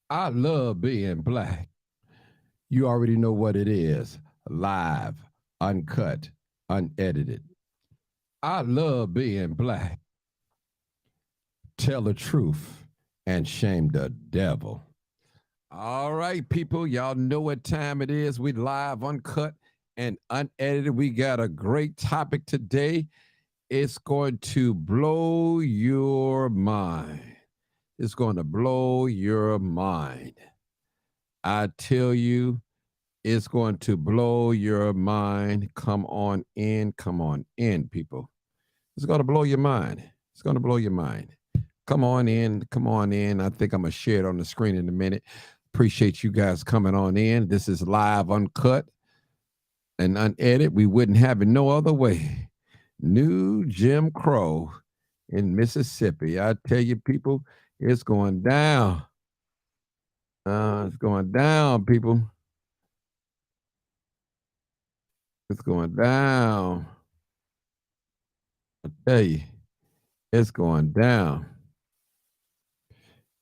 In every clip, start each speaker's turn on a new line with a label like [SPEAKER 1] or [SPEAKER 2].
[SPEAKER 1] I love being black. You already know what it is, live, uncut, unedited. I love being black. Tell the truth and shame the devil. All right, people, y'all know what time it is. We live, uncut, and unedited. We got a great topic today. It's going to blow your mind. It's going to blow your mind. I tell you, it's going to blow your mind. Come on in, people. It's going to blow your mind. It's going to blow your mind. Come on in, come on in. I think I'm going to share it on the screen in a minute. Appreciate you guys coming on in. This is live, uncut, and unedited. We wouldn't have it no other way. New Jim Crow in Mississippi. I tell you, people, it's going down. It's going down, people. It's going down. I tell you, it's going down.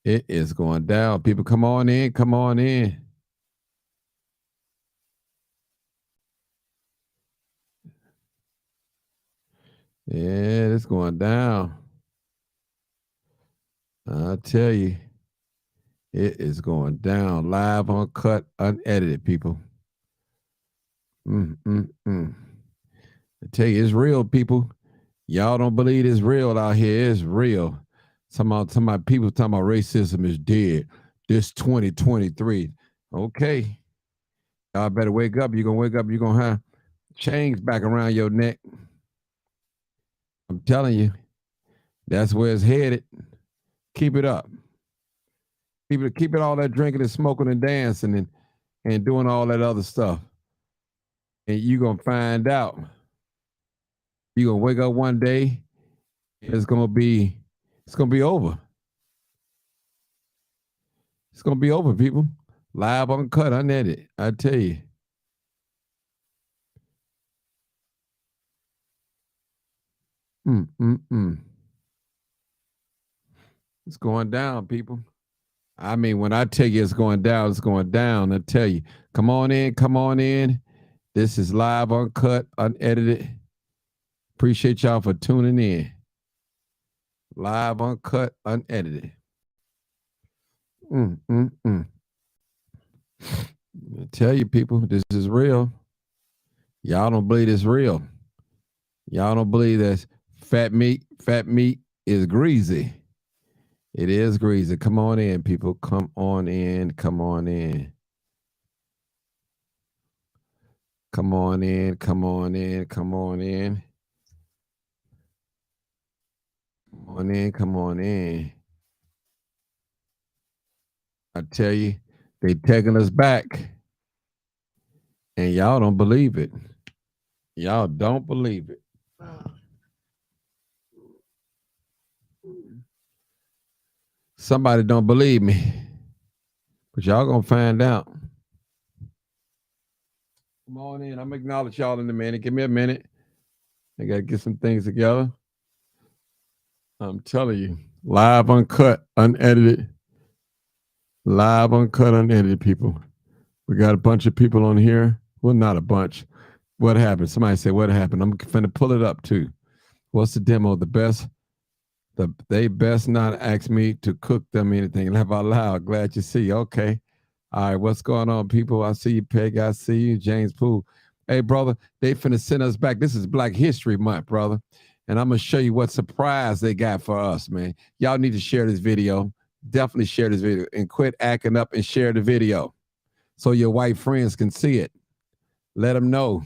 [SPEAKER 1] It is going down. People, come on in. Come on in. Yeah, it's going down. I tell you, it is going down. Live, uncut, unedited, people. I tell you, it's real, people. Y'all don't believe it's real out here. It's real. Some people talking about racism is dead. This 2023. Okay. Y'all better wake up. You're gonna wake up, you're gonna have chains back around your neck. I'm telling you, that's where it's headed. Keep it up. Keep it all that drinking and smoking and dancing and doing all that other stuff. And you're gonna find out. You're gonna wake up one day, it's gonna be over. It's gonna be over, people. Live, uncut, unedited. I tell you. It's going down, people. I mean, when I tell you it's going down, it's going down. I tell you, come on in, come on in. This is live, uncut, unedited. Appreciate y'all for tuning in. Live, uncut, unedited. I tell you, people, this is real. Y'all don't believe it's real. Y'all don't believe that fat meat is greasy. It is greasy. Come on in, people. Come on in. Come on in. Come on in. Come on in. Come on in. Come on in. Come on in. I tell you, they taking us back. And y'all don't believe it. Y'all don't believe it. Somebody don't believe me. But y'all gonna find out. Come on in. I'm gonna acknowledge y'all in a minute. Give me a minute. I gotta get some things together. I'm telling you, live, uncut, unedited. Live, uncut, unedited, people. We got a bunch of people on here. Well, not a bunch. What happened? Somebody said, what happened? I'm finna pull it up too. What's the demo? They best not ask me to cook them anything. Laugh out loud. Glad you see. Okay. All right. What's going on, people? I see you, Peg. I see you, James Poole. Hey, brother, they finna send us back. This is Black History Month, brother. And I'm gonna show you what surprise they got for us, man. Y'all need to share this video. Definitely share this video and quit acting up and share the video so your white friends can see it. Let them know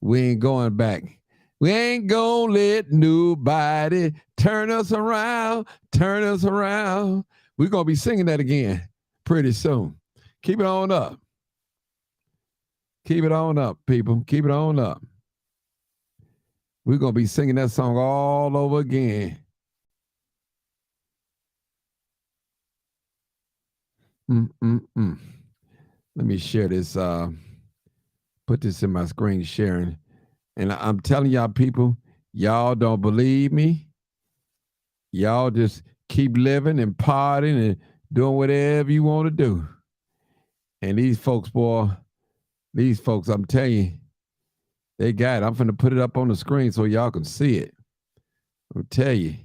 [SPEAKER 1] we ain't going back. We ain't gonna let nobody turn us around, turn us around. We're gonna be singing that again pretty soon. Keep it on up. Keep it on up, people. Keep it on up. We're gonna be singing that song all over again. Let me share this. Put this in my screen sharing. And I'm telling y'all, people, y'all don't believe me. Y'all just keep living and partying and doing whatever you want to do. And these folks, boy, I'm telling you, they got it. I'm finna put it up on the screen so y'all can see it. I'll tell you.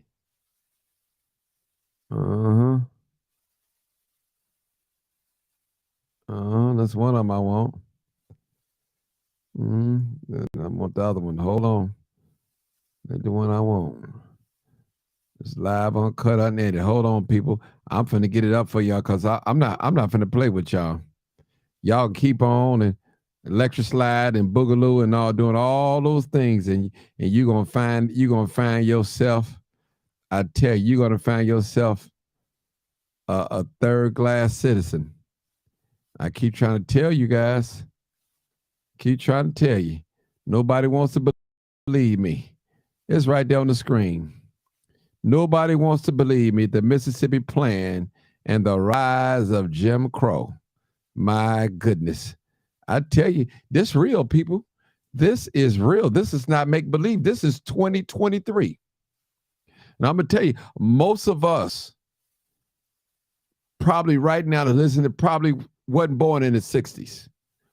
[SPEAKER 1] That's one of them I want. I want the other one. Hold on. That's the one I want. It's live, uncut, unedited. Hold on, people. I'm finna get it up for y'all because I'm not finna play with y'all. Y'all keep on and electric slide and boogaloo and all doing all those things, and you're gonna find yourself. I tell you, you're gonna find yourself a third-class citizen. I keep trying to tell you guys. Keep trying to tell you. Nobody wants to believe me. It's right there on the screen. Nobody wants to believe me. The Mississippi Plan and the rise of Jim Crow. My goodness. I tell you, this real, people. This is real. This is not make-believe. This is 2023. And I'm going to tell you, most of us probably right now to listen to probably wasn't born in the 60s.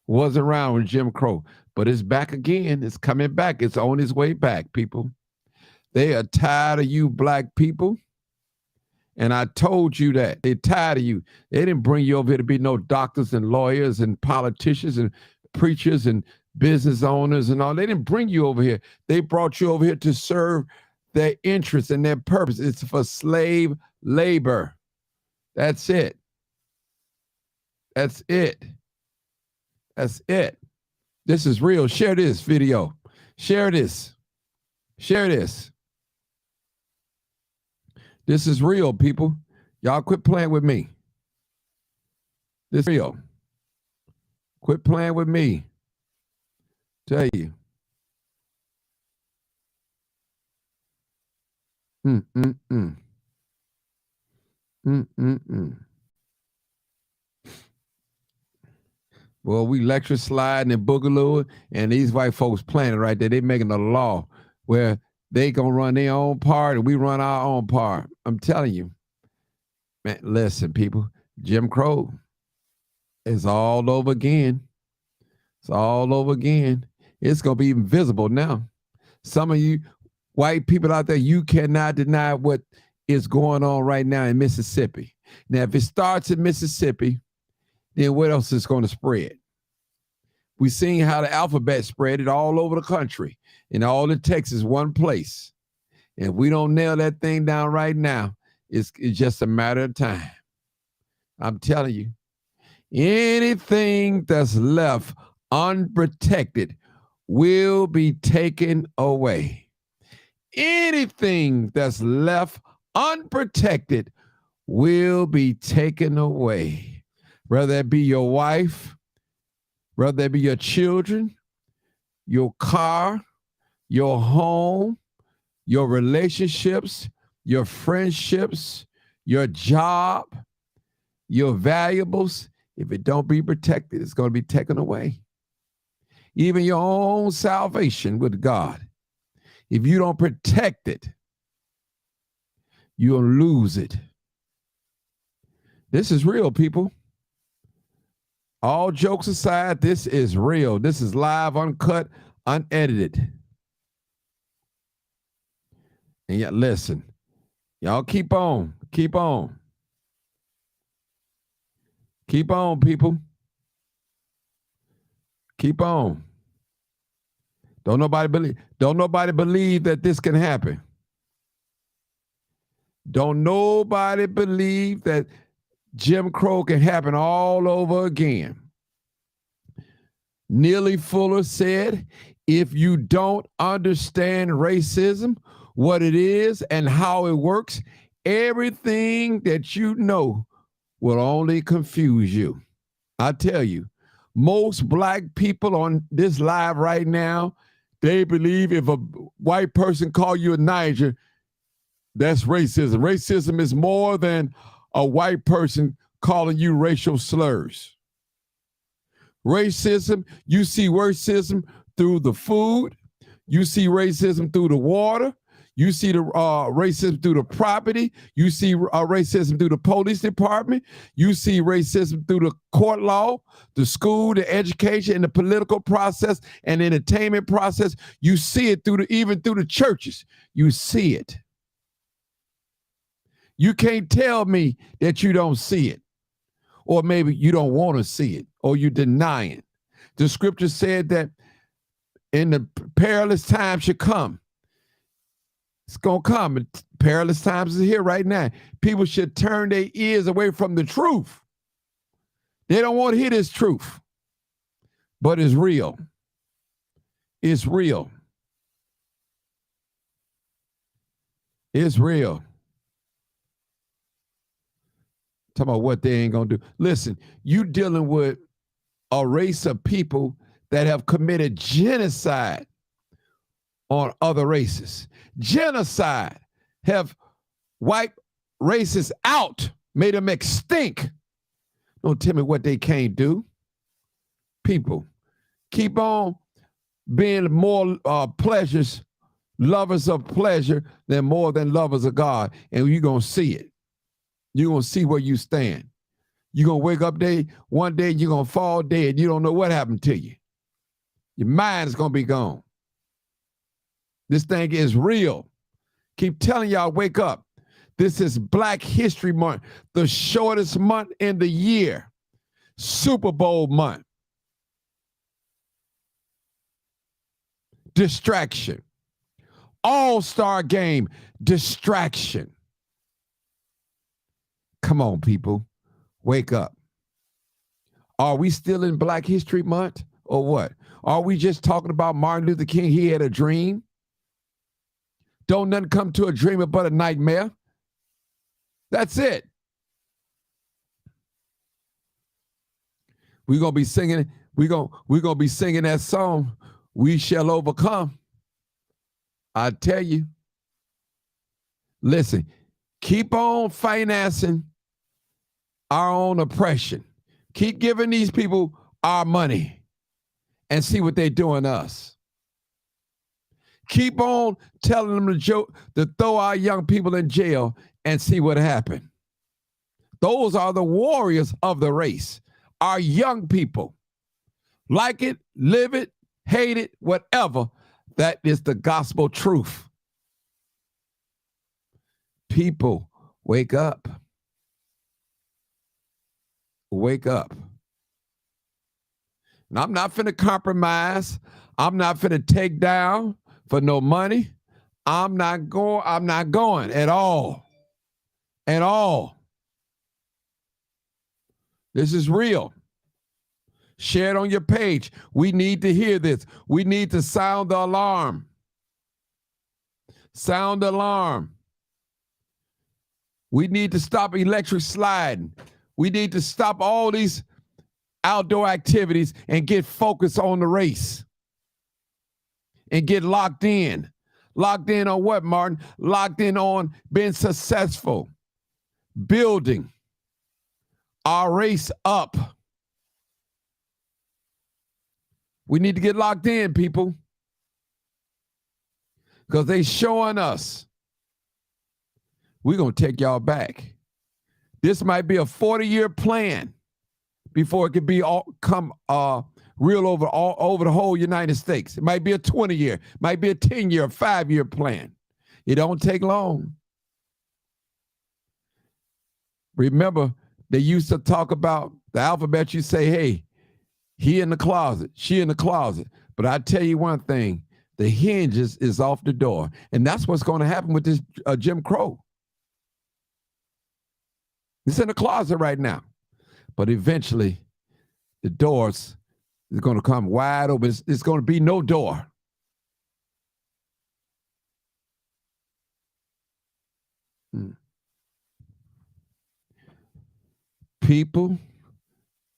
[SPEAKER 1] Wasn't around with Jim Crow. But it's back again. It's coming back. It's on its way back, people. They are tired of you black people. And I told you that. They're tired of you. They didn't bring you over here to be no doctors and lawyers and politicians and preachers and business owners and all. They didn't bring you over here. They brought you over here to serve their interests and their purpose. It's for slave labor. That's it. That's it. That's it. This is real. Share this video. Share this. Share this. This is real, people. Y'all quit playing with me. This is real. Quit playing with me. Tell you. Well, we lecture sliding and boogaloo, and these white folks playing it right there. They making a law where they gonna run their own part and we run our own part. I'm telling you, man. Listen, people. Jim Crow is all over again. It's all over again. It's gonna be even visible now. Some of you white people out there, you cannot deny what is going on right now in Mississippi. Now, if it starts in Mississippi, then what else is going to spread? We've seen how the alphabet spread it all over the country, and all it takes is one place. And if we don't nail that thing down right now, it's just a matter of time. I'm telling you, anything that's left unprotected will be taken away. Anything that's left unprotected will be taken away. Whether it be your wife, whether it be your children, your car, your home, your relationships, your friendships, your job, your valuables. If it don't be protected, it's going to be taken away. Even your own salvation with God. If you don't protect it, you'll lose it. This is real, people. All jokes aside, this is real. This is live, uncut, unedited. And yet, listen, y'all keep on. Keep on. Keep on, people. Keep on. Don't nobody believe that this can happen. Don't nobody believe that Jim Crow can happen all over again. Neely Fuller said, if you don't understand racism, what it is and how it works, everything that you know will only confuse you. I tell you, most black people on this live right now, they believe if a white person call you a Niger, that's racism. Racism is more than a white person calling you racial slurs. Racism, you see racism through the food. You see racism through the water. You see the racism through the property. You see racism through the police department. You see racism through the court law, the school, the education, and the political process and entertainment process. You see it even through the churches. You see it. You can't tell me that you don't see it, or maybe you don't want to see it, or you deny it. The scripture said that in the perilous time should come. It's going to come. Perilous times is here right now. People should turn their ears away from the truth. They don't want to hear this truth. But it's real. It's real. It's real. Talking about what they ain't going to do. Listen, you dealing with a race of people that have committed genocide on other races. Genocide, have wiped races out, made them extinct. Don't tell me what they can't do. People, keep on being more lovers of pleasure than more than lovers of God, and you're going to see it. You're going to see where you stand. You're going to wake up one day, you're going to fall dead. You don't know what happened to you. Your mind is going to be gone. This thing is real. Keep telling y'all, wake up. This is Black History Month, the shortest month in the year. Super Bowl month. Distraction. All-Star game, distraction. Come on, people. Wake up. Are we still in Black History Month or what? Are we just talking about Martin Luther King? He had a dream. Don't nothing come to a dreamer but a nightmare. That's it. We're gonna be singing. We're gonna be singing that song. We shall overcome. I tell you. Listen, keep on financing our own oppression. Keep giving these people our money and see what they're doing to us. Keep on telling them to throw our young people in jail and see what happened. Those are the warriors of the race. Our young people. Like it, live it, hate it, whatever. That is the gospel truth. People, wake up. Wake up. And I'm not finna compromise. I'm not finna take down for no money. I'm not going at all. At all. This is real. Share it on your page. We need to hear this. We need to sound the alarm. Sound the alarm. We need to stop electric sliding. We need to stop all these outdoor activities and get focused on the race. And get locked in. Locked in on what, Martin? Locked in on being successful. Building our race up. We need to get locked in, people. Because they showing us. We're going to take y'all back. This might be a 40-year plan before it could be real over the whole United States. It might be a 20-year, might be a 10-year, 5-year plan. It don't take long. Remember, they used to talk about the alphabet. You say, hey, he in the closet, she in the closet. But I tell you one thing, the hinges is off the door. And that's what's going to happen with this Jim Crow. It's in the closet right now. But eventually, the doors is going to come wide open. It's going to be no door. People,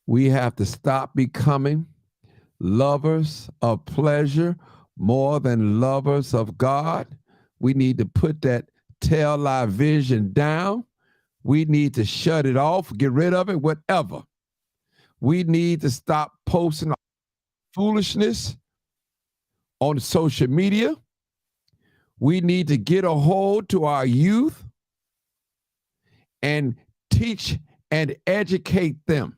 [SPEAKER 1] we have to stop becoming lovers of pleasure more than lovers of God. We need to put that tail light vision down. We need to shut it off, get rid of it, whatever. We need to stop posting foolishness on social media. We need to get a hold to our youth and teach and educate them.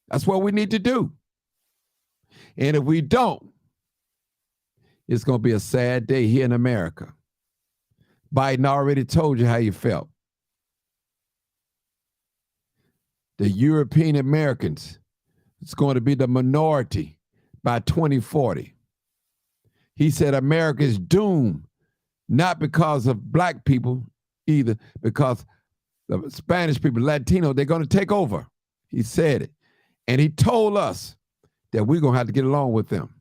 [SPEAKER 1] That's what we need to do. And if we don't, it's going to be a sad day here in America. Biden already told you how you felt. The European Americans, it's going to be the minority by 2040. He said America is doomed, not because of black people either, because the Spanish people, Latino, they're going to take over. He said it. And he told us that we're going to have to get along with them.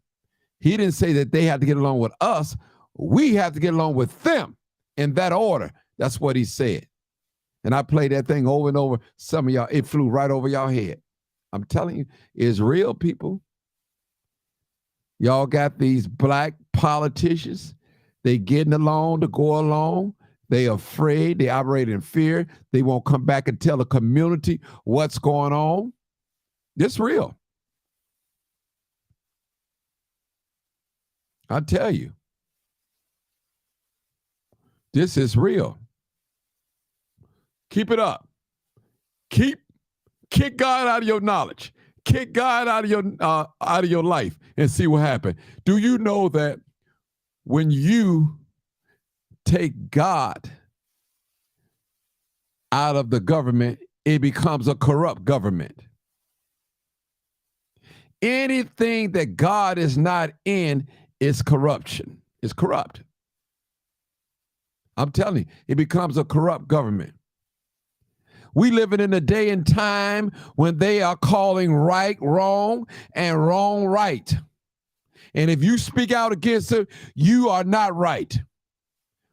[SPEAKER 1] He didn't say that they had to get along with us. We have to get along with them in that order. That's what he said. And I played that thing over and over. Some of y'all, it flew right over y'all head. I'm telling you, it's real, people. Y'all got these black politicians. They getting along to go along. They afraid. They operate in fear. They won't come back and tell the community what's going on. This real. I tell you. This is real. Keep it up. Kick God out of your knowledge. Kick God out of your life and see what happens. Do you know that when you take God out of the government, it becomes a corrupt government? Anything that God is not in is corruption. It's corrupt. I'm telling you, it becomes a corrupt government. We living in a day and time when they are calling right wrong and wrong right. And if you speak out against it, you are not right.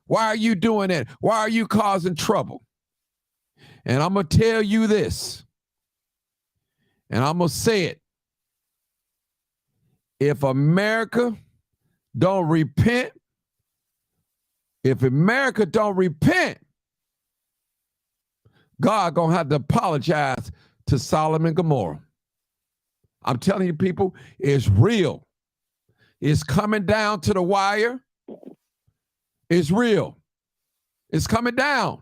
[SPEAKER 1] Why are you doing that? Why are you causing trouble? And I'm going to tell you this, and I'm going to say it. If America don't repent, God gonna have to apologize to Sodom and Gomorrah. I'm telling you, people, it's real. It's coming down to the wire. It's real. It's coming down.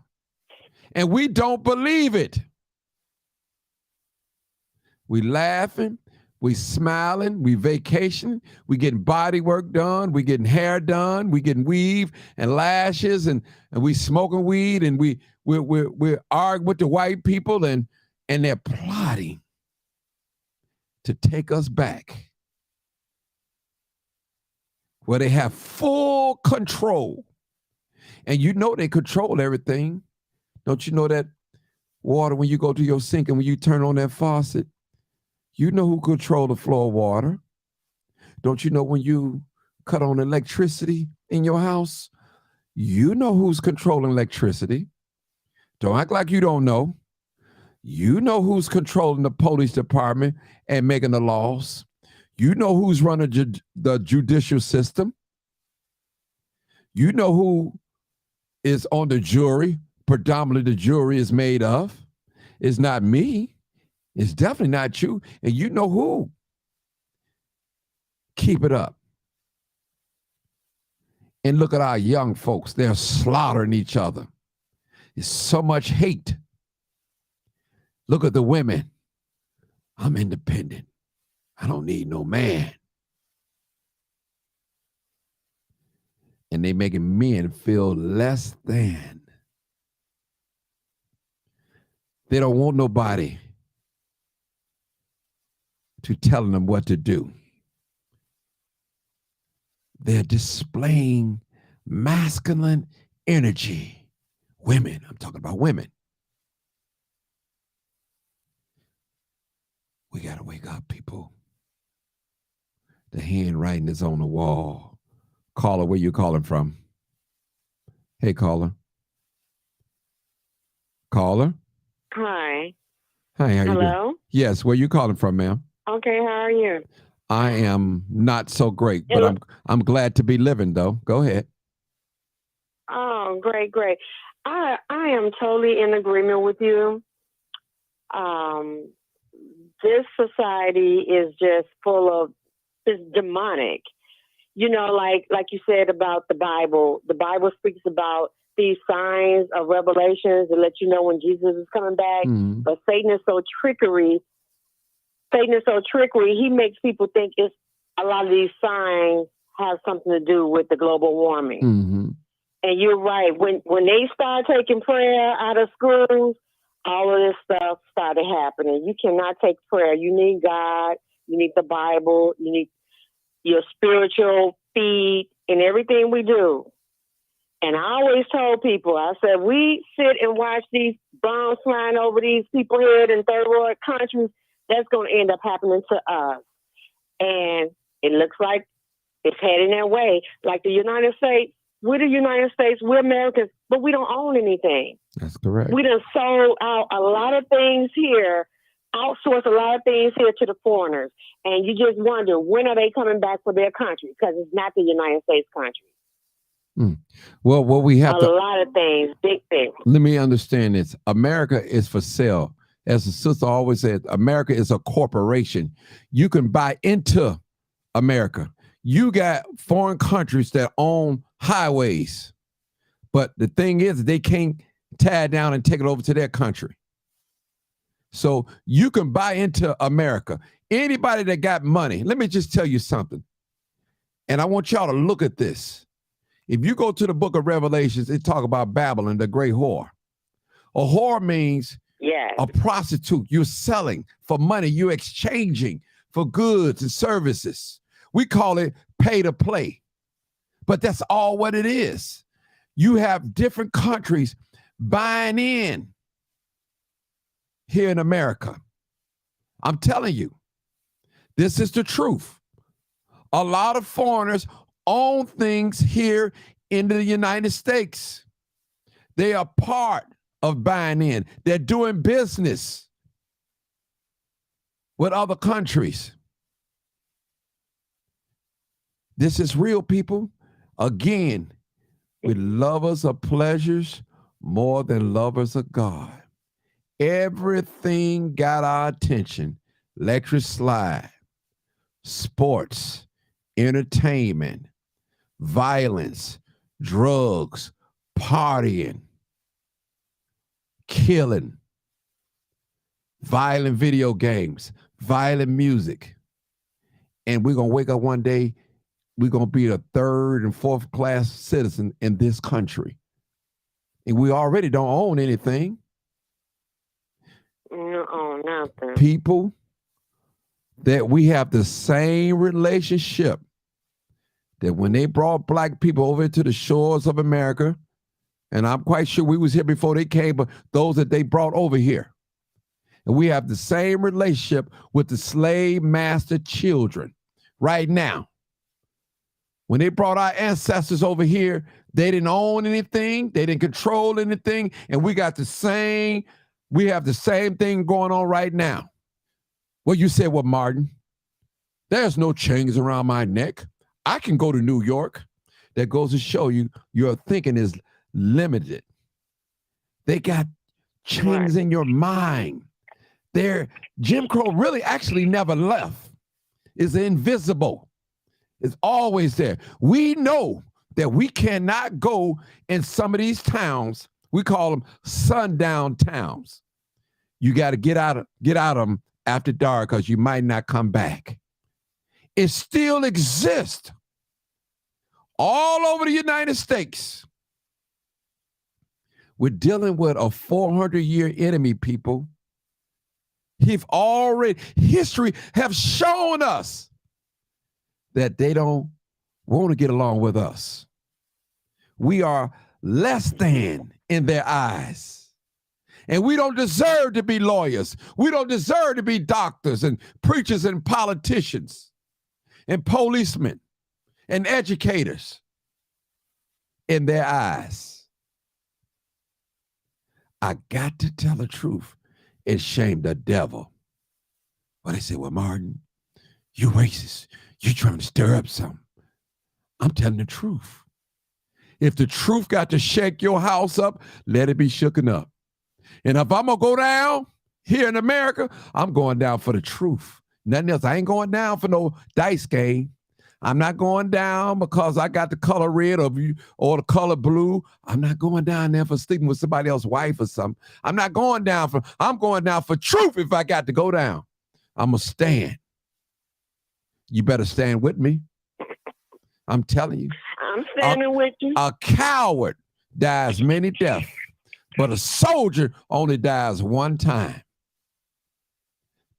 [SPEAKER 1] And we don't believe it. We laughing, we smiling, we vacationing, we getting body work done, we getting hair done, we getting weave and lashes, and we smoking weed, and we're arguing with the white people, and they're plotting to take us back where they have full control. And you know they control everything. Don't you know that water, when you go to your sink and when you turn on that faucet, you know who control the flow of water? Don't you know when you cut on electricity in your house, you know who's controlling electricity? Don't act like you don't know. You know who's controlling the police department and making the laws. You know who's running the judicial system. You know who is on the jury. Predominantly the jury is made of. It's not me. It's definitely not you. And you know who. Keep it up. And look at our young folks. They're slaughtering each other. There's so much hate. Look at the women. I'm independent. I don't need no man. And they making men feel less than. They don't want nobody to telling them what to do. They're displaying masculine energy. Women, I'm talking about women. We got to wake up, people. The handwriting is on the wall. Caller, where you calling from? Hey, caller. Caller?
[SPEAKER 2] Hi.
[SPEAKER 1] Hi, how you doing?
[SPEAKER 2] Hello?
[SPEAKER 1] Yes, where you calling from, ma'am?
[SPEAKER 2] Okay, how are you?
[SPEAKER 1] I am not so great, but I'm glad to be living, though. Go ahead.
[SPEAKER 2] Oh, great, great. I am totally in agreement with you. This society is just full of, it's demonic. like you said about the Bible speaks about these signs of revelations to let you know when Jesus is coming back.
[SPEAKER 1] Mhm.
[SPEAKER 2] But Satan is so trickery. He makes people think it's a lot of these signs have something to do with the global warming.
[SPEAKER 1] Mm-hmm.
[SPEAKER 2] And you're right. When they start taking prayer out of schools, all of this stuff started happening. You cannot take prayer. You need God. You need the Bible. You need your spiritual feed in everything we do. And I always told people, I said, we sit and watch these bombs flying over these people's head in third world countries. That's going to end up happening to us. And it looks like it's heading that way. Like the United States, we're the United States, we're Americans, but we don't own anything.
[SPEAKER 1] That's correct.
[SPEAKER 2] We done sold out a lot of things here, outsourced a lot of things here to the foreigners. And you just wonder, when are they coming back for their country? Because it's not the United States country.
[SPEAKER 1] Well, what we have
[SPEAKER 2] a lot of things, big things.
[SPEAKER 1] Let me understand this. America is for sale. As the sister always said, America is a corporation. You can buy into America. You got foreign countries that own highways. But the thing is, they can't tear it down and take it over to their country. So you can buy into America. Anybody that got money, let me just tell you something. And I want y'all to look at this. If you go to the book of Revelations, it talk about Babylon, the great whore. A whore means a prostitute. You're selling for money. You're exchanging for goods and services. We call it pay to play. But that's all what it is. You have different countries buying in here in America. I'm telling you, this is the truth. A lot of foreigners own things here in the United States. They are part of buying in. They're doing business with other countries. This is real, people. Again, we're lovers of pleasures more than lovers of God. Everything got our attention. Electric slide, sports, entertainment, violence, drugs, partying, killing, violent video games, violent music. And we're going to wake up one day, we're going to be a third and fourth class citizen in this country. And we already don't own anything.
[SPEAKER 2] You don't own nothing.
[SPEAKER 1] People that we have the same relationship that when they brought black people over to the shores of America, and I'm quite sure we was here before they came, but those that they brought over here. And we have the same relationship with the slave master children right now. When they brought our ancestors over here, they didn't own anything. They didn't control anything. And we have the same thing going on right now. Well, you said, well, Martin, there's no chains around my neck. I can go to New York. That goes to show you your thinking is limited. They got chains in your mind. Jim Crow really actually never left. It's invisible. It's always there. We know that we cannot go in some of these towns. We call them sundown towns. You got to get out of them after dark because you might not come back. It still exists all over the United States. We're dealing with a 400-year enemy, people. History have shown us that they don't want to get along with us. We are less than in their eyes. And we don't deserve to be lawyers. We don't deserve to be doctors and preachers and politicians and policemen and educators in their eyes. I got to tell the truth. It shamed the devil. But they say, well, Martin, you racist. You trying to stir up something. I'm telling the truth. If the truth got to shake your house up, let it be shooken up. And if I'm going to go down here in America, I'm going down for the truth. Nothing else. I ain't going down for no dice game. I'm not going down because I got the color red or the color blue. I'm not going down there for sleeping with somebody else's wife or something. I'm going down for truth if I got to go down. I'm going to stand. You better stand with me. I'm telling you.
[SPEAKER 2] I'm standing with you.
[SPEAKER 1] A coward dies many deaths, but a soldier only dies one time.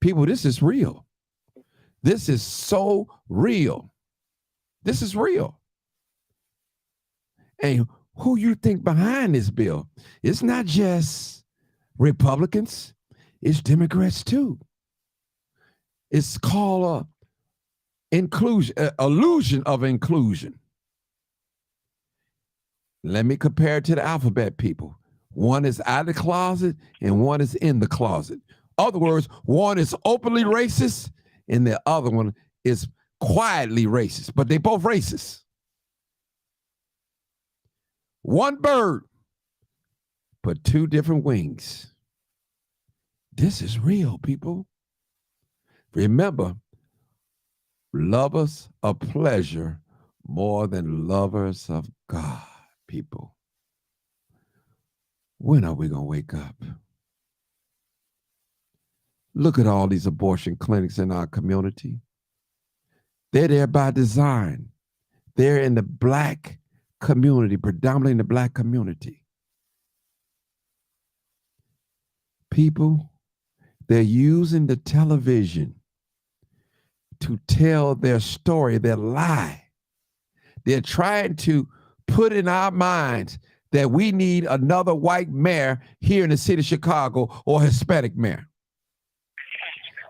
[SPEAKER 1] People, this is real. This is so real. This is real. And who you think behind this bill? It's not just Republicans, it's Democrats too. It's called illusion of inclusion. Let me compare it to the alphabet, people. One is out of the closet and one is in the closet. Other words, one is openly racist and the other one is quietly racist, but they both racist. One bird, but two different wings. This is real, people. Remember, lovers of pleasure more than lovers of God, people. When are we going to wake up? Look at all these abortion clinics in our community. They're there by design. They're in the Black community, predominantly in the Black community. People, they're using the television to tell their story, their lie. They're trying to put in our minds that we need another white mayor here in the city of Chicago or Hispanic mayor.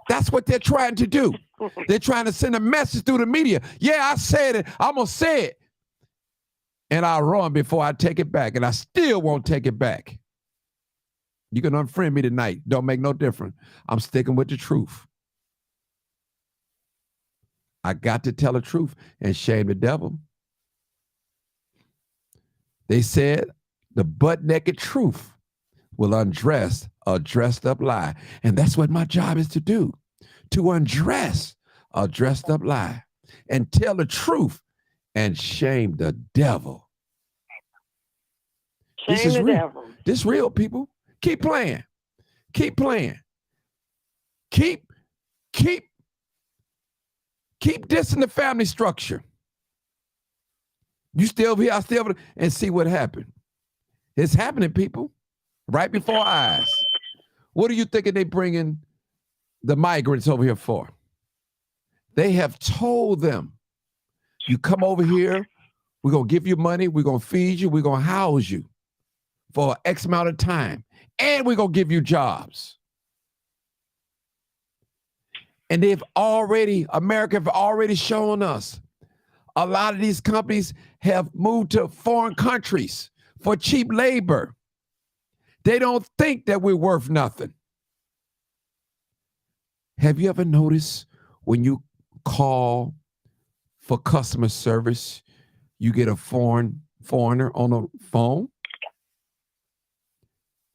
[SPEAKER 1] That's what they're trying to do. They're trying to send a message through the media. Yeah, I said it. I'm going to say it. And I'll run before I take it back. And I still won't take it back. You can unfriend me tonight. Don't make no difference. I'm sticking with the truth. I got to tell the truth and shame the devil. They said the butt-naked truth will undress a dressed-up lie. And that's what my job is to do, to undress a dressed-up lie and tell the truth and shame the devil.
[SPEAKER 2] Shame
[SPEAKER 1] this is
[SPEAKER 2] the
[SPEAKER 1] real.
[SPEAKER 2] devil.
[SPEAKER 1] This real, people. Keep playing. Keep playing. Keep dissing the family structure. You still here, I still, and see what happened. It's happening, people, right before our eyes. What are you thinking they bringing the migrants over here for? They have told them, you come over here, we're going to give you money, we're going to feed you, we're going to house you for X amount of time, and we're going to give you jobs. And America have already shown us a lot of these companies have moved to foreign countries for cheap labor. They don't think that we're worth nothing. Have you ever noticed when you call for customer service, you get a foreigner on the phone?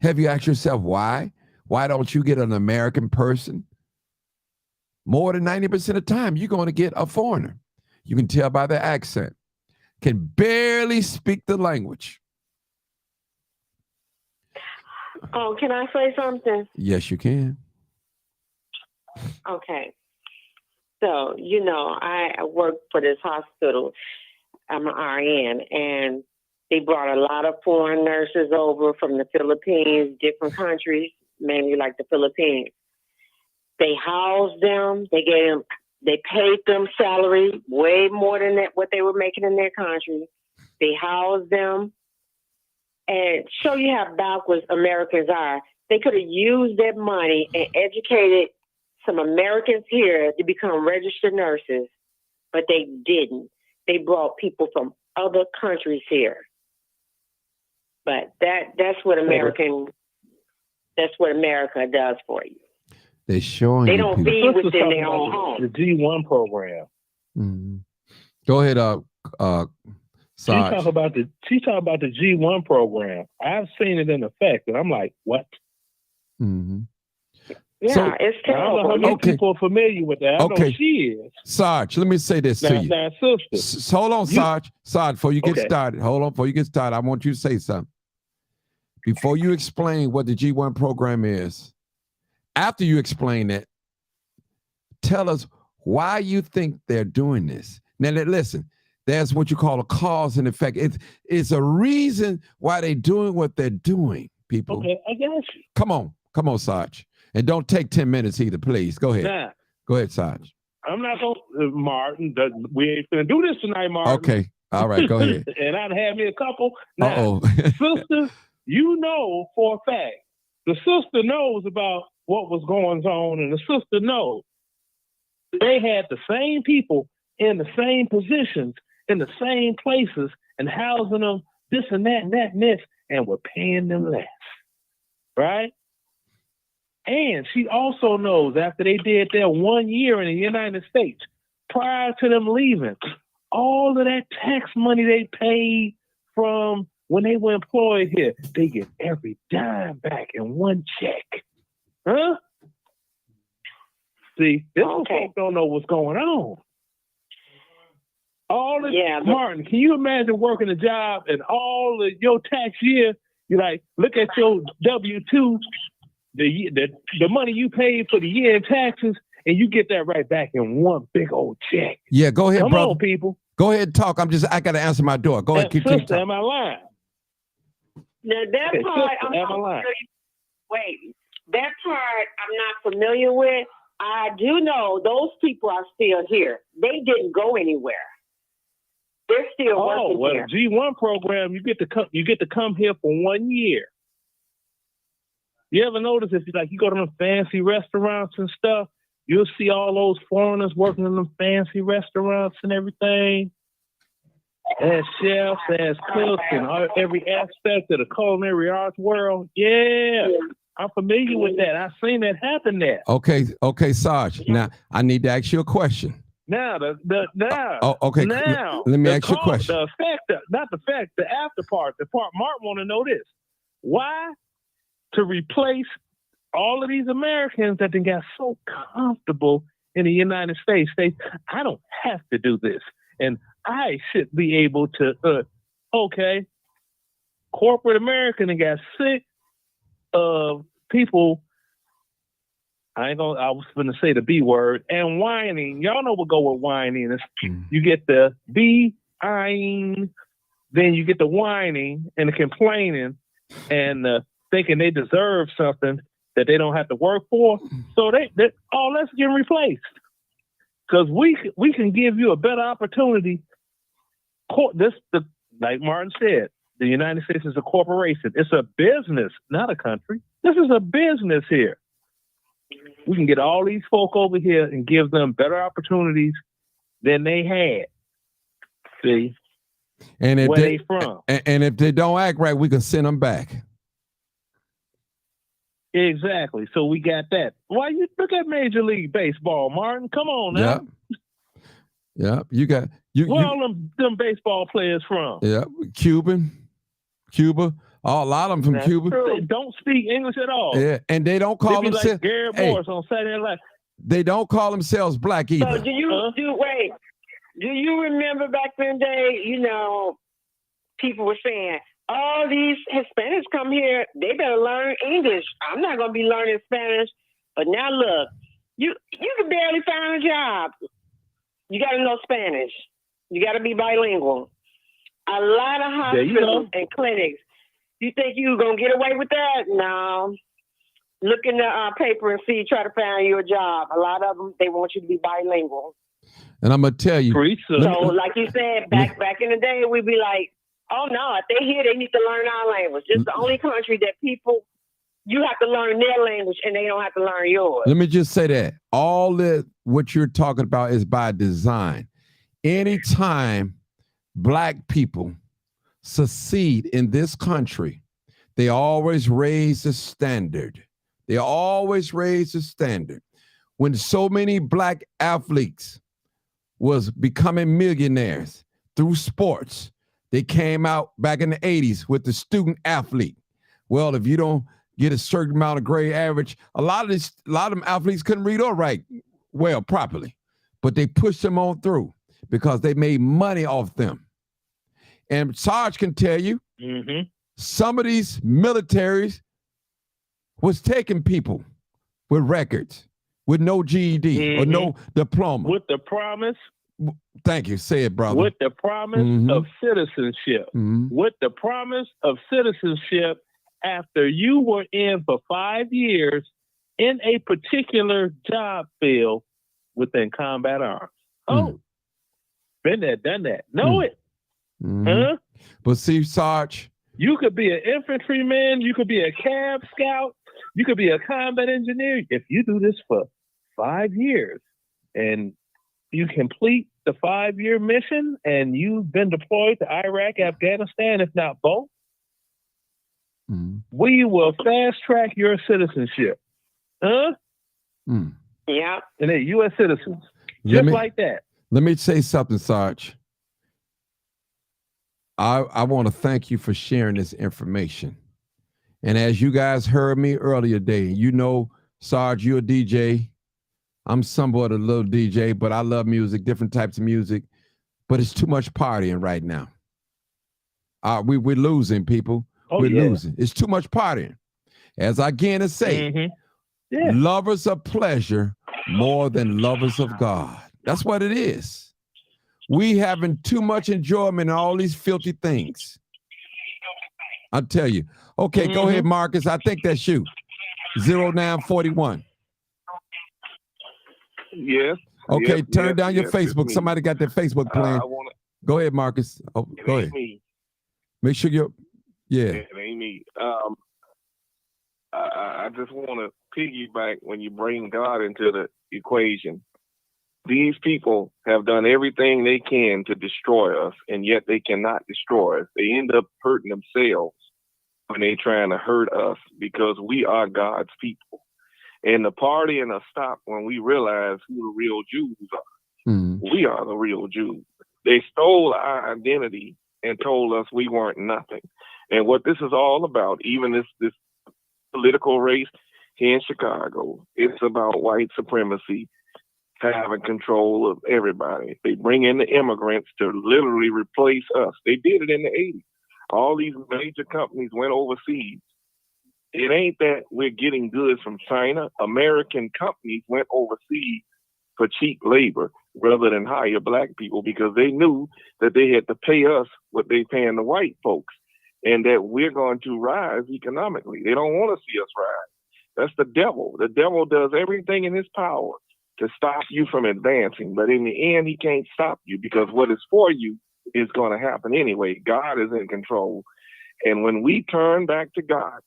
[SPEAKER 1] Have you asked yourself why? Why don't you get an American person? More than 90% of the time, you're going to get a foreigner. You can tell by their accent. Can barely speak the language.
[SPEAKER 2] Oh, can I say something?
[SPEAKER 1] Yes, you can.
[SPEAKER 2] Okay. So, I work for this hospital. I'm an RN, and they brought a lot of foreign nurses over from the Philippines, different countries, mainly like the Philippines. They housed them. They paid them salary way more than what they were making in their country. They housed them. And show you how backwards Americans are. They could have used that money and educated some Americans here to become registered nurses, but they didn't. They brought people from other countries here. But that's what America does for you.
[SPEAKER 1] They're showing
[SPEAKER 2] they
[SPEAKER 1] you
[SPEAKER 2] don't
[SPEAKER 1] people.
[SPEAKER 2] be within their own home.
[SPEAKER 3] The G1 program.
[SPEAKER 1] Mm-hmm. Go ahead, Sarge.
[SPEAKER 3] She talk about the G1 program. I've seen it in effect, and I'm like, what?
[SPEAKER 1] Mm-hmm.
[SPEAKER 2] Yeah,
[SPEAKER 1] So-
[SPEAKER 2] it's
[SPEAKER 3] I don't know how
[SPEAKER 2] terrible.
[SPEAKER 3] many
[SPEAKER 1] Okay.
[SPEAKER 3] people are familiar with that. I
[SPEAKER 1] Okay.
[SPEAKER 3] know she is.
[SPEAKER 1] Sarge, let me say this to you.
[SPEAKER 3] Now, sister.
[SPEAKER 1] Hold on,
[SPEAKER 3] You-
[SPEAKER 1] Sarge. Sarge, before you get
[SPEAKER 3] Okay.
[SPEAKER 1] started, hold on. Before you get started, I want you to say something. Before you explain what the G1 program is, after you explain it, tell us why you think they're doing this. Now, listen, there's what you call a cause and effect. It's a reason why they're doing what they're doing, people.
[SPEAKER 3] Okay, I got you.
[SPEAKER 1] Come on, Sarge. And don't take 10 minutes either, please. Go ahead.
[SPEAKER 3] Now,
[SPEAKER 1] Go ahead, Sarge.
[SPEAKER 3] I'm not going to, Martin, we ain't going to do this tonight, Martin.
[SPEAKER 1] Okay. All right, go ahead.
[SPEAKER 3] And I'd have me a couple. Now,
[SPEAKER 1] Uh-oh.
[SPEAKER 3] sister, you know for a fact, the sister knows about what was going on, and the sister knows they had the same people in the same positions, in the same places, and housing them this and that and that and this, and were paying them less. Right? And she also knows after they did their 1 year in the United States, prior to them leaving, all of that tax money they paid from when they were employed here, they get every dime back in one check. Huh? See, this
[SPEAKER 2] Okay.
[SPEAKER 3] folks don't know what's going on. All this,
[SPEAKER 2] Yeah, but-
[SPEAKER 3] Martin, can you imagine working a job and all of your tax year, you like, look at your W-2, the money you paid for the year in taxes, and you get that right back in one big old check.
[SPEAKER 1] Yeah, go ahead,
[SPEAKER 3] Come
[SPEAKER 1] brother.
[SPEAKER 3] on, people.
[SPEAKER 1] Go ahead and talk. I got to answer my door. Go ahead. Keep
[SPEAKER 3] Sister,
[SPEAKER 1] talking.
[SPEAKER 3] am I lying?
[SPEAKER 2] Now that
[SPEAKER 3] Okay,
[SPEAKER 2] part,
[SPEAKER 3] sister,
[SPEAKER 2] I'm
[SPEAKER 3] am I
[SPEAKER 2] not
[SPEAKER 3] lying?
[SPEAKER 2] familiar. Wait, that part I'm not familiar with. I do know those people are still here. They didn't go anywhere. They're still
[SPEAKER 3] Oh,
[SPEAKER 2] working
[SPEAKER 3] well,
[SPEAKER 2] here.
[SPEAKER 3] G1 program, you get to come here for 1 year. You ever notice if you go to them fancy restaurants and stuff, you'll see all those foreigners working in them fancy restaurants and everything. As chefs, as cooks, and every aspect of the culinary arts world. Yeah, I'm familiar with that. I've seen that happen there.
[SPEAKER 1] Okay, Sarge. Now I need to ask you a question.
[SPEAKER 3] Now,
[SPEAKER 1] Oh, okay.
[SPEAKER 3] Now,
[SPEAKER 1] Let me
[SPEAKER 3] the
[SPEAKER 1] ask you a question.
[SPEAKER 3] The effect, not the fact, the after part. The part Mark want to know this: why to replace all of these Americans that then got so comfortable in the United States? I don't have to do this, and I should be able to. Okay, corporate America and got sick of people. I was going to say the B word and whining. Y'all know what go with whining. You get the B-ing, then you get the whining and the complaining and thinking they deserve something that they don't have to work for. So that's getting replaced. Because we can give you a better opportunity. Like Martin said, the United States is a corporation. It's a business, not a country. This is a business here. We can get all these folk over here and give them better opportunities than they had. See,
[SPEAKER 1] And if
[SPEAKER 3] where they from?
[SPEAKER 1] And if they don't act right, we can send them back.
[SPEAKER 3] Exactly. So we got that. Why you look at Major League Baseball, Martin? Come on now.
[SPEAKER 1] Yeah. You got
[SPEAKER 3] Where all them baseball players from?
[SPEAKER 1] Yeah, Cuba. A lot of them from
[SPEAKER 3] That's
[SPEAKER 1] Cuba.
[SPEAKER 3] true. They don't speak English at all.
[SPEAKER 1] Yeah, and they don't call
[SPEAKER 3] They be
[SPEAKER 1] themselves.
[SPEAKER 3] like Gary
[SPEAKER 1] Hey.
[SPEAKER 3] Morris on Saturday Night Live.
[SPEAKER 1] They don't call themselves black
[SPEAKER 2] So
[SPEAKER 1] either.
[SPEAKER 2] do you remember back in the day, people were saying, all these Hispanics come here, they better learn English. I'm not going to be learning Spanish. But now look, you can barely find a job. You got to know Spanish. You got to be bilingual. A lot of
[SPEAKER 3] There you
[SPEAKER 2] hospitals
[SPEAKER 3] go.
[SPEAKER 2] and clinics. You think you're going to get away with that? No. Look in the paper and try to find you a job. A lot of them, they want you to be bilingual.
[SPEAKER 1] And I'm gonna tell you,
[SPEAKER 3] Preach,
[SPEAKER 2] So, like you said, back in the day, we'd be like, oh, no, if they here, they need to learn our language. This is the only country that you have to learn their language and they don't have to learn yours.
[SPEAKER 1] let me just say that all that what you're talking about is by design. Anytime black people succeed in this country, they always raise the standard. They always raise the standard. When so many black athletes was becoming millionaires through sports, they came out back in the 80s with the student athlete. Well, if you don't get a certain amount of grade average. A lot of them athletes couldn't read or write well properly, but they pushed them on through because they made money off them. And Sarge can tell you, some of these militaries was taking people with records, with no GED or no diploma.
[SPEAKER 3] With the promise.
[SPEAKER 1] Thank you. Say it, brother.
[SPEAKER 3] With the promise of citizenship. With the promise of citizenship after you were in for 5 years in a particular job field within combat arms. Oh, been there, done that. Know it. Huh?
[SPEAKER 1] But see, Sarge,
[SPEAKER 3] you could be an infantryman, you could be a cab scout, you could be a combat engineer. If you do this for 5 years and you complete the 5-year mission and you've been deployed to Iraq, Afghanistan, if not both, we will fast track your citizenship. Huh?
[SPEAKER 2] Yeah.
[SPEAKER 3] And they're U.S. citizens. Just like that.
[SPEAKER 1] Let me say something, Sarge. I want to thank you for sharing this information. And as you guys heard me earlier today, you know, Sarge, you're a DJ. I'm somewhat a little DJ, but I love music, different types of music. But it's too much partying right now. We're losing, people. We're losing. It's too much partying. As I again say, lovers of pleasure more than lovers of God. That's what it is. We having too much enjoyment in all these filthy things. I'll tell you. Okay, go ahead, Marcus. I think that's you. 0941.
[SPEAKER 4] Yes.
[SPEAKER 1] Okay,
[SPEAKER 4] yes,
[SPEAKER 1] turn
[SPEAKER 4] yes,
[SPEAKER 1] down your
[SPEAKER 4] yes,
[SPEAKER 1] Facebook. Somebody got their Facebook playing. Go ahead, Marcus. Oh, go ahead.
[SPEAKER 4] Me.
[SPEAKER 1] Make sure you're,
[SPEAKER 4] It ain't me. I just want to piggyback when you bring God into the equation. These people have done everything they can to destroy us, and yet they cannot destroy us. They end up hurting themselves when they're trying to hurt us because we are God's people. And the partying will stop when we realize who the real Jews are. We are the real Jews. They stole our identity and told us we weren't nothing. And what this is all about, even this political race here in Chicago, it's about white supremacy having control of everybody. They bring in the immigrants to literally replace us. They did it in the 80s. All these major companies went overseas. It ain't that we're getting goods from China. American companies went overseas for cheap labor rather than hire black people because they knew that they had to pay us what they paying the white folks and that we're going to rise economically. They don't want to see us rise. That's the devil. The devil does everything in his power to stop you from advancing. But in the end, he can't stop you because what is for you is going to happen anyway. God is in control. And when we turn back to God,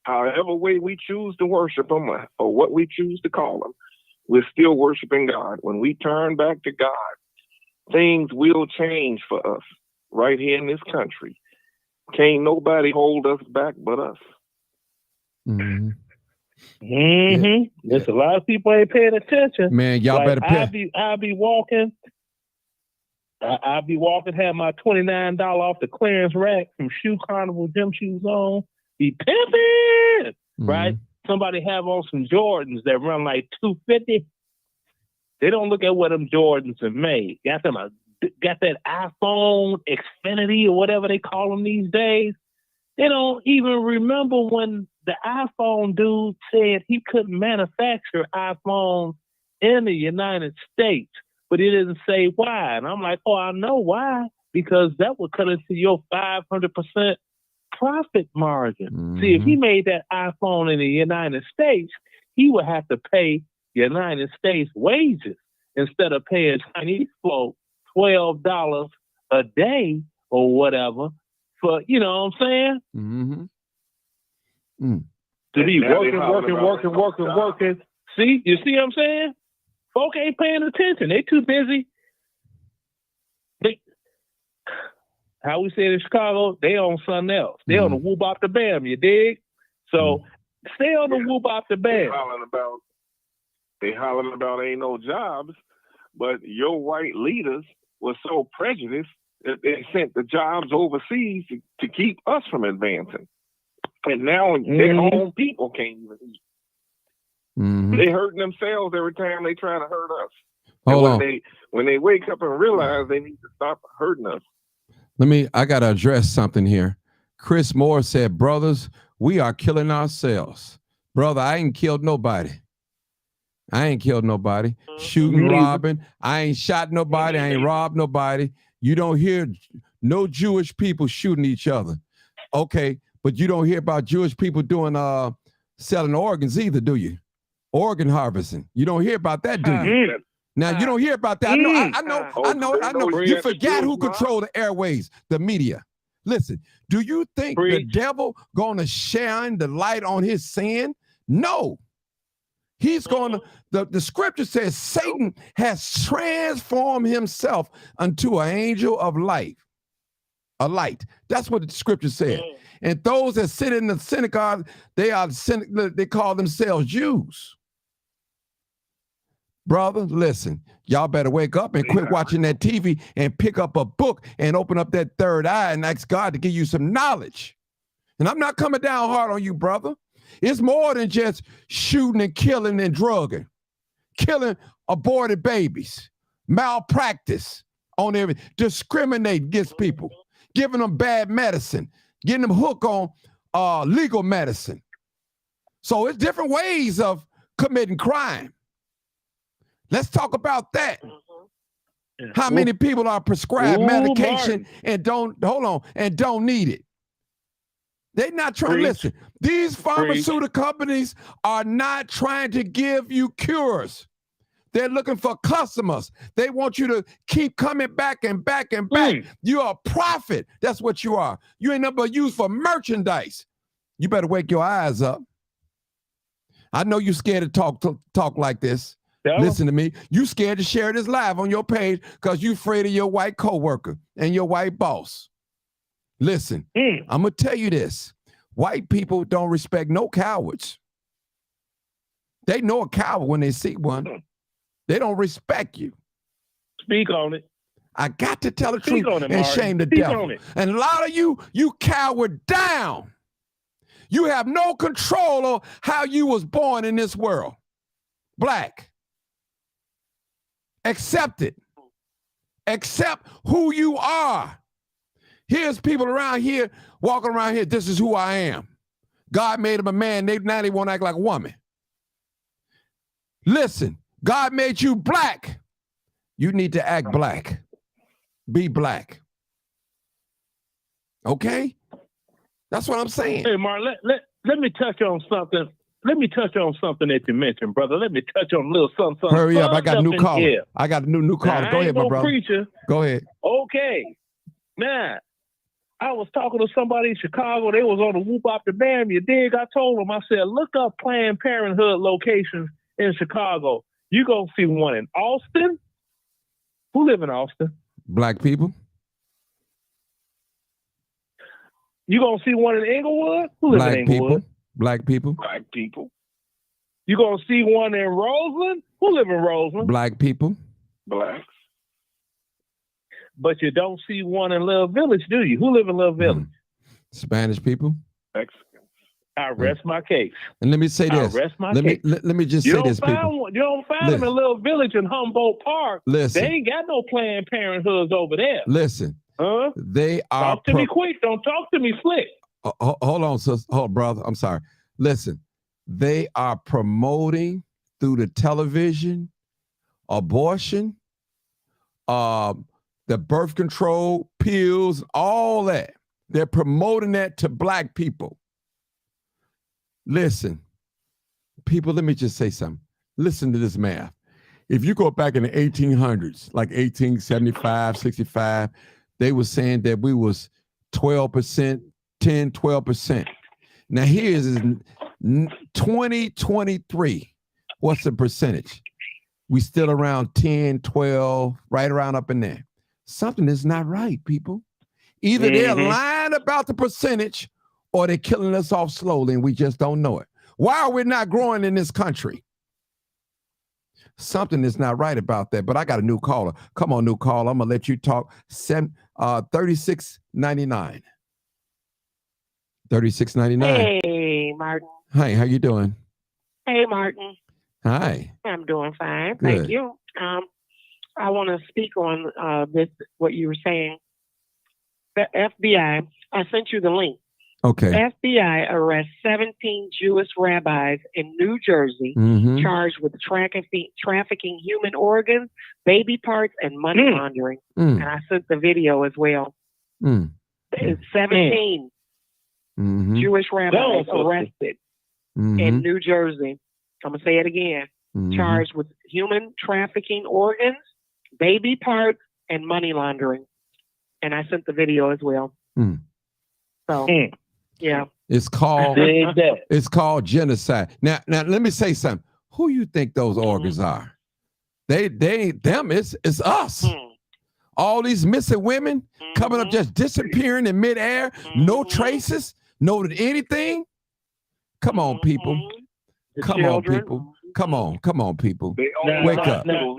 [SPEAKER 4] however way we choose to worship him or what we choose to call him, we're still worshiping God. When we turn back to God, things will change for us right here in this country. Can't nobody hold us back but us.
[SPEAKER 3] There's a lot of people ain't paying attention.
[SPEAKER 1] Man, y'all better pay.
[SPEAKER 3] I'll be walking, have my $29 off the clearance rack from Shoe Carnival gym shoes on. Be pimping, right? Somebody have on some Jordans that run like $250. They don't look at what them Jordans have made. Got that iPhone Xfinity or whatever they call them these days. They don't even remember when the iPhone dude said he couldn't manufacture iPhones in the United States, but he didn't say why. And I'm like, oh, I know why, because that would cut into your 500% profit margin. See, if he made that iPhone in the United States, he would have to pay United States wages instead of paying Chinese folk $12 a day or whatever for, you know what I'm saying? To be working. See, you see what I'm saying? Folk ain't paying attention. They too busy. How we say it in Chicago, they on something else. They on the whoop off the bam, you dig? So stay on the whoop off the bam.
[SPEAKER 4] They hollering about ain't no jobs, but your white leaders were so prejudiced that they sent the jobs overseas to keep us from advancing. And now their own people can't even eat.
[SPEAKER 1] Mhm.
[SPEAKER 4] They hurting themselves every time they try to hurt us.
[SPEAKER 1] Hold
[SPEAKER 4] and
[SPEAKER 1] on.
[SPEAKER 4] when they wake up and realize they need to stop hurting us.
[SPEAKER 1] I got to address something here. Chris Moore said, brothers, we are killing ourselves. Brother, I ain't killed nobody. Shooting, robbing. I ain't shot nobody. I ain't robbed nobody. You don't hear no Jewish people shooting each other. Okay, but you don't hear about Jewish people doing selling organs either, do you? Organ harvesting. You don't hear about that, do you? Now you don't hear about that. I know. You forgot who control the airways, the media. Listen, do you think the devil gonna shine the light on his sin? No. He's going to, the scripture says Satan has transformed himself unto an angel of light, a light. That's what the scripture said. And those that sit in the synagogue, they call themselves Jews. Brother, listen, y'all better wake up and quit watching that TV and pick up a book and open up that third eye and ask God to give you some knowledge. And I'm not coming down hard on you, brother. It's more than just shooting and killing and drugging, killing aborted babies, malpractice on everything, discriminating against people, giving them bad medicine, getting them hooked on legal medicine. So it's different ways of committing crime. Let's talk about that. How many people are prescribed medication and don't need it? They're not trying to listen. These pharmaceutical companies are not trying to give you cures. They're looking for customers. They want you to keep coming back and back and back. You're a prophet. That's what you are. You ain't nothing but used for merchandise. You better wake your eyes up. I know you're scared to talk like this. Listen to me. You scared to share this live on your page because you afraid of your white coworker and your white boss. Listen, I'm going to tell you this. White people don't respect no cowards. They know a coward when they see one. They don't respect you.
[SPEAKER 3] Speak on it.
[SPEAKER 1] I got to tell the truth and shame the devil. And a lot of you cower down. You have no control of how you was born in this world. Black. Accept it. Accept who you are. Here's people around here, walking around here, this is who I am. God made him a man, now they want to act like a woman. Listen, God made you black. You need to act black. Be black. Okay? That's what I'm saying.
[SPEAKER 3] Hey, Mark, let me touch on something. Let me touch on something that you mentioned, brother. Let me touch on a little something.
[SPEAKER 1] Hurry up, I got a new caller. I got a new caller. Go ahead, my brother.
[SPEAKER 3] Preacher.
[SPEAKER 1] Go ahead.
[SPEAKER 3] Okay. Now, I was talking to somebody in Chicago. They was on the Whoop Up the Bam. You dig? I told them, I said, look up Planned Parenthood locations in Chicago. You gonna see one in Austin. Who live in Austin?
[SPEAKER 1] Black people.
[SPEAKER 3] You gonna see one in Inglewood? Who live in Inglewood?
[SPEAKER 1] Black people.
[SPEAKER 4] Black people.
[SPEAKER 3] You gonna see one in Roseland? Who live in Roseland?
[SPEAKER 1] Black people.
[SPEAKER 4] Blacks.
[SPEAKER 3] But you don't see one in Love Village, do you? Who live in Love Village?
[SPEAKER 1] Spanish people.
[SPEAKER 4] Mexicans.
[SPEAKER 3] I rest my case.
[SPEAKER 1] And let me say this.
[SPEAKER 3] I rest my case.
[SPEAKER 1] Let me just say this, people.
[SPEAKER 3] You don't find them in Little Village in Humboldt Park.
[SPEAKER 1] Listen.
[SPEAKER 3] They ain't got no Planned Parenthoods over there.
[SPEAKER 1] Listen.
[SPEAKER 3] Huh?
[SPEAKER 1] They are.
[SPEAKER 3] Talk to me quick. Don't talk to me slick.
[SPEAKER 1] Hold on, sis. Hold, brother. I'm sorry. Listen. They are promoting through the television abortion, the birth control pills, all that. They're promoting that to black people. Listen, people, let me just say something. Listen to this math. If you go back in the 1800s, like 1875, 65, they were saying that we was 12%, 10, 12%. Now here's 2023. What's the percentage? We still around 10, 12, right around up in there. Something is not right, people. Either they're lying about the percentage or they're killing us off slowly and we just don't know it. Why are we not growing in this country? Something is not right about that. But I got a new caller. Come on, new caller. I'm going to let you talk. 3699. $36.99.
[SPEAKER 5] Hey, Martin.
[SPEAKER 1] Hi, how you doing?
[SPEAKER 5] Hey, Martin.
[SPEAKER 1] Hi.
[SPEAKER 5] I'm doing fine.
[SPEAKER 1] Good.
[SPEAKER 5] Thank you. I want to speak on this, what you were saying. The FBI, I sent you the link.
[SPEAKER 1] Okay.
[SPEAKER 5] FBI arrests 17 Jewish rabbis in New Jersey
[SPEAKER 1] Mm-hmm.
[SPEAKER 5] charged with trafficking human organs, baby parts, and money laundering.
[SPEAKER 1] Mm.
[SPEAKER 5] And I sent the video as well.
[SPEAKER 1] Mm.
[SPEAKER 5] It's 17
[SPEAKER 1] Mm-hmm.
[SPEAKER 5] Jewish rabbis arrested
[SPEAKER 1] Mm-hmm.
[SPEAKER 5] in New Jersey. I'm going to say it again.
[SPEAKER 1] Mm-hmm.
[SPEAKER 5] Charged with human trafficking organs, baby parts, and money laundering. And I sent the video as well.
[SPEAKER 1] Mm.
[SPEAKER 5] So, yeah.
[SPEAKER 1] It's called genocide. Now let me say something. Who you think those organs are? They ain't them. It's us. All these missing women coming up, just disappearing in midair, no traces, no anything. Come on, people. Come on, people. Come on, people. Wake up.
[SPEAKER 3] Now,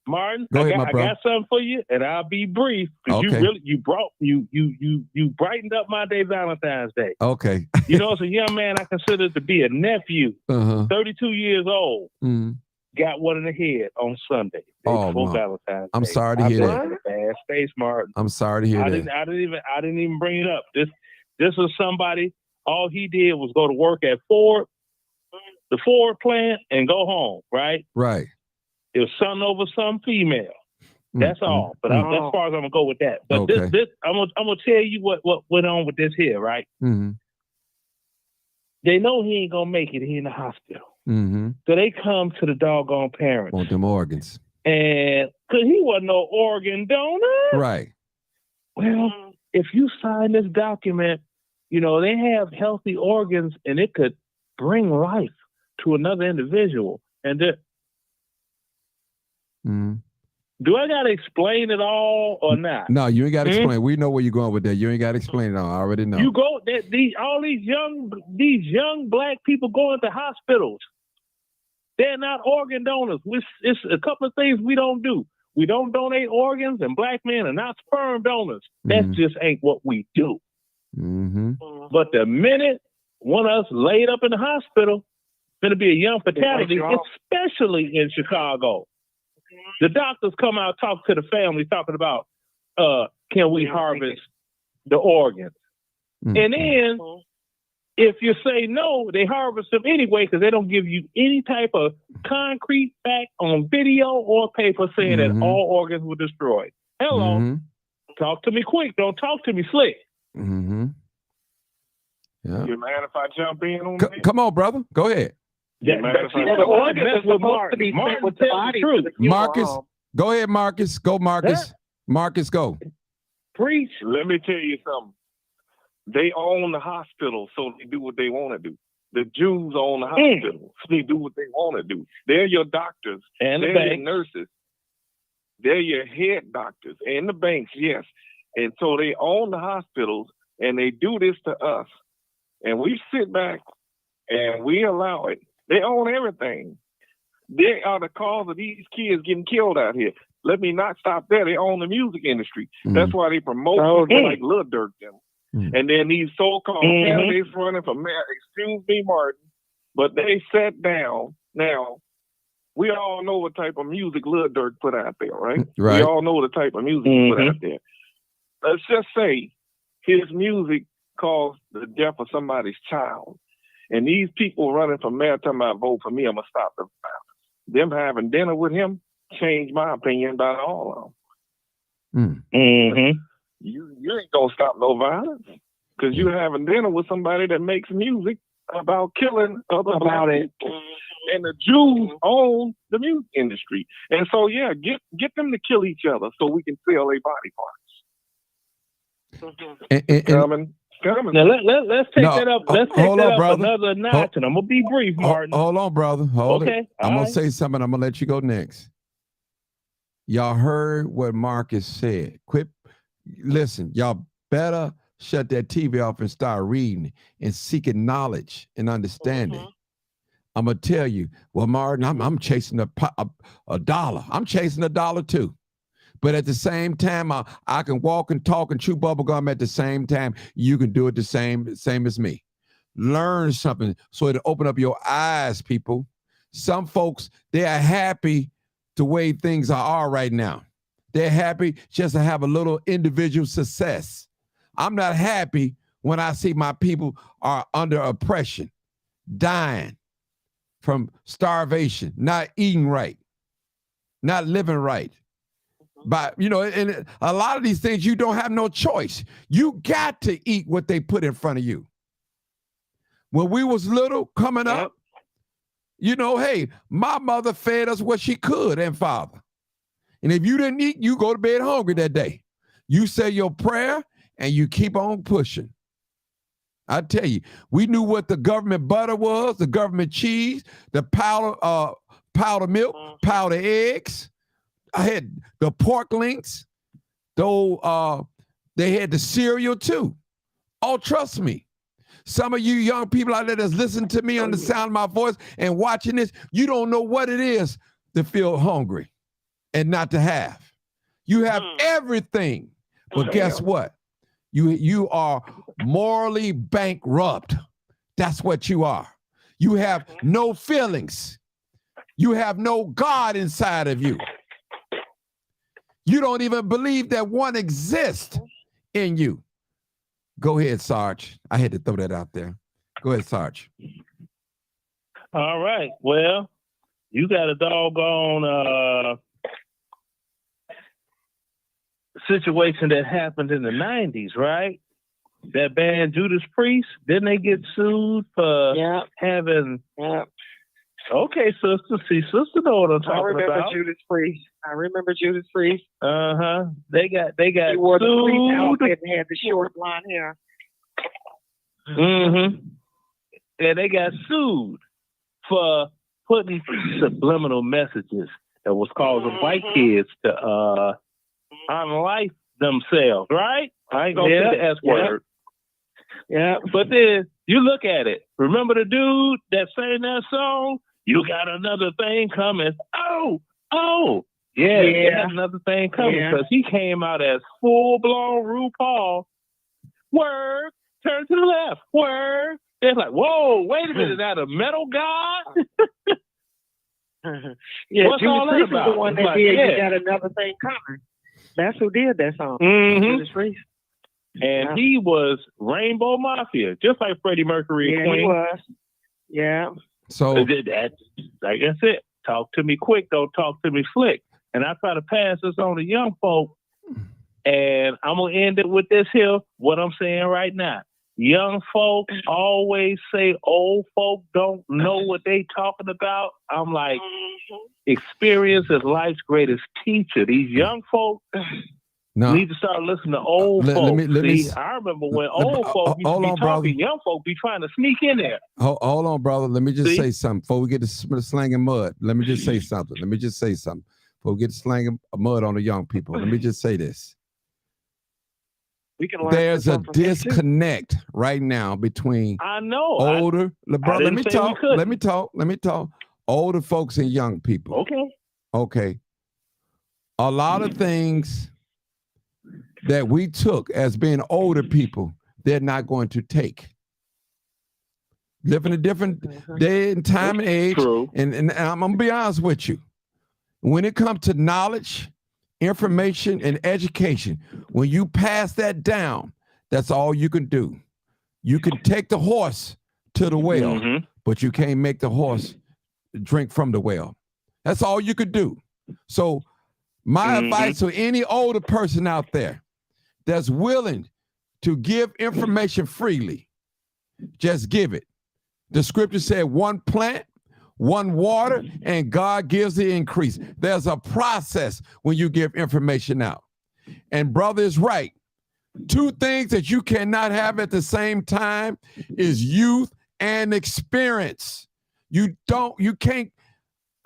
[SPEAKER 3] Martin,
[SPEAKER 1] Go ahead, my
[SPEAKER 3] I
[SPEAKER 1] brother.
[SPEAKER 3] got something for you, and I'll be brief because
[SPEAKER 1] Okay.
[SPEAKER 3] you brightened up my day, Valentine's Day.
[SPEAKER 1] Okay.
[SPEAKER 3] You know, as a young man, I consider to be a nephew,
[SPEAKER 1] Uh-huh.
[SPEAKER 3] 32 years old.
[SPEAKER 1] Mm.
[SPEAKER 3] Got one in the head on Sunday before
[SPEAKER 1] Mark.
[SPEAKER 3] Valentine's Day.
[SPEAKER 1] I'm sorry to hear that.
[SPEAKER 3] In a bad space, Martin.
[SPEAKER 1] I'm sorry to hear
[SPEAKER 3] I
[SPEAKER 1] that.
[SPEAKER 3] didn't even bring it up. This was somebody. All he did was go to work at the Ford plant, and go home. Right.
[SPEAKER 1] Right.
[SPEAKER 3] It was son over some female. That's all. But as far as I'm gonna go with that. But
[SPEAKER 1] Okay.
[SPEAKER 3] this I'm gonna tell you what went on with this here, right?
[SPEAKER 1] Mm-hmm.
[SPEAKER 3] They know he ain't gonna make it. He in the hospital.
[SPEAKER 1] Mm-hmm.
[SPEAKER 3] So they come to the doggone parents.
[SPEAKER 1] Want them organs.
[SPEAKER 3] And because he wasn't no organ donor.
[SPEAKER 1] Right.
[SPEAKER 3] Well, if you sign this document, you know, they have healthy organs and it could bring life to another individual. And
[SPEAKER 1] Mm-hmm.
[SPEAKER 3] do I got to explain it all or not?
[SPEAKER 1] No, you ain't got to explain. We know where you're going with that. You ain't got to explain it all. I already know.
[SPEAKER 3] You go all these young black people going to hospitals. They're not organ donors. It's a couple of things we don't do. We don't donate organs, and black men are not sperm donors. That just ain't what we do.
[SPEAKER 1] Mm-hmm.
[SPEAKER 3] But the minute one of us laid up in the hospital, it's going to be a young fatality, especially in Chicago. The doctors come out, talk to the family, talking about, can we harvest the organs?
[SPEAKER 1] Mm-hmm.
[SPEAKER 3] And then, if you say no, they harvest them anyway because they don't give you any type of concrete fact on video or paper saying that all organs were destroyed. Hello. Talk to me quick. Don't talk to me slick.
[SPEAKER 1] Mm-hmm. Yeah.
[SPEAKER 4] You mind if I jump in on that?
[SPEAKER 1] Come on, brother. Go ahead.
[SPEAKER 3] The organs are supposed to be sent with the body.
[SPEAKER 1] Marcus, go ahead, Marcus. Go, Marcus. Marcus, go.
[SPEAKER 3] Preach.
[SPEAKER 4] Let me tell you something. They own the hospital, so they do what they want to do. The Jews own the hospital, so they do what they want to do. They're your doctors.
[SPEAKER 3] And
[SPEAKER 4] they're your nurses. They're your head doctors. And the banks, yes. And so they own the hospitals, and they do this to us. And we sit back, and we allow it. They own everything. They are the cause of these kids getting killed out here. Let me not stop there. They own the music industry. That's why they promote people like Lil Durk them. And then these so-called candidates running for mayor, excuse me, Martin, but they sat down. Now, we all know what type of music Lil Durk put out there, right?
[SPEAKER 1] Right.
[SPEAKER 4] We all know the type of music he put out there. Let's just say his music caused the death of somebody's child. And these people running for mayor talking about vote for me, I'm going to stop the violence. Them having dinner with him changed my opinion about all of them. You ain't going to stop no violence because you're having dinner with somebody that makes music about killing other black people. And the Jews own the music industry. And so, yeah, get them to kill each other so we can sell their body parts. Coming.
[SPEAKER 3] Now let's take that up. Let's take that up another notch, and I'm gonna be brief, Martin.
[SPEAKER 1] Hold on, brother. Hold
[SPEAKER 3] okay,
[SPEAKER 1] it. I'm gonna say something. I'm gonna let you go next. Y'all heard what Marcus said. Listen, y'all better shut that TV off and start reading and seeking knowledge and understanding. I'm gonna tell you, well, Martin, I'm chasing a dollar. I'm chasing a dollar too. But at the same time, I can walk and talk and chew bubble gum at the same time. You can do it the same as me. Learn something so it'll open up your eyes, people. Some folks, they are happy the way things are right now. They're happy just to have a little individual success. I'm not happy when I see my people are under oppression, dying from starvation, not eating right, not living right. But, and a lot of these things, you don't have no choice. You got to eat what they put in front of you. When we was little coming up, hey, my mother fed us what she could and father. And if you didn't eat, you go to bed hungry that day. You say your prayer and you keep on pushing. I tell you, we knew what the government butter was, the government cheese, the powder milk, powder eggs. I had the pork links, though they had the cereal too. Oh, trust me. Some of you young people out there that's listening to me on the sound of my voice and watching this, you don't know what it is to feel hungry and not to have. You have everything, but guess what? You are morally bankrupt. That's what you are. You have no feelings. You have no God inside of you. You don't even believe that one exists in you. Go ahead, Sarge. I had to throw that out there. Go ahead, Sarge.
[SPEAKER 3] All right. Well, you got a doggone situation that happened in the 90s, right? That band Judas Priest, didn't they get sued for having...
[SPEAKER 5] Yeah.
[SPEAKER 3] Okay, sister. See, sister know what I'm talking about.
[SPEAKER 5] I remember Judas Priest.
[SPEAKER 3] Uh-huh. They got
[SPEAKER 5] he wore the priest
[SPEAKER 3] sued.
[SPEAKER 5] outfit and had the short blonde hair.
[SPEAKER 3] Mm-hmm. And they got sued for putting subliminal messages that was causing white kids to unlife themselves, right? I ain't gonna say the S word.
[SPEAKER 5] Yeah.
[SPEAKER 3] But then you look at it. Remember the dude that sang that song? You got another thing coming. Oh. Yeah, he had another thing coming because he came out as full-blown RuPaul. Word, turn to the left. Word. It's like, whoa, wait a minute, is that a metal god?
[SPEAKER 5] What's all that about? The one that did
[SPEAKER 3] You
[SPEAKER 5] got another thing coming. That's who did that song.
[SPEAKER 3] Mm-hmm.
[SPEAKER 5] Priest.
[SPEAKER 3] And he was Rainbow Mafia, just like Freddie Mercury and Queen.
[SPEAKER 5] He was. Yeah.
[SPEAKER 1] So
[SPEAKER 3] like I said, talk to me quick, don't talk to me slick. And I try to pass this on to young folk. And I'm going to end it with this here, what I'm saying right now. Young folk always say old folk don't know what they talking about. I'm like, experience is life's greatest teacher. These young folk need to start listening to old folk. I remember when old folk used to be talking, brother. Young folk be trying to sneak in there.
[SPEAKER 1] Hold on, brother. Let me just say something before we get to slang and mud. Let me just say something. Before we get to slang and mud on the young people. Let me just say this. There's a disconnect right now between older. Brother, let me talk. Older folks and young people. Okay. A lot of things that we took as being older people, they're not going to take. Living a different day and time and age. And I'm going to be honest with you. When it comes to knowledge, information, and education, when you pass that down, that's all you can do. You can take the horse to the well, but you can't make the horse drink from the well. That's all you could do. So my advice to any older person out there that's willing to give information freely, just give it. The scripture said one plant, one water, and God gives the increase. There's a process when you give information out. And brother is right. Two things that you cannot have at the same time is youth and experience. You can't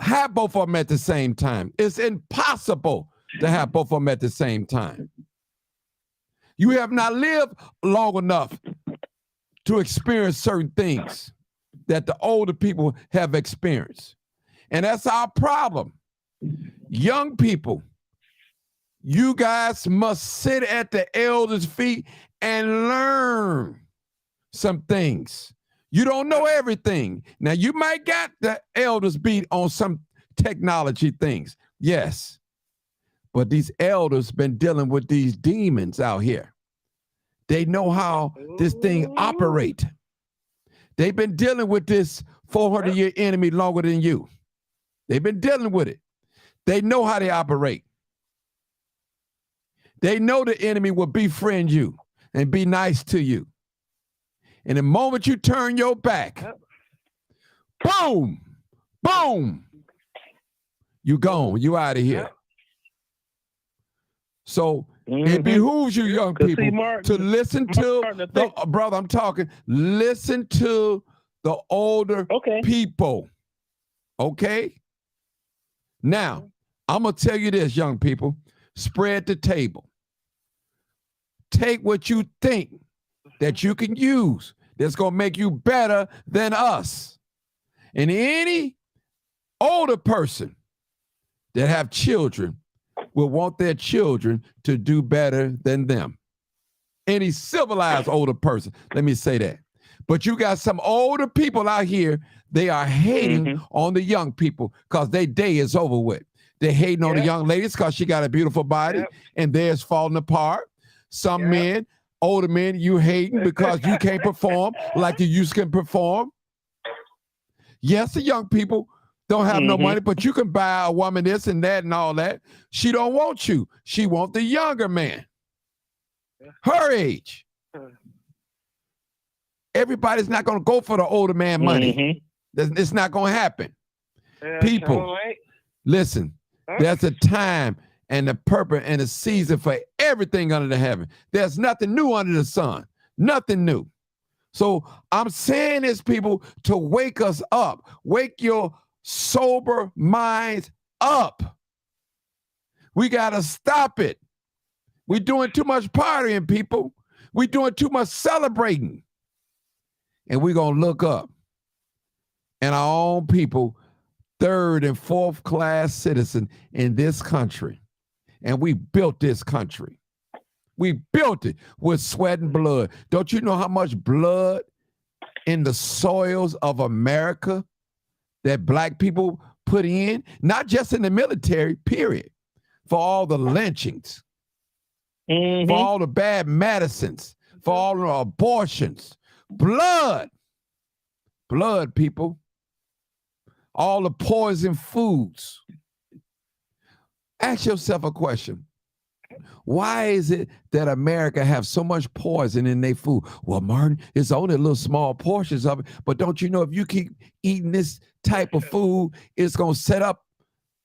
[SPEAKER 1] have both of them at the same time. It's impossible to have both of them at the same time. You have not lived long enough to experience certain things that the older people have experienced. And that's our problem. Young people, You guys must sit at the elders' feet and learn some things. You don't know everything. Now, you might got the elders beat on some technology things. Yes. But these elders been dealing with these demons out here. They know how this thing operate. They've been dealing with this 400-year enemy longer than you. They've been dealing with it. They know how they operate. They know the enemy will befriend you and be nice to you. And the moment you turn your back, boom, boom, you gone. You out of here. So it behooves you, young people, to listen to brother, I'm talking, listen to the older people. Okay? Now, I'm going to tell you this, young people. Spread the table. Take what you think that you can use that's going to make you better than us. And any older person that have children will want their children to do better than them. Any civilized older person, let me say that. But you got some older people out here, they are hating on the young people because their day is over with. They're hating on the young ladies because she got a beautiful body and theirs falling apart. Some men, older men, you hating because you can't perform like you used to perform. Yes, the young people don't have no money, but you can buy a woman this and that and all that. She don't want you. She want the younger man. Her age. Everybody's not going to go for the older man money. It's not going to happen. People, listen, there's a time and a purpose and a season for everything under the heaven. There's nothing new under the sun. Nothing new. So I'm saying this, people, to wake us up. Wake your sober minds up. We got to stop it. We're doing too much partying, people. We're doing too much celebrating. And we're going to look up. And our own people, third and fourth class citizen in this country. And we built this country. We built it with sweat and blood. Don't you know how much blood in the soils of America that black people put in? Not just in the military, period. For all the lynchings, for all the bad medicines, for all the abortions. Blood. Blood, people. All the poison foods. Ask yourself a question. Why is it that America have so much poison in their food? Well, Martin, it's only little small portions of it, but don't you know if you keep eating this type of food, it's going to set up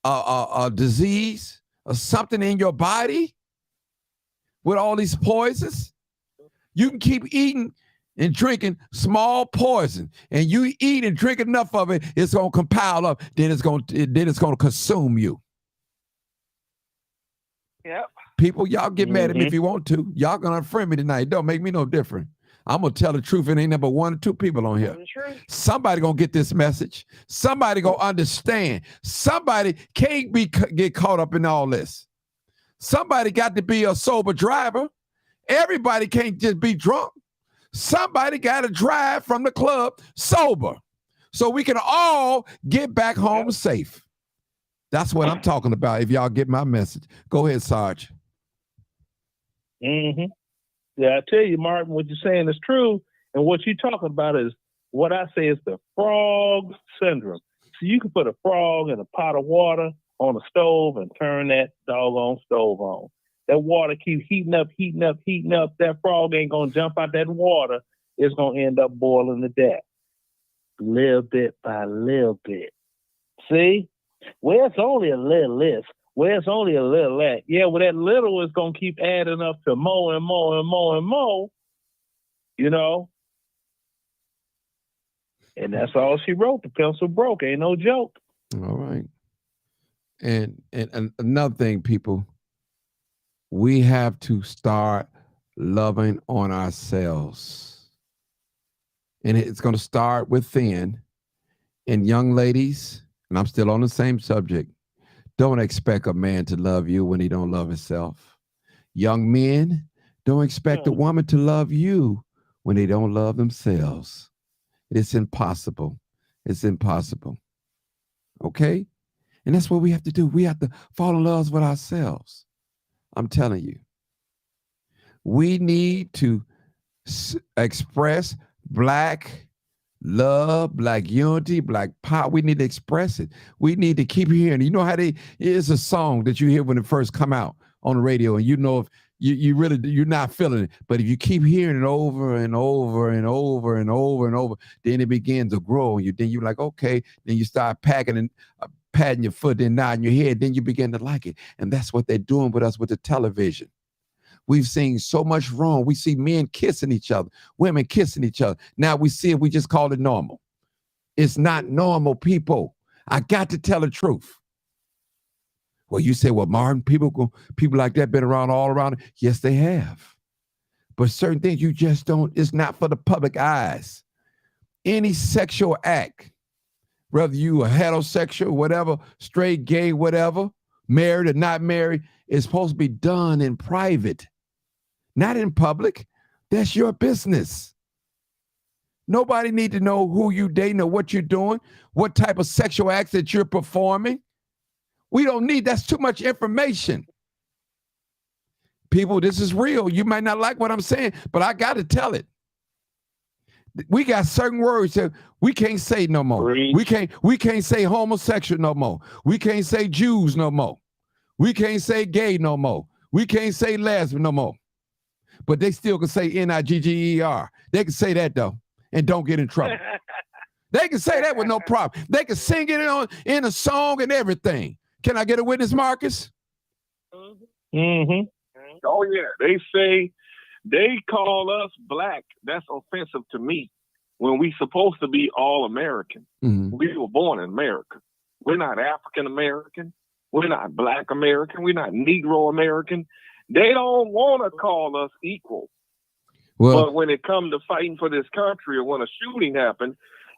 [SPEAKER 1] a disease or something in your body with all these poisons? You can keep eating and drinking small poison, and you eat and drink enough of it, it's going to compile up, then it's going to consume you.
[SPEAKER 5] Yep.
[SPEAKER 1] People, y'all get mad at me if you want to. Y'all gonna unfriend me tonight. It don't make me no different. I'm gonna tell the truth. It ain't number 1 or 2 people on here. Somebody gonna get this message. Somebody gonna understand. Somebody can't get caught up in all this. Somebody got to be a sober driver. Everybody can't just be drunk. Somebody got to drive from the club sober so we can all get back home safe. That's what I'm talking about. If y'all get my message, go ahead, Sarge.
[SPEAKER 3] Yeah, I tell you, Martin, what you're saying is true. And what you're talking about is what I say is the frog syndrome. So you can put a frog in a pot of water on a stove and turn that doggone stove on. That water keeps heating up. That frog ain't going to jump out that water. It's going to end up boiling to death. Little bit by little bit. See? Well, it's only a little this. Well, it's only a little that. Yeah, well, that little is going to keep adding up to more and more and more and more, you know? And that's all she wrote. The pencil broke. Ain't no joke.
[SPEAKER 1] All right. And another thing, people, we have to start loving on ourselves. And it's going to start within. And young ladies, and I'm still on the same subject, Don't expect a man to love you when he don't love himself. Young men, don't expect a woman to love you when they don't love themselves. It's impossible. It's impossible. Okay? And that's what we have to do. We have to fall in love with ourselves. I'm telling you. We need to express Black love, Black unity, Black power. We need to express it. We need to keep hearing. You know how it's a song that you hear when it first come out on the radio, and you know if you're not feeling it. But if you keep hearing it over and over and over and over and over, then it begins to grow. And then you're like, okay. Then you start patting your foot, then nodding your head. Then you begin to like it. And that's what they're doing with us with the television. We've seen so much wrong. We see men kissing each other, women kissing each other. Now we see it, we just call it normal. It's not normal, people. I got to tell the truth. Well, you say, well, Martin, people like that been around all around. Yes, they have. But certain things you just don't, it's not for the public eyes. Any sexual act, whether you are heterosexual, whatever, straight, gay, whatever, married or not married, is supposed to be done in private. Not in public. That's your business. Nobody need to know who you dating or what you're doing, what type of sexual acts that you're performing. We don't need, that's too much information. People, this is real. You might not like what I'm saying, but I got to tell it. We got certain words that we can't say no more. We can't say homosexual no more. We can't say Jews no more. We can't say gay no more. We can't say lesbian no more. But they still can say N-I-G-G-E-R. They can say that though, and don't get in trouble. They can say that with no problem. They can sing it in a song and everything. Can I get a witness, Marcus?
[SPEAKER 3] Mm-hmm.
[SPEAKER 4] Oh yeah, they call us Black. That's offensive to me. When we supposed to be all American, we were born in America. We're not African American. We're not Black American. We're not Negro American. They don't want to call us equal. Well, but when it comes to fighting for this country, or when a shooting happens,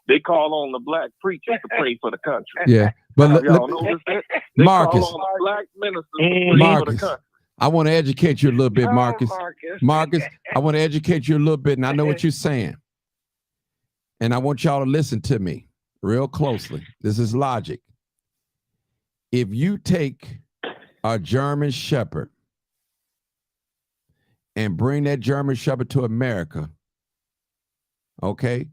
[SPEAKER 4] they call on the Black preachers to pray for the country.
[SPEAKER 1] Yeah, but
[SPEAKER 4] y'all notice that? They
[SPEAKER 1] Marcus,
[SPEAKER 4] call on the Black ministers to pray for the country.
[SPEAKER 1] I want to educate you a little bit, Marcus. Marcus, I want to educate you a little bit, and I know what you're saying. And I want y'all to listen to me real closely. This is logic. If you take a German Shepherd and bring that German Shepherd to America, okay,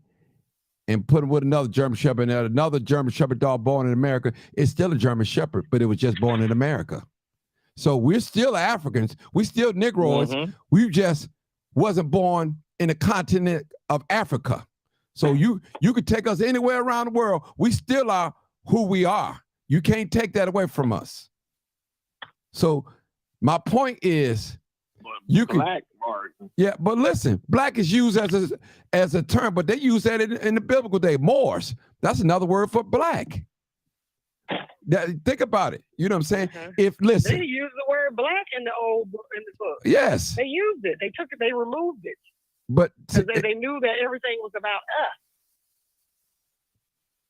[SPEAKER 1] and put him with another German Shepherd, and another German Shepherd dog born in America, it's still a German Shepherd, but it was just born in America. So we're still Africans. We still Negroids. We just wasn't born in the continent of Africa. So you could take us anywhere around the world. We still are who we are. You can't take that away from us. So my point is, you can Black, Martin. Yeah, but listen, Black is used as a term, but they use that in the biblical day. Moors, that's another word for Black. Think about it. You know what I'm saying? If listen,
[SPEAKER 5] they used the word Black in the book.
[SPEAKER 1] Yes,
[SPEAKER 5] they used it. They took it. They removed it.
[SPEAKER 1] But
[SPEAKER 5] they knew that everything was about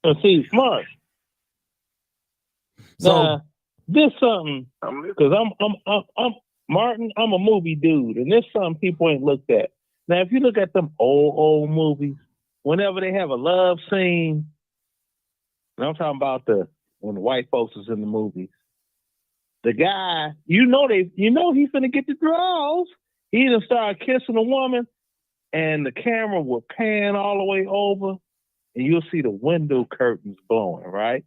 [SPEAKER 5] us.
[SPEAKER 3] See, Mark. So this something because I'm Martin. I'm a movie dude, and this something people ain't looked at. Now, if you look at them old movies, whenever they have a love scene, and I'm talking about when the white folks is in the movies, the guy, he's finna get the draws. He done start kissing a woman, and the camera will pan all the way over, and you'll see the window curtains blowing, right?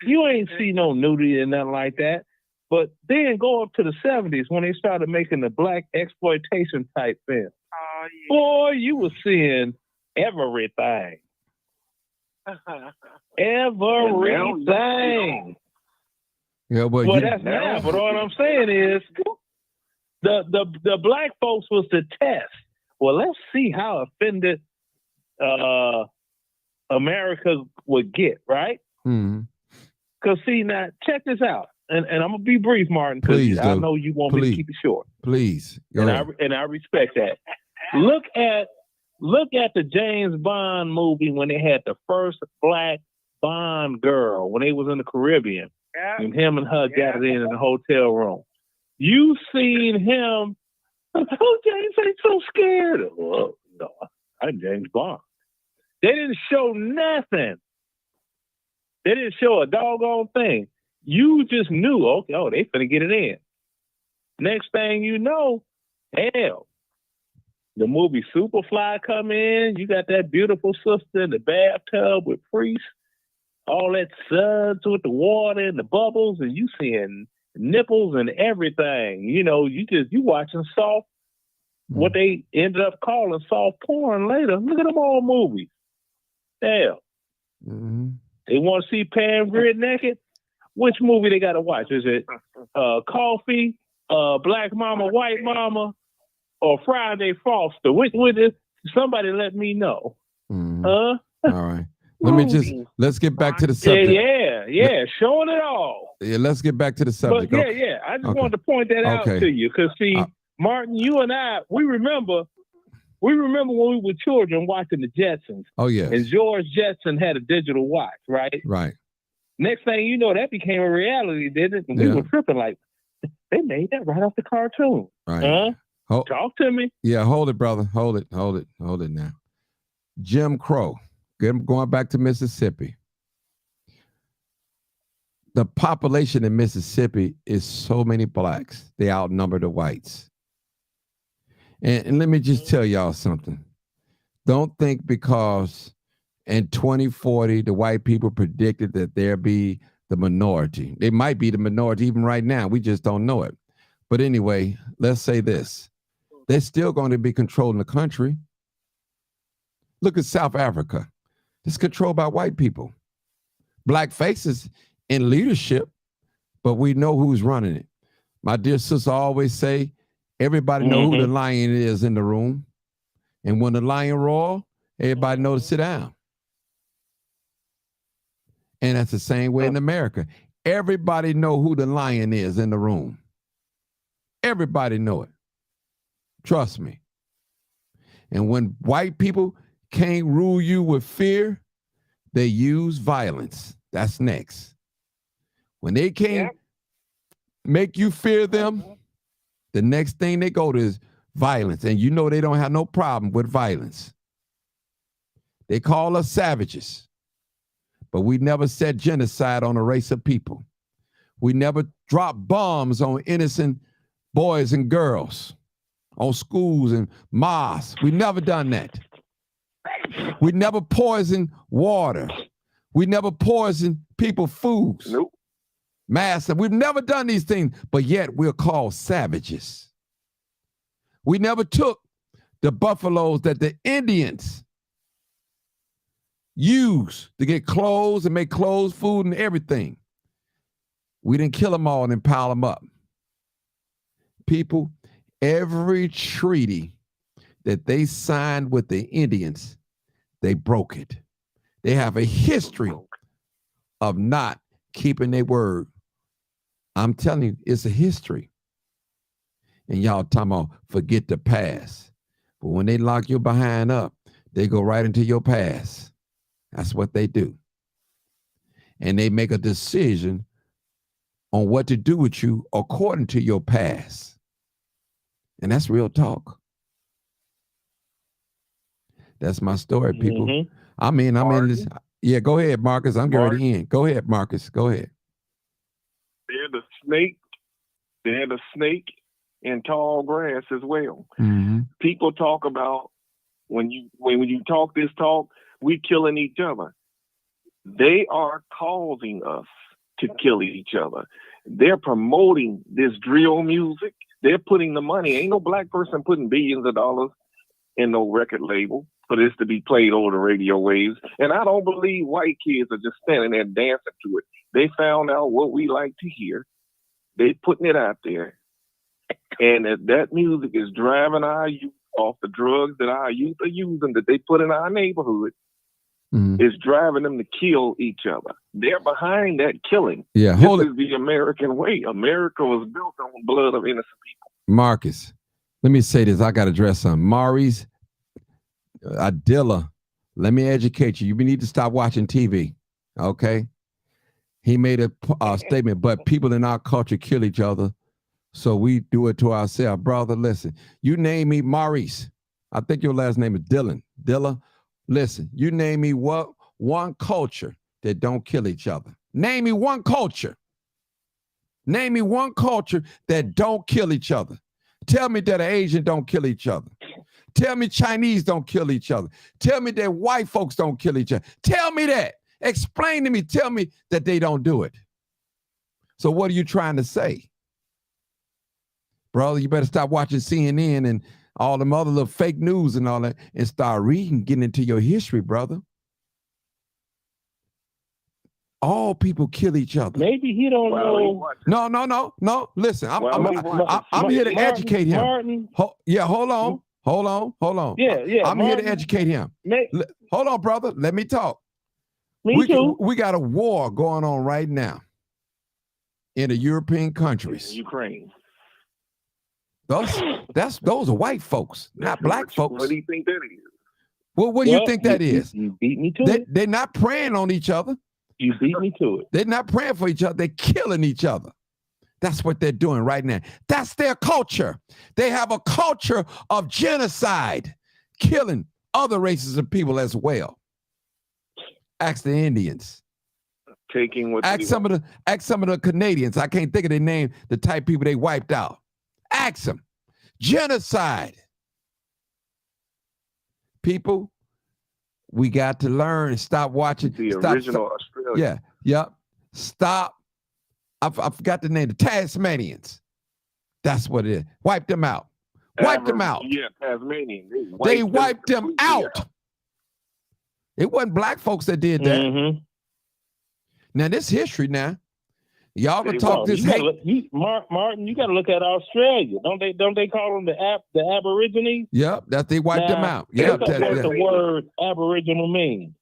[SPEAKER 3] You ain't see no nudity and nothing like that. But then go up to the 70s when they started making the Black exploitation type film.
[SPEAKER 5] Oh, yeah.
[SPEAKER 3] Boy, you were seeing everything. Everything.
[SPEAKER 1] Yeah, but
[SPEAKER 3] that's now. But what I'm saying is, the Black folks was the test. Well, let's see how offended America would get, right? Because see, now check this out, and I'm gonna be brief, Martin, because I know you want me to keep it short.
[SPEAKER 1] Please,
[SPEAKER 3] and I respect that. Look at the James Bond movie when they had the first Black Bond girl when they was in the Caribbean. and him and her gathered in the hotel room. You seen him. Oh, James ain't so scared. Well, no, I'm James Bond. They didn't show nothing. They didn't show a doggone thing. You just knew, okay, oh, they finna get it in. Next thing you know, hell, the movie Superfly come in. You got that beautiful sister in the bathtub with Priest. All that suds with the water and the bubbles, and you seeing nipples and everything. You know, you watching soft, what they ended up calling soft porn later. Look at them all movies. Hell.
[SPEAKER 1] Mm-hmm.
[SPEAKER 3] They want to see Pam Grier naked? Which movie they got to watch? Is it Coffee, Black Mama, White Mama, or Friday Foster? Which is? Somebody let me know.
[SPEAKER 1] Mm-hmm.
[SPEAKER 3] Huh?
[SPEAKER 1] All right. Let's get back to the subject.
[SPEAKER 3] Yeah, showing it all.
[SPEAKER 1] Yeah, let's get back to the subject.
[SPEAKER 3] But I just wanted to point that out to you because see, Martin, you and I, we remember when we were children watching the Jetsons.
[SPEAKER 1] Oh yeah.
[SPEAKER 3] And George Jetson had a digital watch, right?
[SPEAKER 1] Right.
[SPEAKER 3] Next thing you know, that became a reality, didn't it? And we were tripping like, they made that right off the cartoon.
[SPEAKER 1] Right.
[SPEAKER 3] Huh? Talk to me.
[SPEAKER 1] Yeah, hold it, brother. Hold it now. Jim Crow. Going back to Mississippi. The population in Mississippi is so many blacks. They outnumber the whites. And let me just tell y'all something. Don't think because in 2040, the white people predicted that there be the minority. They might be the minority even right now. We just don't know it. But anyway, let's say this. They're still going to be controlling the country. Look at South Africa. It's controlled by white people. Black faces in leadership, but we know who's running it. My dear sister always say, everybody know who the lion is in the room. And when the lion roar, everybody know to sit down. And that's the same way in America. Everybody know who the lion is in the room. Everybody know it. Trust me. And when white people can't rule you with fear, they use violence. That's next. When they can't make you fear them, the next thing they go to is violence. And you know they don't have no problem with violence. They call us savages, but we never set genocide on a race of people. We never dropped bombs on innocent boys and girls, on schools and mosques. We never done that. We never poisoned water. We never poisoned people's foods.
[SPEAKER 4] Nope.
[SPEAKER 1] Master, we've never done these things, but yet we're called savages. We never took the buffaloes that the Indians used to get clothes and make clothes, food, and everything. We didn't kill them all and pile them up. People, every treaty that they signed with the Indians, they broke it. They have a history of not keeping their word. I'm telling you, it's a history. And y'all talking about forget the past. But when they lock your behind up, they go right into your past. That's what they do. And they make a decision on what to do with you according to your past. And that's real talk. That's my story, people. I'm in this. Yeah, go ahead, Marcus. I'm getting ready to end. Go ahead, Marcus. Go ahead.
[SPEAKER 4] They're the snake. They're the snake in tall grass as well. People talk about when you talk this talk, we killing each other. They are causing us to kill each other. They're promoting this drill music. They're putting the money. Ain't no black person putting billions of dollars in no record label for this to be played over the radio waves. And I don't believe white kids are just standing there dancing to it. They found out what we like to hear. They putting it out there. And that music is driving our youth off the drugs that our youth are using, that they put in our neighborhood. It's driving them to kill each other. They're behind that killing.
[SPEAKER 1] Yeah,
[SPEAKER 4] this is the American way. America was built on the blood of innocent people.
[SPEAKER 1] Marcus, let me say this. I got to address something. Maurice Adilla, let me educate you. You need to stop watching TV, okay? He made a statement, but people in our culture kill each other, so we do it to ourselves. Brother, listen, you name me Maurice. I think your last name is Dillon. Dilla, listen, you name me what one culture that don't kill each other. Name me one culture. Name me one culture that don't kill each other. Tell me that an Asian don't kill each other. Tell me Chinese don't kill each other. Tell me that white folks don't kill each other. Tell me that. Explain to me. Tell me that they don't do it. So what are you trying to say? Brother, you better stop watching CNN and all them other little fake news and all that and start reading, getting into your history, brother. All people kill each other.
[SPEAKER 3] Maybe he don't know.
[SPEAKER 1] No. Listen, I'm here to educate him.
[SPEAKER 3] Martin.
[SPEAKER 1] Hold on.
[SPEAKER 3] Yeah.
[SPEAKER 1] I'm here to educate him. Hold on, brother. Let me talk.
[SPEAKER 3] Me too.
[SPEAKER 1] We got a war going on right now in the European countries.
[SPEAKER 4] Ukraine.
[SPEAKER 1] Those are white folks, not black folks.
[SPEAKER 4] What do you think that is?
[SPEAKER 1] Well, what do you think that is?
[SPEAKER 3] You beat me to it.
[SPEAKER 1] They're not praying on each other.
[SPEAKER 3] You beat me to it.
[SPEAKER 1] They're not praying for each other. They're killing each other. That's what they're doing right now. That's their culture. They have a culture of genocide, killing other races of people as well. Ask the Indians.
[SPEAKER 4] Taking what?
[SPEAKER 1] Ask some of the Canadians. I can't think of their name. The type of people they wiped out. Ask them. Genocide. People, we got to learn and stop watching.
[SPEAKER 4] The original Australia.
[SPEAKER 1] Yeah. Stop. I forgot the name. The Tasmanians. That's what it is. Wipe them out. Wipe them out.
[SPEAKER 4] Yeah, Tasmanian.
[SPEAKER 1] They wiped them out. It wasn't black folks that did that.
[SPEAKER 3] Mm-hmm.
[SPEAKER 1] Now, this history now. Y'all can talk this hate.
[SPEAKER 3] Martin, you got to look at Australia. Don't they call them the Aborigines?
[SPEAKER 1] Yep, that they wiped them out. Yep,
[SPEAKER 3] that's what the word Aboriginal means.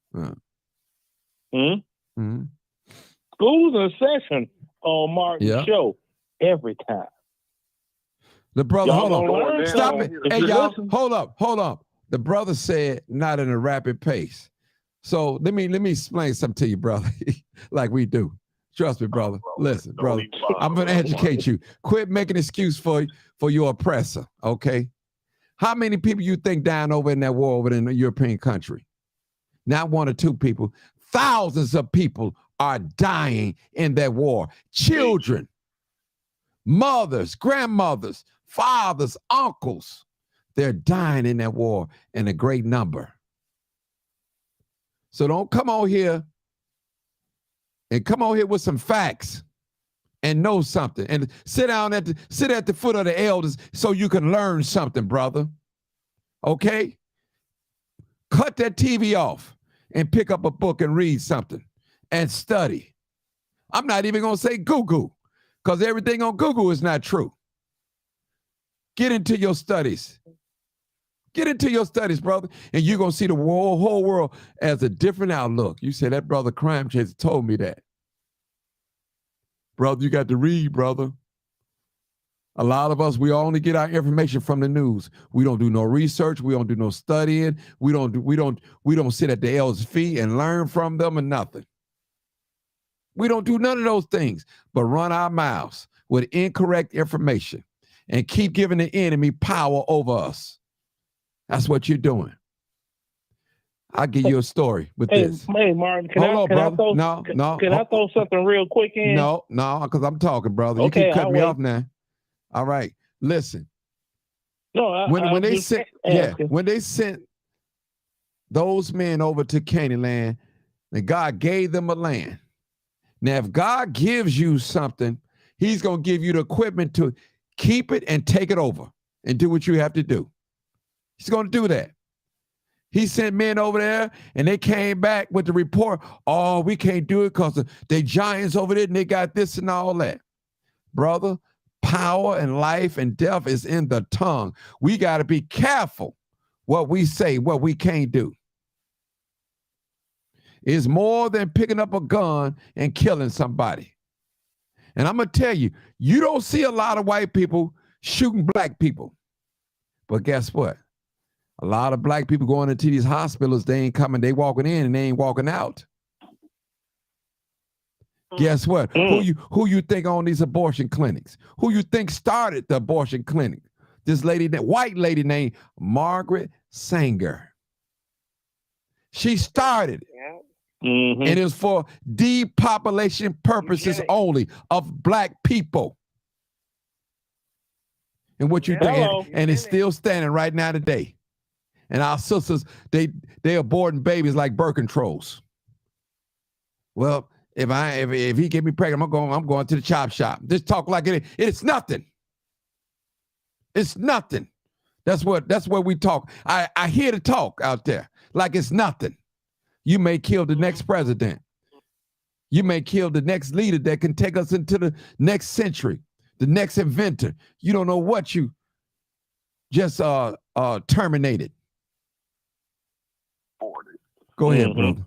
[SPEAKER 3] Schools in session on Martin's show every time.
[SPEAKER 1] The brother,
[SPEAKER 3] hold
[SPEAKER 1] on. Stop it. Hey, y'all, hold up. The brother said not in a rapid pace. So let me explain something to you, brother, like we do. Trust me, brother. Listen, brother, I'm going to educate you. Quit making excuse for your oppressor, okay? How many people you think dying over in that war over in a European country? Not one or two people. Thousands of people are dying in that war. Children, mothers, grandmothers, fathers, uncles, they're dying in that war in a great number. So don't come on here with some facts and know something and sit at the foot of the elders so you can learn something, brother. Okay? Cut that TV off and pick up a book and read something and study. I'm not even going to say Google because everything on Google is not true. Get into your studies. Get into your studies, brother, and you're going to see the whole world as a different outlook. You say, that brother Crime Chaser told me that. Brother, you got to read, brother. A lot of us, we only get our information from the news. We don't do no research. We don't do no studying. We don't sit at the elders' feet and learn from them or nothing. We don't do none of those things, but run our mouths with incorrect information and keep giving the enemy power over us. That's what you're doing. I'll give you a story with this.
[SPEAKER 3] Hey, Martin, can I throw something real quick in?
[SPEAKER 1] No, because I'm talking, brother. You keep cutting me off now. All right, listen.
[SPEAKER 3] No,
[SPEAKER 1] when they sent those men over to Canaan land, and God gave them a land. Now, if God gives you something, he's going to give you the equipment to keep it and take it over and do what you have to do. He's going to do that. He sent men over there, and they came back with the report, oh, we can't do it because they giants over there, and they got this and all that. Brother, power and life and death is in the tongue. We got to be careful what we say, what we can't do. It's more than picking up a gun and killing somebody. And I'm going to tell you, you don't see a lot of white people shooting black people. But guess what? A lot of black people going into these hospitals, they ain't coming, they walking in and they ain't walking out. Guess what?
[SPEAKER 3] Mm.
[SPEAKER 1] Who you think own these abortion clinics? Who you think started the abortion clinic? This lady, that white lady named Margaret Sanger. She started it.
[SPEAKER 2] Yeah.
[SPEAKER 3] Mhm.
[SPEAKER 1] And it was for depopulation purposes
[SPEAKER 2] Eugenics.
[SPEAKER 1] only of black people. And what you
[SPEAKER 2] Yeah.
[SPEAKER 1] think?
[SPEAKER 3] Hello.
[SPEAKER 1] And it's still standing right now today. And our sisters, they aborting babies like birth controls. Well, if he get me pregnant, I'm going to the chop shop. Just talk like it's nothing. It's nothing. That's what we talk. I hear the talk out there like it's nothing. You may kill the next president. You may kill the next leader that can take us into the next century, the next inventor. You don't know what you just terminated. Go ahead, brother.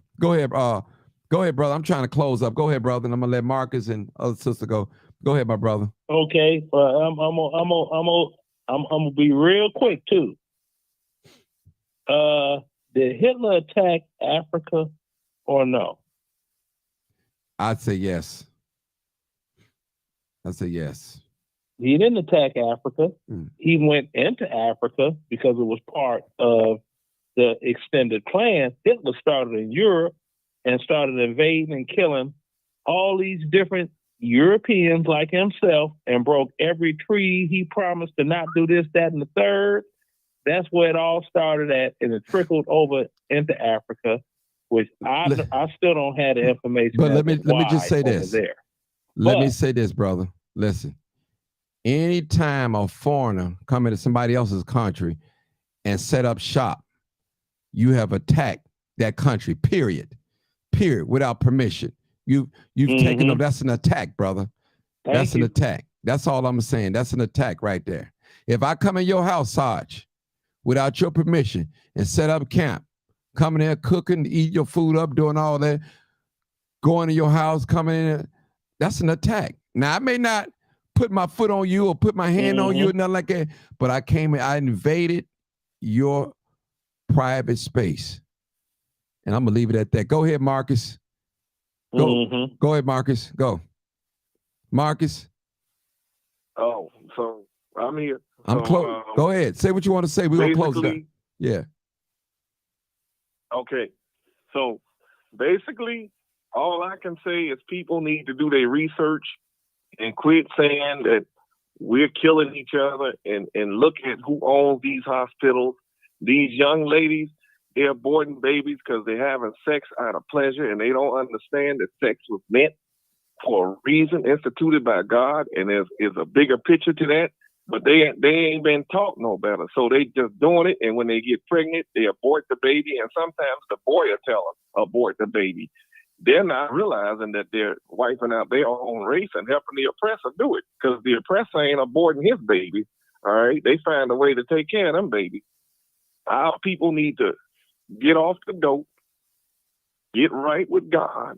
[SPEAKER 1] Go ahead, brother. I'm trying to close up. Go ahead, brother. And I'm gonna let Marcus and other sister go. Go ahead, my brother.
[SPEAKER 3] Okay, I'm gonna be real quick too. Did Hitler attack Africa or no?
[SPEAKER 1] I'd say yes. I'd say yes.
[SPEAKER 3] He didn't attack Africa.
[SPEAKER 1] Mm.
[SPEAKER 3] He went into Africa because it was part of the extended plan. Hitler started in Europe and started invading and killing all these different Europeans like himself and broke every tree he promised to not do this, that, and the third. That's where it all started at, and it trickled over into Africa, which I still don't have the information.
[SPEAKER 1] But let me just say this.
[SPEAKER 3] There.
[SPEAKER 1] Let me say this, brother. Listen. Anytime a foreigner come into somebody else's country and set up shop, you have attacked that country, period, without permission. You've taken over. That's an attack, brother. That's an attack. That's all I'm saying. That's an attack right there. If I come in your house, Sarge, without your permission and set up camp, coming there, cooking, eat your food up, doing all that, going to your house, coming in, that's an attack. Now, I may not put my foot on you or put my hand on you or nothing like that, but I came in, I invaded your private space. And I'm going to leave it at that. Go ahead, Marcus. Go. Go ahead, Marcus. Go. Marcus.
[SPEAKER 4] Oh, so I'm here.
[SPEAKER 1] I'm close. Go ahead. Say what you want to say. We're going to close it up. Yeah.
[SPEAKER 4] Okay. So basically, all I can say is people need to do their research and quit saying that we're killing each other and look at who owns these hospitals. These young ladies, they're aborting babies because they're having sex out of pleasure and they don't understand that sex was meant for a reason, instituted by God, and there's a bigger picture to that. But they ain't been taught no better. So they just doing it, and when they get pregnant, they abort the baby, and sometimes the boy will tell them, abort the baby. They're not realizing that they're wiping out their own race and helping the oppressor do it, because the oppressor ain't aborting his baby, all right? They find a way to take care of them babies. Our people need to get off the dope, get right with God,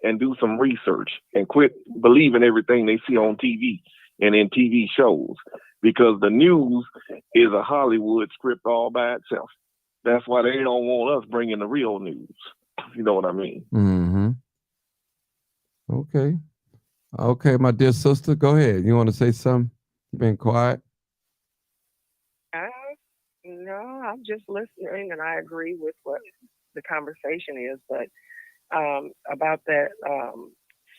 [SPEAKER 4] and do some research, and quit believing everything they see on TV and in TV shows, because the news is a Hollywood script all by itself. That's why they don't want us bringing the real news. You know what I mean?
[SPEAKER 1] Mm-hmm. Okay, my dear sister, go ahead. You want to say something? You've been quiet.
[SPEAKER 5] No, I'm just listening, and I agree with what the conversation is. But about that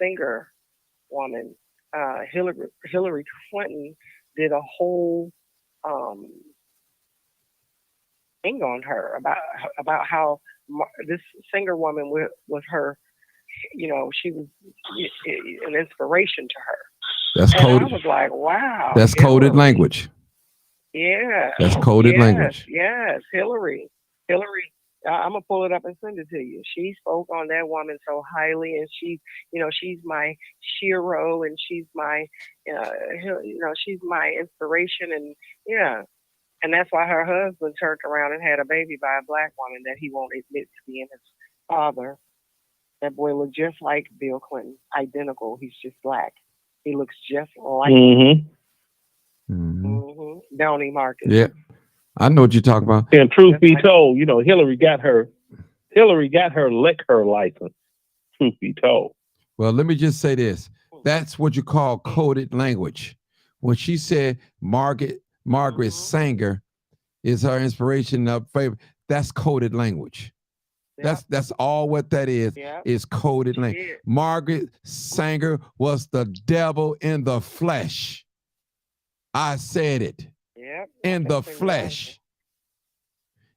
[SPEAKER 5] singer woman, Hillary Clinton did a whole thing on her about how this singer woman was her, she was an inspiration to her.
[SPEAKER 1] That's coded.
[SPEAKER 5] I was like, wow.
[SPEAKER 1] That's coded language.
[SPEAKER 5] Yeah.
[SPEAKER 1] That's coded language.
[SPEAKER 5] Yes, Hillary. I'm gonna pull it up and send it to you. She spoke on that woman so highly, and she's my hero, and she's my, she's my inspiration, and and that's why her husband turned around and had a baby by a black woman that he won't admit to being his father. That boy looked just like Bill Clinton, identical. He's just black. He looks just like him. Don't he, Marcus?
[SPEAKER 1] Yeah. I know what you're talking about.
[SPEAKER 3] And truth be told, Hillary got her liquor license. Truth be told.
[SPEAKER 1] Well, let me just say this. That's what you call coded language. When she said Margaret Sanger is her inspiration of favorite, that's coded language.
[SPEAKER 5] Yep.
[SPEAKER 1] That's all what that is.
[SPEAKER 5] Yep.
[SPEAKER 1] Is coded
[SPEAKER 5] She
[SPEAKER 1] language.
[SPEAKER 5] did.
[SPEAKER 1] Margaret Sanger was the devil in the flesh. I said it.
[SPEAKER 5] Yep.
[SPEAKER 1] In the
[SPEAKER 5] That's in
[SPEAKER 1] flesh.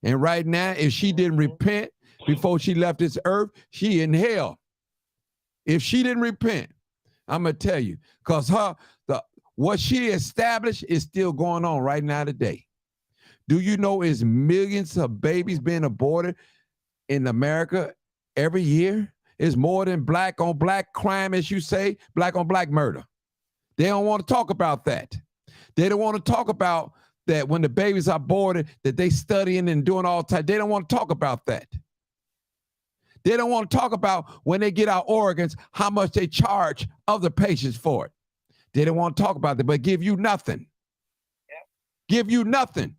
[SPEAKER 1] And right now, if she didn't repent before she left this earth, she in hell. If she didn't repent, I'm gonna tell you, because what she established is still going on right now today. Do you know is millions of babies being aborted in America every year? It's more than black on black crime, as you say, black on black murder. They don't want to talk about that. They don't want to talk about that when the babies are aborted, that they studying and doing all the time. They don't want to talk about that. They don't want to talk about when they get our organs, how much they charge other patients for it. They don't want to talk about that, but give you nothing.
[SPEAKER 5] Yep.
[SPEAKER 1] Give you nothing.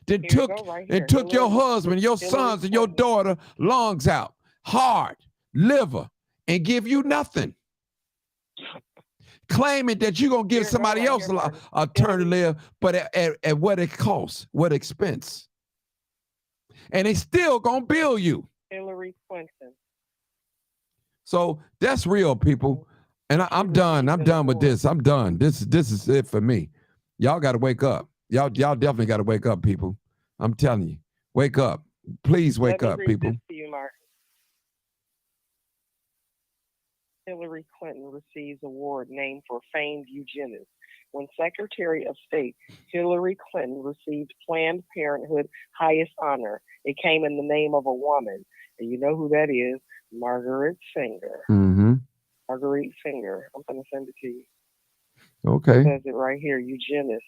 [SPEAKER 1] Then
[SPEAKER 5] Here you go, right here.
[SPEAKER 1] took your
[SPEAKER 5] Hillary-
[SPEAKER 1] husband, your
[SPEAKER 5] Hillary
[SPEAKER 1] sons, and your
[SPEAKER 5] Clinton.
[SPEAKER 1] daughter lungs out, heart, liver, and give you nothing. Claiming that you're going to give
[SPEAKER 5] Here, go
[SPEAKER 1] somebody
[SPEAKER 5] right
[SPEAKER 1] else
[SPEAKER 5] here,
[SPEAKER 1] a
[SPEAKER 5] Martin.
[SPEAKER 1] turn to live, but at what it costs, what expense. And they still going to bill you.
[SPEAKER 5] Hillary Clinton.
[SPEAKER 1] So that's real, people. And I'm done. I'm done with this. I'm done. This is it for me. Y'all got to wake up. Y'all definitely got to wake up, people. I'm telling you, wake up. Please wake
[SPEAKER 5] Let me
[SPEAKER 1] up,
[SPEAKER 5] read
[SPEAKER 1] people.
[SPEAKER 5] this to you, Martin. Hillary Clinton receives award named for famed eugenist. When Secretary of State Hillary Clinton received Planned Parenthood highest honor, it came in the name of a woman. And you know who that is? Margaret Sanger.
[SPEAKER 1] Mm-hmm.
[SPEAKER 5] Marguerite Singer. I'm going to send it to you.
[SPEAKER 1] Okay.
[SPEAKER 5] It says it right here. Eugenist.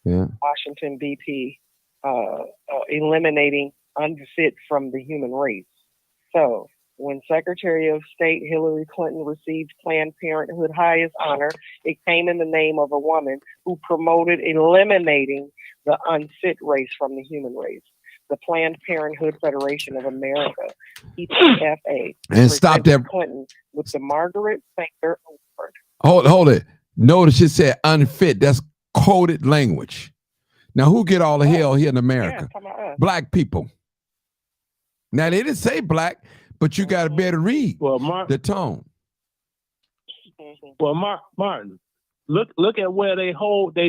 [SPEAKER 1] Yeah.
[SPEAKER 5] Washington BP, eliminating unfit from the human race. So when Secretary of State Hillary Clinton received Planned Parenthood highest honor, it came in the name of a woman who promoted eliminating the unfit race from the human race. The Planned Parenthood Federation of America, PPFA,
[SPEAKER 1] And stop
[SPEAKER 5] presented
[SPEAKER 1] that.
[SPEAKER 5] Clinton with the Margaret Sanger Award.
[SPEAKER 1] Hold it. Notice it said unfit. That's coded language. Now, who get all the hell here in America?
[SPEAKER 5] Yeah, talking about us.
[SPEAKER 1] Black people. Now, they didn't say black, but you got to be able to read
[SPEAKER 3] Well,
[SPEAKER 1] the tone.
[SPEAKER 3] Martin, look at where they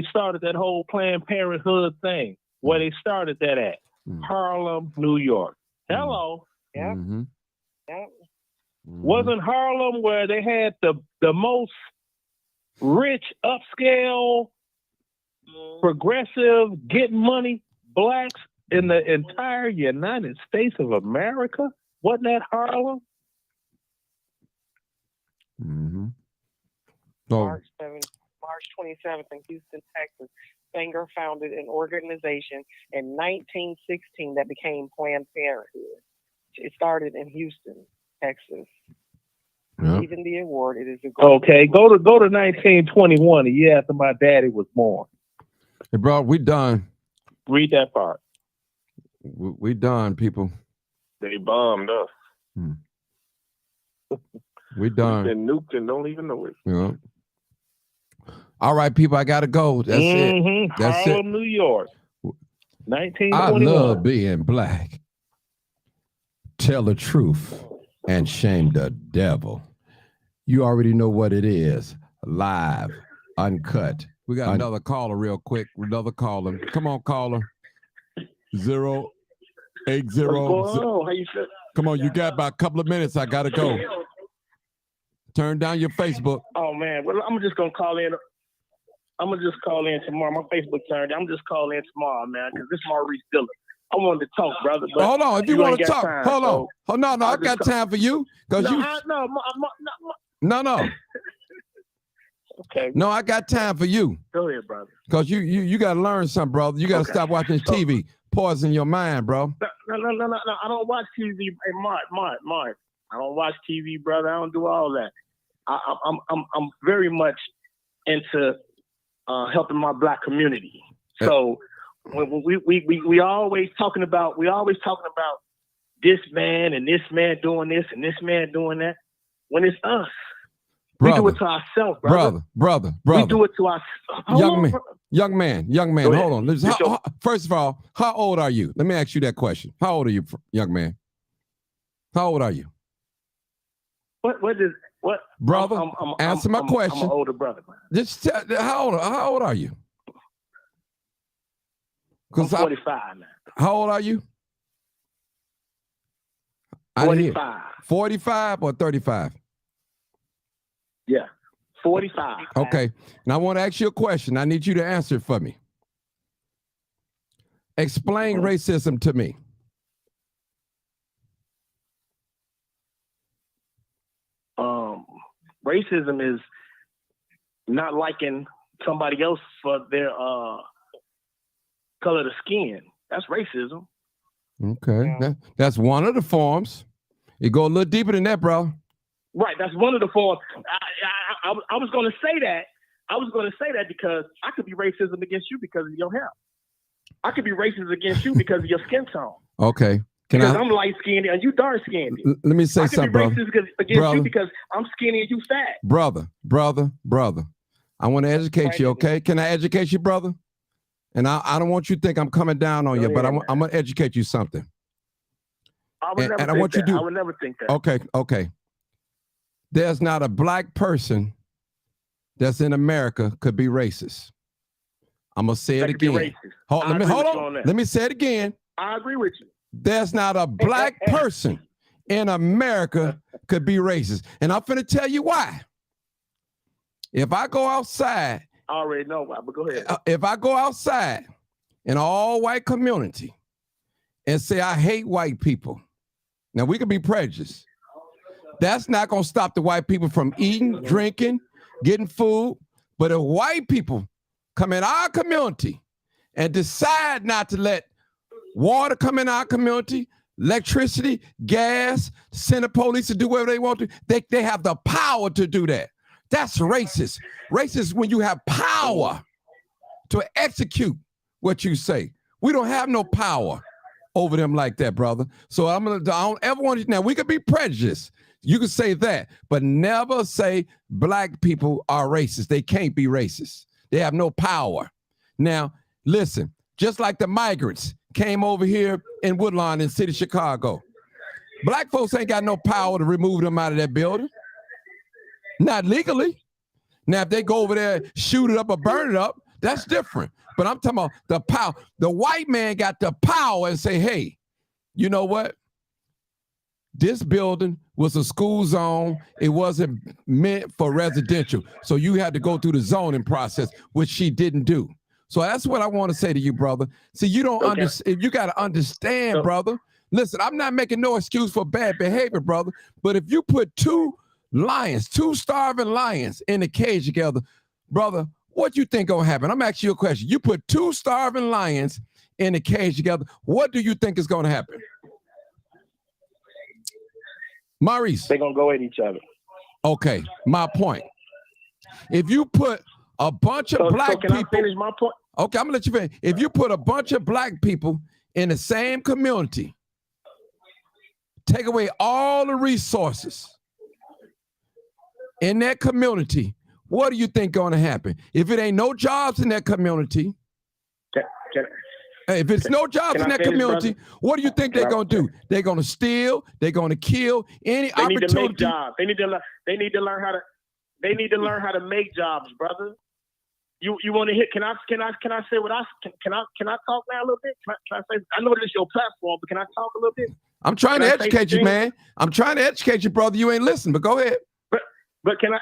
[SPEAKER 3] started that whole Planned Parenthood thing. Where they started that at. Harlem, New York. Hello.
[SPEAKER 5] Yep.
[SPEAKER 1] Mm-hmm.
[SPEAKER 5] Yep.
[SPEAKER 3] Wasn't Harlem where they had the most rich, upscale, progressive, getting money blacks in the entire United States of America? Wasn't that Harlem?
[SPEAKER 1] Mm-hmm. So,
[SPEAKER 5] March 27th in Houston, Texas. Sanger founded an organization in 1916 that became Planned Parenthood. It started in Houston, Texas.
[SPEAKER 1] yeah.
[SPEAKER 5] Even the award, it is a
[SPEAKER 3] Okay, go to 1921, the year after my daddy was born.
[SPEAKER 1] Hey, bro, we done.
[SPEAKER 3] Read that part.
[SPEAKER 1] We done, people.
[SPEAKER 4] They bombed us.
[SPEAKER 1] We
[SPEAKER 4] We've
[SPEAKER 1] done.
[SPEAKER 4] been nuked and don't even know it.
[SPEAKER 1] Yeah. All right, people, I got to go. That's it. That's
[SPEAKER 3] Harlem,
[SPEAKER 1] it.
[SPEAKER 3] New York.
[SPEAKER 1] I
[SPEAKER 3] 1921.
[SPEAKER 1] love being black. Tell the truth and shame the devil. You already know what it is. Live, uncut. We got another caller real quick. Another caller. Come on, caller. 080.
[SPEAKER 4] What's going on? How you feel?
[SPEAKER 1] Come on, you got about a couple of minutes. I got to go. Turn down your Facebook.
[SPEAKER 3] Oh man, well I'm just gonna call in. I'm gonna just call in tomorrow. My Facebook turned. I'm just calling in tomorrow, man, because this is Maurice Dillon. I wanted to talk, brother. But
[SPEAKER 1] Hold on, if you
[SPEAKER 3] you
[SPEAKER 1] want
[SPEAKER 3] ain't
[SPEAKER 1] to
[SPEAKER 3] got
[SPEAKER 1] talk,
[SPEAKER 3] time,
[SPEAKER 1] hold on.
[SPEAKER 3] so
[SPEAKER 1] Oh no, I
[SPEAKER 3] I'll
[SPEAKER 1] got
[SPEAKER 3] just
[SPEAKER 1] time for you because you. No.
[SPEAKER 3] Okay,
[SPEAKER 1] No, I got time for you
[SPEAKER 3] go ahead, brother.
[SPEAKER 1] because you got to learn something, brother. You got to
[SPEAKER 3] Okay.
[SPEAKER 1] stop watching TV. Poison your mind, bro.
[SPEAKER 3] No. I don't watch TV. Hey, Mark. I don't watch TV, brother. I don't do all that. I'm very much into helping my black community. So when we always talking about this man and this man doing this and this man doing that. When it's us, We do it to ourselves, brother.
[SPEAKER 1] Brother.
[SPEAKER 3] We do it to ourselves.
[SPEAKER 1] Young man, hold on. First of all, how old are you? Let me ask you that question. How old are you, young man? How old are you?
[SPEAKER 3] What?
[SPEAKER 1] Brother, answer my question.
[SPEAKER 3] I'm an older brother.
[SPEAKER 1] Just tell, how old are you?
[SPEAKER 3] I'm 45 now.
[SPEAKER 1] How old are you?
[SPEAKER 3] 45.
[SPEAKER 1] 45 or 35?
[SPEAKER 3] Yeah, 45.
[SPEAKER 1] Okay. Now I want to ask you a question. I need you to answer it for me. Explain racism to me.
[SPEAKER 3] Racism is not liking somebody else for their color of skin. That's racism.
[SPEAKER 1] Okay. Yeah. That's one of the forms. It go a little deeper than that, bro.
[SPEAKER 3] Right. That's one of the forms. I was going to say that. I was going to say that because I could be racism against you because of your hair. I could be racist against you because of your skin tone.
[SPEAKER 1] Okay.
[SPEAKER 3] Because I'm light skinned and you dark skinned.
[SPEAKER 1] Let me say something, bro.
[SPEAKER 3] I could be racist against you because I'm skinny and you fat.
[SPEAKER 1] Brother. I want to educate you, okay? Can I educate you, brother? And I don't want you to think I'm coming down on you, but I'm going to educate you something.
[SPEAKER 3] I would never think that.
[SPEAKER 1] Okay. There's not a black person that's in America could be racist. I'm going to say it again. Hold on. Let me say it again.
[SPEAKER 3] I agree with you.
[SPEAKER 1] There's not a black person in America could be racist. And I'm finna tell you why. If I go outside.
[SPEAKER 3] I already know why, but go ahead.
[SPEAKER 1] If I go outside in an all-white community and say I hate white people, now we could be prejudiced. That's not going to stop the white people from eating, drinking, getting food. But if white people come in our community and decide not to let water come in our community, electricity, gas, send the police to do whatever they want to, they have the power to do that. That's racist. Racist when you have power to execute what you say. We don't have no power over them like that, brother. So I don't ever want you. Now we could be prejudiced. You can say that, but never say black people are racist. They can't be racist. They have no power. Now, listen, just like the migrants came over here in Woodlawn in the city of Chicago. Black folks ain't got no power to remove them out of that building. Not legally. Now, if they go over there, shoot it up or burn it up, that's different. But I'm talking about the power. The white man got the power and say, hey, you know what? This building was a school zone. It wasn't meant for residential. So you had to go through the zoning process, which she didn't do. So that's what I want to say to you, brother. See, you don't understand. You got to understand, brother. Listen, I'm not making no excuse for bad behavior, brother. But if you put two starving lions in a cage together, brother, what you think gonna happen? I'm asking you a question. You put two starving lions in a cage together. What do you think is gonna happen? Maurice.
[SPEAKER 3] They're gonna go at each other.
[SPEAKER 1] Okay, my point. If you put a bunch of black people.
[SPEAKER 3] Can I finish my point?
[SPEAKER 1] Okay, I'm gonna let you finish. If you put a bunch of black people in the same community, take away all the resources in that community, what do you think gonna happen? If it ain't no jobs in that community, if it's no jobs in that community, what do you think they're gonna do? They're gonna steal. They're gonna kill any opportunity.
[SPEAKER 3] Need to make jobs. They need to learn how to make jobs, brother. You want to hit? Can I say what can I talk now a little bit? Can I say? I know this is your platform, but can I talk a little bit?
[SPEAKER 1] I'm trying to educate you, man. I'm trying to educate you, brother. You ain't listening, but go ahead.
[SPEAKER 3] But can I?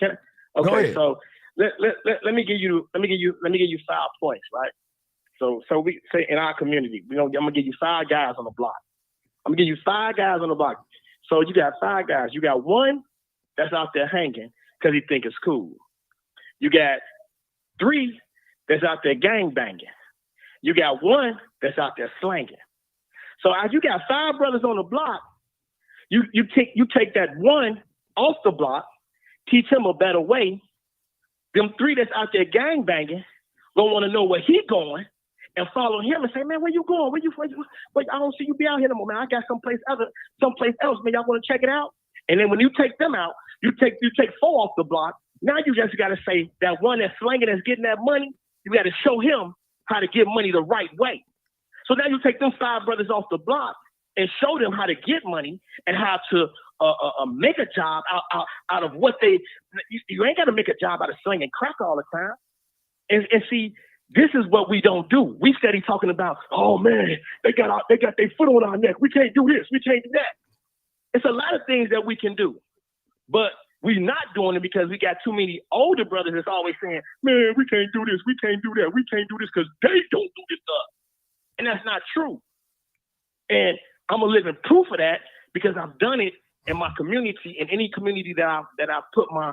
[SPEAKER 3] Okay,
[SPEAKER 1] go ahead.
[SPEAKER 3] So let me give you 5 points, right? So we say in our community, I'm gonna give you 5 guys on the block. I'm gonna give you 5 guys on the block. So you got 5 guys. You got one that's out there hanging because he think it's cool. You got 3 that's out there gang banging. You got 1 that's out there slanging. So as you got 5 brothers on the block, you take that 1 off the block, teach him a better way. Them 3 that's out there gang banging gonna want to know where he going and follow him and say, man, where you going? Where I don't see you be out here no more, man. I got someplace else, man. Y'all want to check it out? And then when you take them out, You take 4 off the block. Now you just got to say that one that's slanging, that's getting that money, you got to show him how to get money the right way. So now you take them 5 brothers off the block and show them how to get money and how to make a job out of what they. You ain't got to make a job out of slinging crack all the time. And see, this is what we don't do. We steady talking about, oh man, they got their foot on our neck. We can't do this. We can't do that. It's a lot of things that we can do, but we're not doing it because we got too many older brothers that's always saying, man, we can't do this. We can't do that. We can't do this because they don't do this stuff. And that's not true. And I'm a living proof of that because I've done it in my community, in any community that I've put my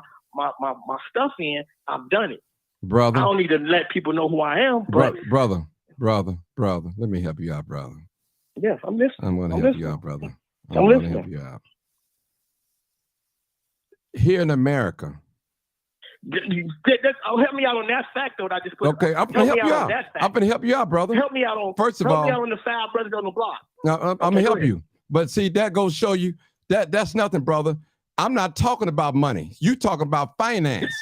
[SPEAKER 3] stuff in, I've done it.
[SPEAKER 1] Brother.
[SPEAKER 3] I don't need to let people know who I am, but
[SPEAKER 1] brother, let me help you out, brother.
[SPEAKER 3] Yes, I'm listening.
[SPEAKER 1] I'm going to help you out, brother.
[SPEAKER 3] I'm
[SPEAKER 1] going to
[SPEAKER 3] listening.
[SPEAKER 1] help you out. Here in America.
[SPEAKER 3] Help me out on that fact, though. That I just put.
[SPEAKER 1] Okay, I'm going to help you out. I'm going to help you out, brother.
[SPEAKER 3] Help me out on.
[SPEAKER 1] First of all,
[SPEAKER 3] help me out on the 5 brothers on the block.
[SPEAKER 1] Now, I'm going to help you. But see, that goes show you that's nothing, brother. I'm not talking about money. You talking about finance.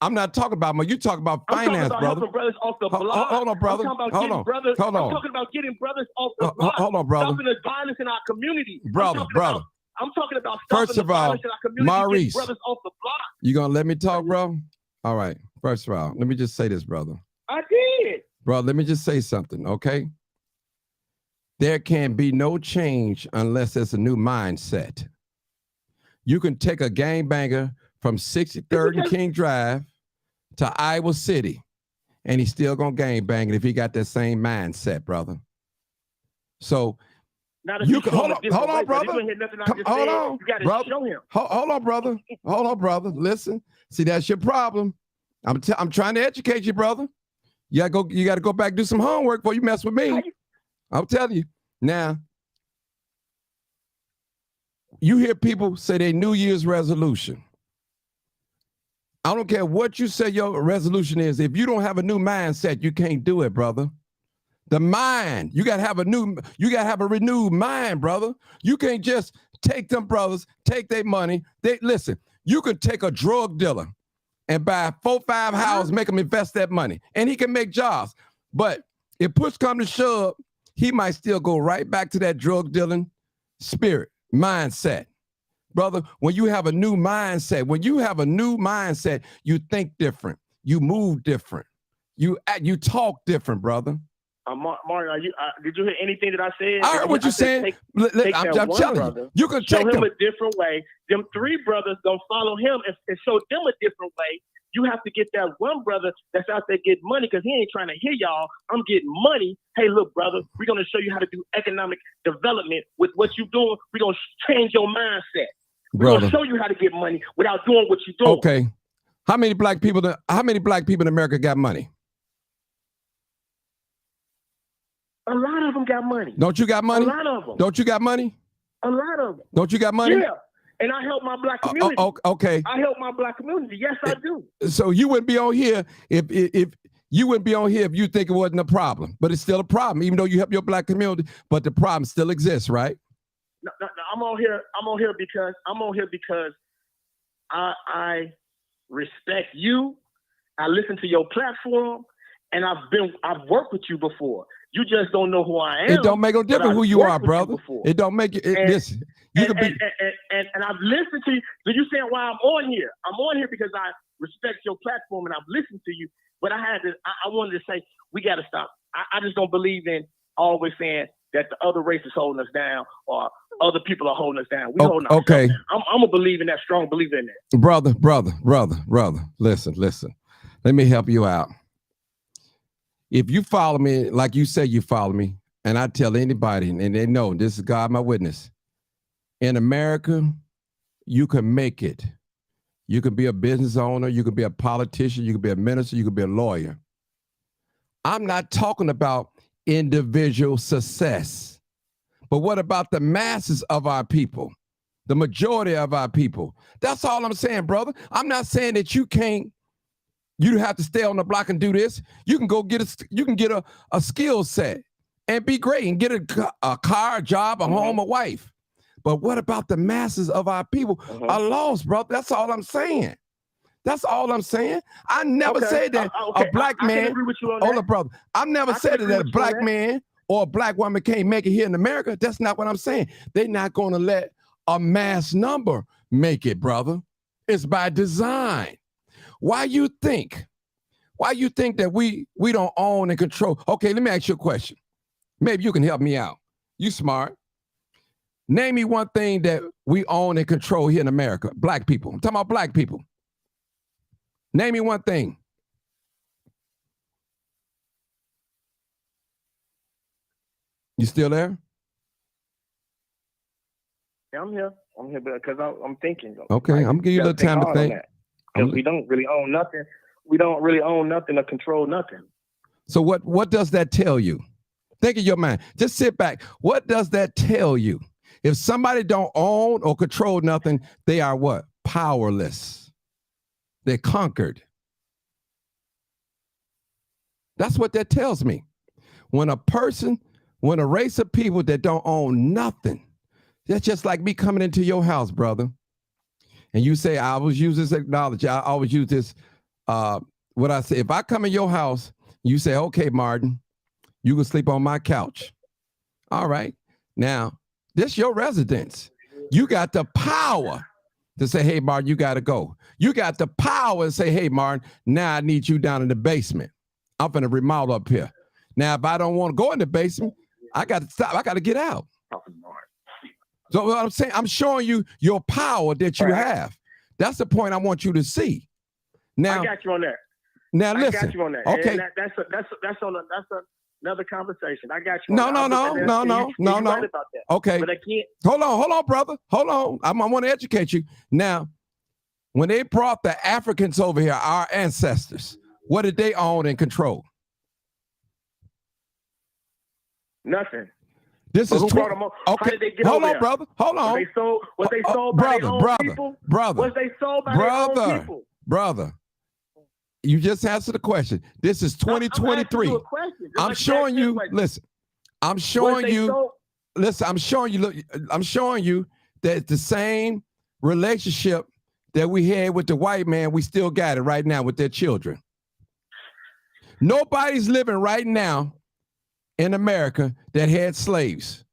[SPEAKER 1] I'm not talking about money. You talking about finance, brother.
[SPEAKER 3] Brothers off the block.
[SPEAKER 1] Hold on, brother.
[SPEAKER 3] Hold on.
[SPEAKER 1] Hold on.
[SPEAKER 3] I'm talking about getting brothers off the block.
[SPEAKER 1] Hold on, brother.
[SPEAKER 3] Stopping the violence in our community.
[SPEAKER 1] Brother.
[SPEAKER 3] I'm talking about stopping
[SPEAKER 1] First of all,
[SPEAKER 3] violence in our community.
[SPEAKER 1] Maurice,
[SPEAKER 3] brothers off the block.
[SPEAKER 1] You gonna let me talk, bro? All right. First of all, let me just say this, brother.
[SPEAKER 3] I did.
[SPEAKER 1] Bro, let me just say something, okay? There can be no change unless there's a new mindset. You can take a gangbanger from 63rd and King Drive to Iowa City, and he's still gonna gangbang it if he got that same mindset, brother. So you can hold on, brother. Hold on, brother. Hold on, brother. Hold on, brother. Listen, see, that's your problem. I'm trying to educate you, brother. You gotta go back and do some homework before you mess with me. I'll tell you. Now, you hear people say their New Year's resolution. I don't care what you say your resolution is. If you don't have a new mindset, you can't do it, brother. The mind, you gotta have a renewed mind, brother. You can't just take them brothers, take their money. Listen, you could take a drug dealer and buy 4 or 5 houses, make him invest that money, and he can make jobs. But if push come to shove, he might still go right back to that drug dealing spirit, mindset. Brother, when you have a new mindset, you think different, you move different, you talk different, brother.
[SPEAKER 3] Mario, did you hear anything that I said?
[SPEAKER 1] I heard what you're saying. I'm telling you, you can
[SPEAKER 3] show
[SPEAKER 1] take
[SPEAKER 3] him a different way. Them 3 brothers don't follow him and show them a different way. You have to get that one brother that's out there getting money because he ain't trying to hear y'all. I'm getting money. Hey, look, brother, we're going to show you how to do economic development with what you're doing. We're going to change your mindset. We're going to show you how to get money without doing what you're doing.
[SPEAKER 1] Okay. How many black people in America got money?
[SPEAKER 3] A lot of them got money.
[SPEAKER 1] Don't you got money?
[SPEAKER 3] A lot of them.
[SPEAKER 1] Don't you got money?
[SPEAKER 3] A lot of them.
[SPEAKER 1] Don't you got money?
[SPEAKER 3] Yeah. And I help my black community.
[SPEAKER 1] Okay.
[SPEAKER 3] I help my black community. Yes, I do.
[SPEAKER 1] So you wouldn't be on here if you wouldn't be on here if you think it wasn't a problem. But it's still a problem, even though you help your black community. But the problem still exists, right?
[SPEAKER 3] No, I'm on here because I respect you. I listen to your platform, and I've worked with you before. You just don't know who I am.
[SPEAKER 1] It don't make no difference who you are, brother. It don't make it. Listen, you could be.
[SPEAKER 3] And I've listened to you. Do you understand why I'm on here? I'm on here because I respect your platform and I've listened to you. But I wanted to say we got to stop. I just don't believe in always saying that the other race is holding us down or other people are holding us down. We holding ourselves down. I'm a believer in that, strong believer in that.
[SPEAKER 1] Brother. Listen. Let me help you out. If you follow me, like you say you follow me, and I tell anybody, and they know this is God my witness. In America, you can make it. You can be a business owner, you can be a politician, you can be a minister, you can be a lawyer. I'm not talking about individual success, but what about the masses of our people, the majority of our people? That's all I'm saying, brother. I'm not saying that you have to stay on the block and do this. You can go get a skill set and be great and get a car, a job, a home, a wife. But what about the masses of our people are lost, brother? That's all I'm saying. That's all I'm saying. I never said that a black man.
[SPEAKER 3] I can agree with you on
[SPEAKER 1] hold
[SPEAKER 3] that.
[SPEAKER 1] up, brother. I've never said that a black man or a black woman can't make it here in America. That's not what I'm saying. They're not going to let a mass number make it, brother. It's by design. Why you think that we don't own and control? Okay, let me ask you a question. Maybe you can help me out. You smart. Name me one thing that we own and control here in America. Black people. I'm talking about black people. Name me one thing. You still there?
[SPEAKER 4] Yeah, I'm here. I'm here because I'm thinking.
[SPEAKER 1] Okay, I'm giving you a little time to think.
[SPEAKER 4] Because we don't really own nothing. We don't really own nothing or control nothing.
[SPEAKER 1] So what does that tell you? Think in your mind. Just sit back. What does that tell you? If somebody don't own or control nothing, they are what? Powerless. They're conquered. That's what that tells me. When a race of people that don't own nothing, that's just like me coming into your house, brother. And you say, I always use this acknowledge. I always use this, what I say. If I come in your house, you say, okay, Martin, you can sleep on my couch. All right. Now, this your residence. You got the power to say, hey, Martin, you got to go. You got the power to say, hey, Martin, now I need you down in the basement. I'm going to remodel up here. Now, if I don't want to go in the basement, I got to stop. I got to get out. So what I'm saying, I'm showing you your power that you have. That's the point I want you to see. Now,
[SPEAKER 3] I got you on that.
[SPEAKER 1] Now
[SPEAKER 3] I
[SPEAKER 1] listen.
[SPEAKER 3] got you on that.
[SPEAKER 1] Okay.
[SPEAKER 3] And that's another conversation. I got you.
[SPEAKER 1] No.
[SPEAKER 3] Right about that.
[SPEAKER 1] Okay.
[SPEAKER 3] But I can't.
[SPEAKER 1] Hold on, brother. Hold on. I want to educate you. Now, when they brought the Africans over here, our ancestors, what did they own and control?
[SPEAKER 3] Nothing.
[SPEAKER 1] This is
[SPEAKER 3] who
[SPEAKER 1] true.
[SPEAKER 3] brought them over?
[SPEAKER 1] Okay.
[SPEAKER 3] How did they get
[SPEAKER 1] Hold
[SPEAKER 3] over
[SPEAKER 1] on,
[SPEAKER 3] there?
[SPEAKER 1] brother. Hold on.
[SPEAKER 3] Was they sold by their own people?
[SPEAKER 1] Brother.
[SPEAKER 3] Was they sold by their own people?
[SPEAKER 1] Brother. You just answered the question. This is 2023. I'm showing you. Listen. I'm showing you. Listen. I'm showing you. Look. I'm showing you that the same relationship that we had with the white man, we still got it right now with their children. Nobody's living right now in America that had slaves,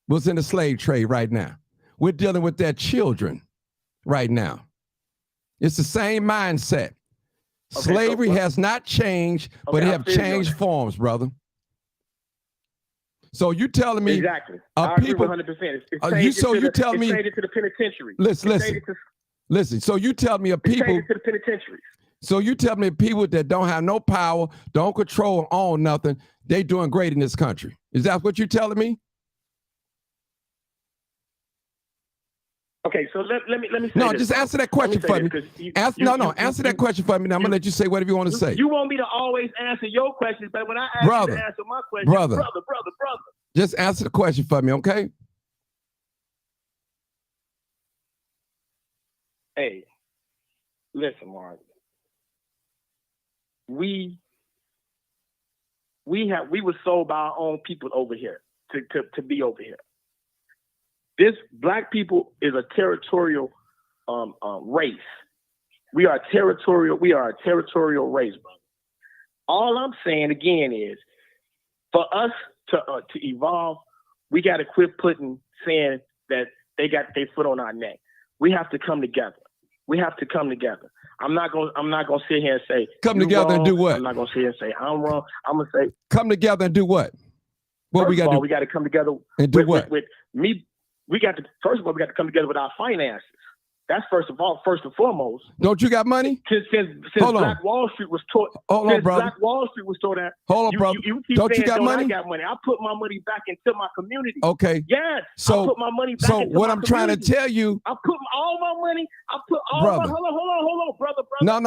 [SPEAKER 1] was in the slave trade right now. We're dealing with their children right now. It's the same mindset. Okay, slavery has not changed, but it have changed forms, brother. So you telling me
[SPEAKER 3] exactly? I agree 100%.
[SPEAKER 1] So you tell me
[SPEAKER 3] to the penitentiary.
[SPEAKER 1] Listen. So you tell me of people
[SPEAKER 3] to the penitentiary.
[SPEAKER 1] So you tell me people that don't have no power, don't control, own nothing, they doing great in this country. Is that what you're telling me?
[SPEAKER 3] Okay, so let me say
[SPEAKER 1] no,
[SPEAKER 3] this,
[SPEAKER 1] just answer that question for me. Answer that question for me. Now I'm gonna let you say whatever you want to say.
[SPEAKER 3] You want me to always answer your questions, but when I ask you to answer my question, brother,
[SPEAKER 1] just answer the question for me, okay?
[SPEAKER 3] Hey, listen, Mark. We were sold by our own people over here to be over here. This black people is a territorial race. We are a territorial race, brother. All I'm saying again is, for us to evolve, we got to quit saying that they got their foot on our neck. We have to come together. I'm not gonna sit here and say
[SPEAKER 1] come together
[SPEAKER 3] wrong.
[SPEAKER 1] and do what?
[SPEAKER 3] I'm not gonna sit here and say I'm wrong. I'm gonna say
[SPEAKER 1] come together and do what? What we got to do?
[SPEAKER 3] We got to come together
[SPEAKER 1] and do what?
[SPEAKER 3] With me. First of all, we got to come together with our finances. That's first and foremost.
[SPEAKER 1] Don't you got money?
[SPEAKER 3] Since Black Wall Street was taught.
[SPEAKER 1] Hold on, brother.
[SPEAKER 3] Black Wall Street was taught that.
[SPEAKER 1] Hold on, brother. Don't you got money?
[SPEAKER 3] I got money. I put my money back into my community.
[SPEAKER 1] Okay.
[SPEAKER 3] Yes.
[SPEAKER 1] So
[SPEAKER 3] I put my money back into
[SPEAKER 1] what
[SPEAKER 3] my
[SPEAKER 1] I'm
[SPEAKER 3] community.
[SPEAKER 1] trying to tell you.
[SPEAKER 3] I put all my money. I put all
[SPEAKER 1] brother.
[SPEAKER 3] my. Hold on, brother.
[SPEAKER 1] No.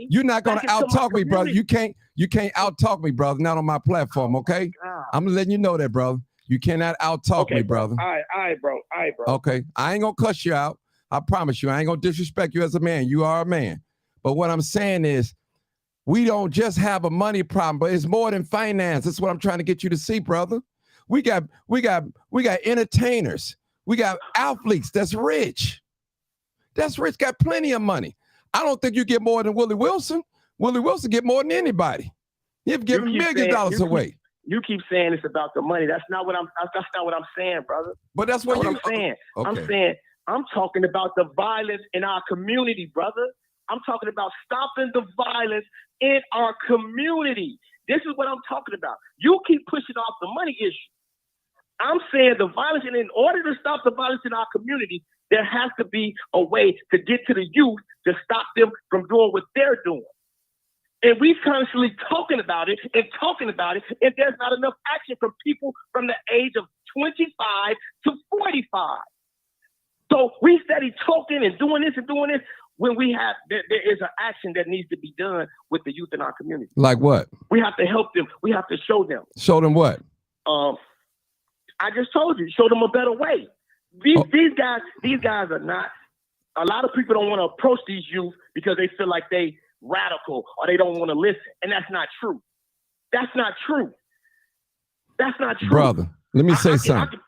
[SPEAKER 1] You're not gonna out-talk me, brother. You can't out-talk me, brother. Not on my platform, okay? I'm letting you know that, brother. You cannot out-talk me, brother.
[SPEAKER 3] All right, bro.
[SPEAKER 1] Okay. I ain't gonna cuss you out. I promise you. I ain't gonna disrespect you as a man. You are a man. But what I'm saying is, we don't just have a money problem, but it's more than finance. That's what I'm trying to get you to see, brother. We got entertainers. We got athletes that's rich. That's rich, got plenty of money. I don't think you get more than Willie Wilson. Willie Wilson get more than anybody. He's giving millions of dollars away.
[SPEAKER 6] You keep saying it's about the money. That's not what I'm saying, brother.
[SPEAKER 1] But that's what
[SPEAKER 6] I'm saying.
[SPEAKER 1] Okay.
[SPEAKER 6] I'm saying I'm talking about the violence in our community, brother. I'm talking about stopping the violence in our community. This is what I'm talking about. You keep pushing off the money issue. I'm saying the violence, and in order to stop the violence in our community, there has to be a way to get to the youth to stop them from doing what they're doing. And we constantly talking about it, and there's not enough action from people from the age of 25 to 45. So we steady talking and doing this when there is an action that needs to be done with the youth in our community.
[SPEAKER 1] Like what?
[SPEAKER 6] We have to help them. We have to show them.
[SPEAKER 1] Show them what?
[SPEAKER 6] I just told you, show them a better way. These guys are not. A lot of people don't want to approach these youth because they feel like they radical or they don't want to listen, and that's not true. That's not true.
[SPEAKER 1] Brother, let me say something.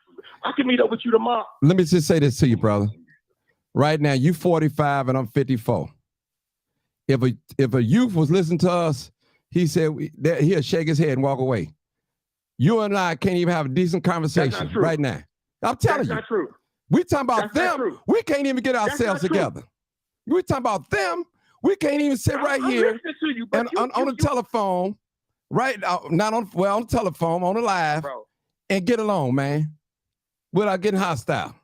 [SPEAKER 6] I can meet up with you tomorrow.
[SPEAKER 1] Let me just say this to you, brother. Right now, you 45 and I'm 54. If a youth was listening to us, he said he'll shake his head and walk away. You and I can't even have a decent conversation right now. I'm telling you.
[SPEAKER 6] That's not true.
[SPEAKER 1] We talking about them. We can't even get ourselves together. We talking about them. We can't even sit right here and on the telephone, right? Not on on the telephone, on the live, and get along, man, without getting hostile.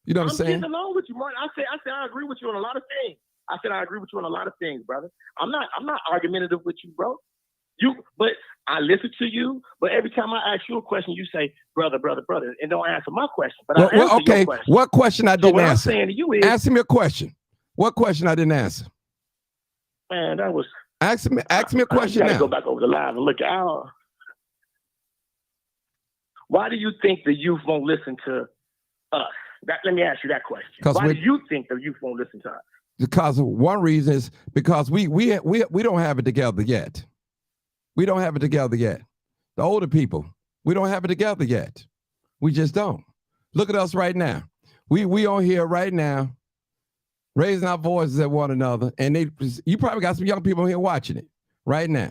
[SPEAKER 1] You know what I'm saying?
[SPEAKER 6] I'm getting along with you, Martin. I say I agree with you on a lot of things. I agree with you on a lot of things, brother. I'm not argumentative with you, bro. But I listen to you. But every time I ask you a question, you say, brother, and don't answer my question. But I answer your question.
[SPEAKER 1] What question I didn't answer?
[SPEAKER 6] I'm saying to you is,
[SPEAKER 1] answer me a question. What question I didn't answer?
[SPEAKER 6] Man, that was.
[SPEAKER 1] Ask me a question now.
[SPEAKER 6] Go back over the live and look out. Why do you think the youth won't listen to us? Let me ask you that question. Why do you think the youth won't listen to us?
[SPEAKER 1] Because one reason is because we don't have it together yet. We don't have it together yet. The older people, we don't have it together yet. We just don't. Look at us right now. We on here right now, raising our voices at one another, and you probably got some young people here watching it right now.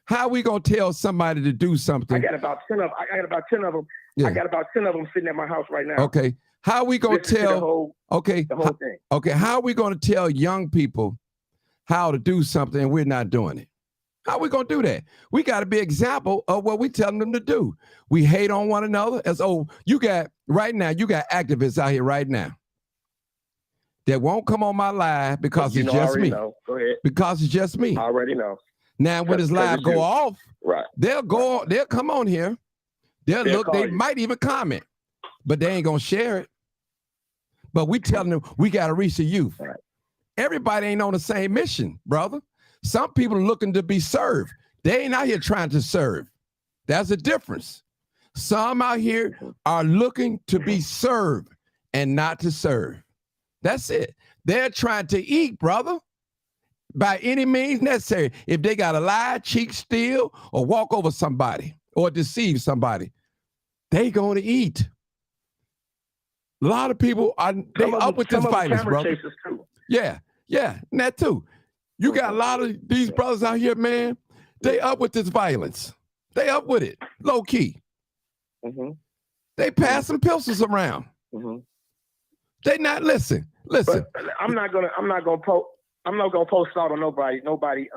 [SPEAKER 1] How are we gonna tell somebody to do something?
[SPEAKER 6] I got about 10 of them.
[SPEAKER 1] Yeah.
[SPEAKER 6] I got about 10 of them sitting at my house right now.
[SPEAKER 1] Okay. How are we gonna tell?
[SPEAKER 6] The whole thing.
[SPEAKER 1] Okay. How are we gonna tell young people how to do something and we're not doing it? How are we gonna do that? We got to be an example of what we telling them to do. We hate on one another. You got activists out here right now that won't come on my live because it's just me.
[SPEAKER 6] Know. Go ahead.
[SPEAKER 1] Because it's just me.
[SPEAKER 6] I already know.
[SPEAKER 1] Now when this live go off,
[SPEAKER 6] right?
[SPEAKER 1] They'll come on here. They'll look. They might even comment, but they ain't gonna share it. But we telling them we got to reach the youth.
[SPEAKER 6] Right.
[SPEAKER 1] Everybody ain't on the same mission, brother. Some people are looking to be served. They ain't out here trying to serve. That's a difference. Some out here are looking to be served and not to serve. That's it. They're trying to eat, brother, by any means necessary. If they got to lie, cheat, steal, or walk over somebody or deceive somebody, they going to eat. A lot of people are up with this violence, brother. Yeah, and that too. You got a lot of these brothers out here, man. They up with this violence. They up with it, low key.
[SPEAKER 6] Mm-hmm.
[SPEAKER 1] They passing pistols around.
[SPEAKER 6] Mm-hmm.
[SPEAKER 1] They not listen. But
[SPEAKER 6] I'm not gonna post salt on nobody.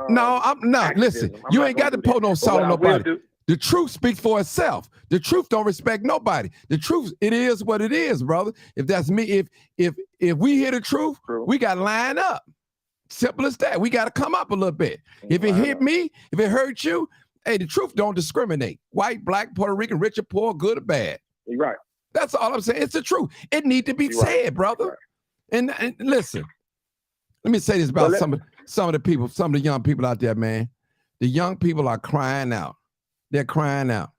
[SPEAKER 1] No, I'm not. Listen, you ain't got to post no salt on nobody. The truth speaks for itself. The truth don't respect nobody. The truth, it is what it is, brother. If that's me, if we hear the truth, we got to line up. Simple as that. We got to come up a little bit. If it hit me, if it hurt you, hey, the truth don't discriminate. White, black, Puerto Rican, rich or poor, good or bad.
[SPEAKER 6] You're right.
[SPEAKER 1] That's all I'm saying. It's the truth. It need to be said, brother. Right. And listen, let me say this about some of the people, some of the young people out there, man. The young people are crying out. They're crying out.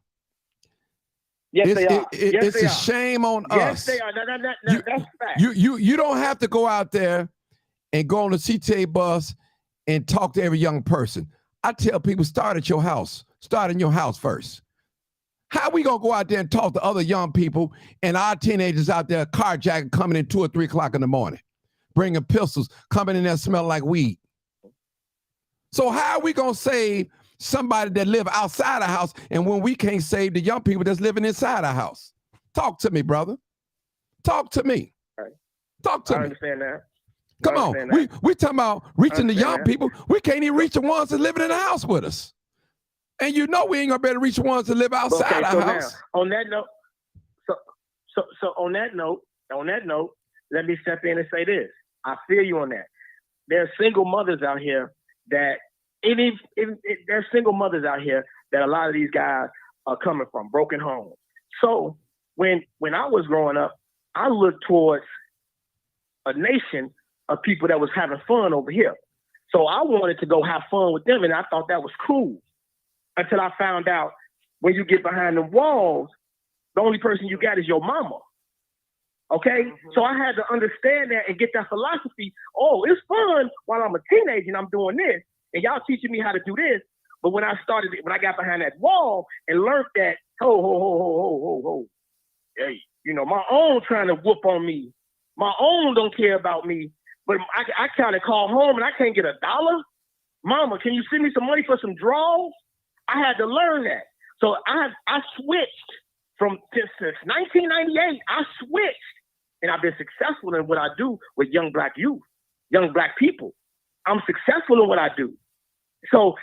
[SPEAKER 6] Yes, they are.
[SPEAKER 1] It's a shame on us.
[SPEAKER 6] Yes, they are. That's fact.
[SPEAKER 1] You don't have to go out there and go on the CTA bus and talk to every young person. I tell people, start at your house. Start in your house first. How we gonna go out there and talk to other young people and our teenagers out there carjacking, coming in 2 or 3 o'clock in the morning, bringing pistols, coming in there smelling like weed? So how are we gonna save somebody that live outside the house, and when we can't save the young people that's living inside the house? Talk to me, brother. Talk to me.
[SPEAKER 6] Right.
[SPEAKER 1] Talk to
[SPEAKER 6] I
[SPEAKER 1] me.
[SPEAKER 6] understand that.
[SPEAKER 1] Come
[SPEAKER 6] I
[SPEAKER 1] on.
[SPEAKER 6] understand that.
[SPEAKER 1] We talking about reaching the young
[SPEAKER 6] that.
[SPEAKER 1] people. We can't even reach the ones that living in the house with us. And you know we ain't gonna be able to reach the ones that live outside
[SPEAKER 6] Okay,
[SPEAKER 1] the
[SPEAKER 6] so
[SPEAKER 1] house.
[SPEAKER 6] now, on that note, so on that note, let me step in and say this. I feel you on that. There are single mothers out here that there's single mothers out here that a lot of these guys are coming from, broken homes. So when I was growing up, I looked towards a nation of people that was having fun over here. So I wanted to go have fun with them, and I thought that was cool. Until I found out when you get behind the walls, the only person you got is your mama. Okay? Mm-hmm. So I had to understand that and get that philosophy. Oh, it's fun while I'm a teenager and I'm doing this, and y'all teaching me how to do this. But when I got behind that wall and learned that, ho, hey, you know, my own trying to whoop on me. My own don't care about me. But I kind of call home and I can't get $1. Mama, can you send me some money for some draws? I had to learn that. So I switched since 1998, I switched. And I've been successful in what I do with young black youth, young black people. I'm successful in what I do. So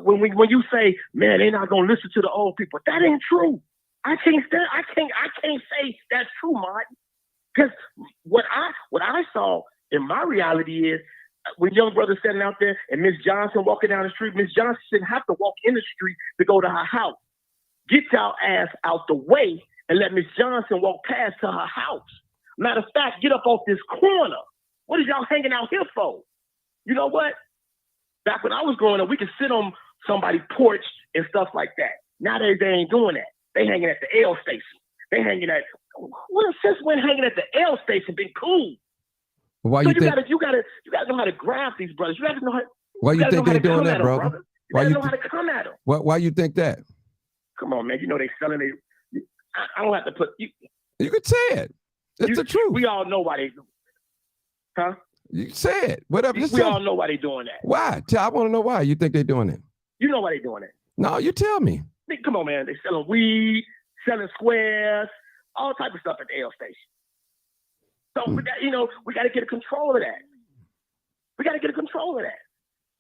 [SPEAKER 6] when you say, man, they're not gonna listen to the old people, that ain't true. I can't say that's true, Martin. Because what I saw in my reality is when young brothers standing out there and Miss Johnson walking down the street, Miss Johnson shouldn't have to walk in the street to go to her house. Get y'all ass out the way and let Miss Johnson walk past to her house. Matter of fact, get up off this corner. What is y'all hanging out here for? You know what? Back when I was growing up, we could sit on somebody's porch and stuff like that. Nowadays, they ain't doing that. They hanging at the L station. They hanging at, since when hanging at the L station been cool?
[SPEAKER 1] Why
[SPEAKER 6] So
[SPEAKER 1] you think?
[SPEAKER 6] You gotta know how to grab these brothers. You gotta know how.
[SPEAKER 1] Why you think they're doing that, brother?
[SPEAKER 6] You gotta know how to come at them.
[SPEAKER 1] Why you think that?
[SPEAKER 6] Come on, man. You know they selling it. I don't have to put you.
[SPEAKER 1] You could say it. It's the truth.
[SPEAKER 6] We all know why they do. Huh?
[SPEAKER 1] You say it. Whatever.
[SPEAKER 6] We all know why they doing that.
[SPEAKER 1] Why? I want to know why you think they're doing it.
[SPEAKER 6] You know why they doing it.
[SPEAKER 1] No, you tell me.
[SPEAKER 6] Come on, man. They selling weed, selling squares, all type of stuff at the L station. So we got to get a control of that. We got to get a control of that.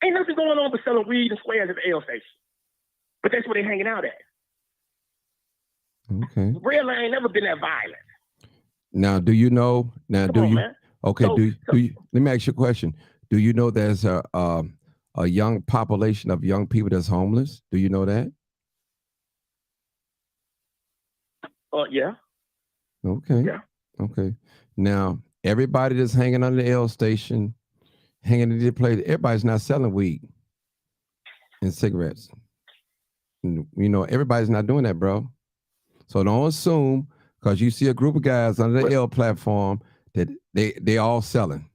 [SPEAKER 6] Ain't nothing going on but selling weed and squares at the L station. But that's where they hanging out at.
[SPEAKER 1] Okay.
[SPEAKER 6] Really, I ain't never been that violent.
[SPEAKER 1] Now, do you know? Now,
[SPEAKER 6] Come
[SPEAKER 1] do
[SPEAKER 6] on,
[SPEAKER 1] you?
[SPEAKER 6] Man.
[SPEAKER 1] Okay.
[SPEAKER 6] So,
[SPEAKER 1] do you? Let me ask you a question. Do you know there's a young population of young people that's homeless? Do you know that?
[SPEAKER 6] Yeah.
[SPEAKER 1] Okay.
[SPEAKER 6] Yeah.
[SPEAKER 1] Okay. Now, everybody that's hanging under the L station, hanging in the place, everybody's not selling weed and cigarettes. You know, everybody's not doing that, bro. So don't assume because you see a group of guys under the L platform that they all selling.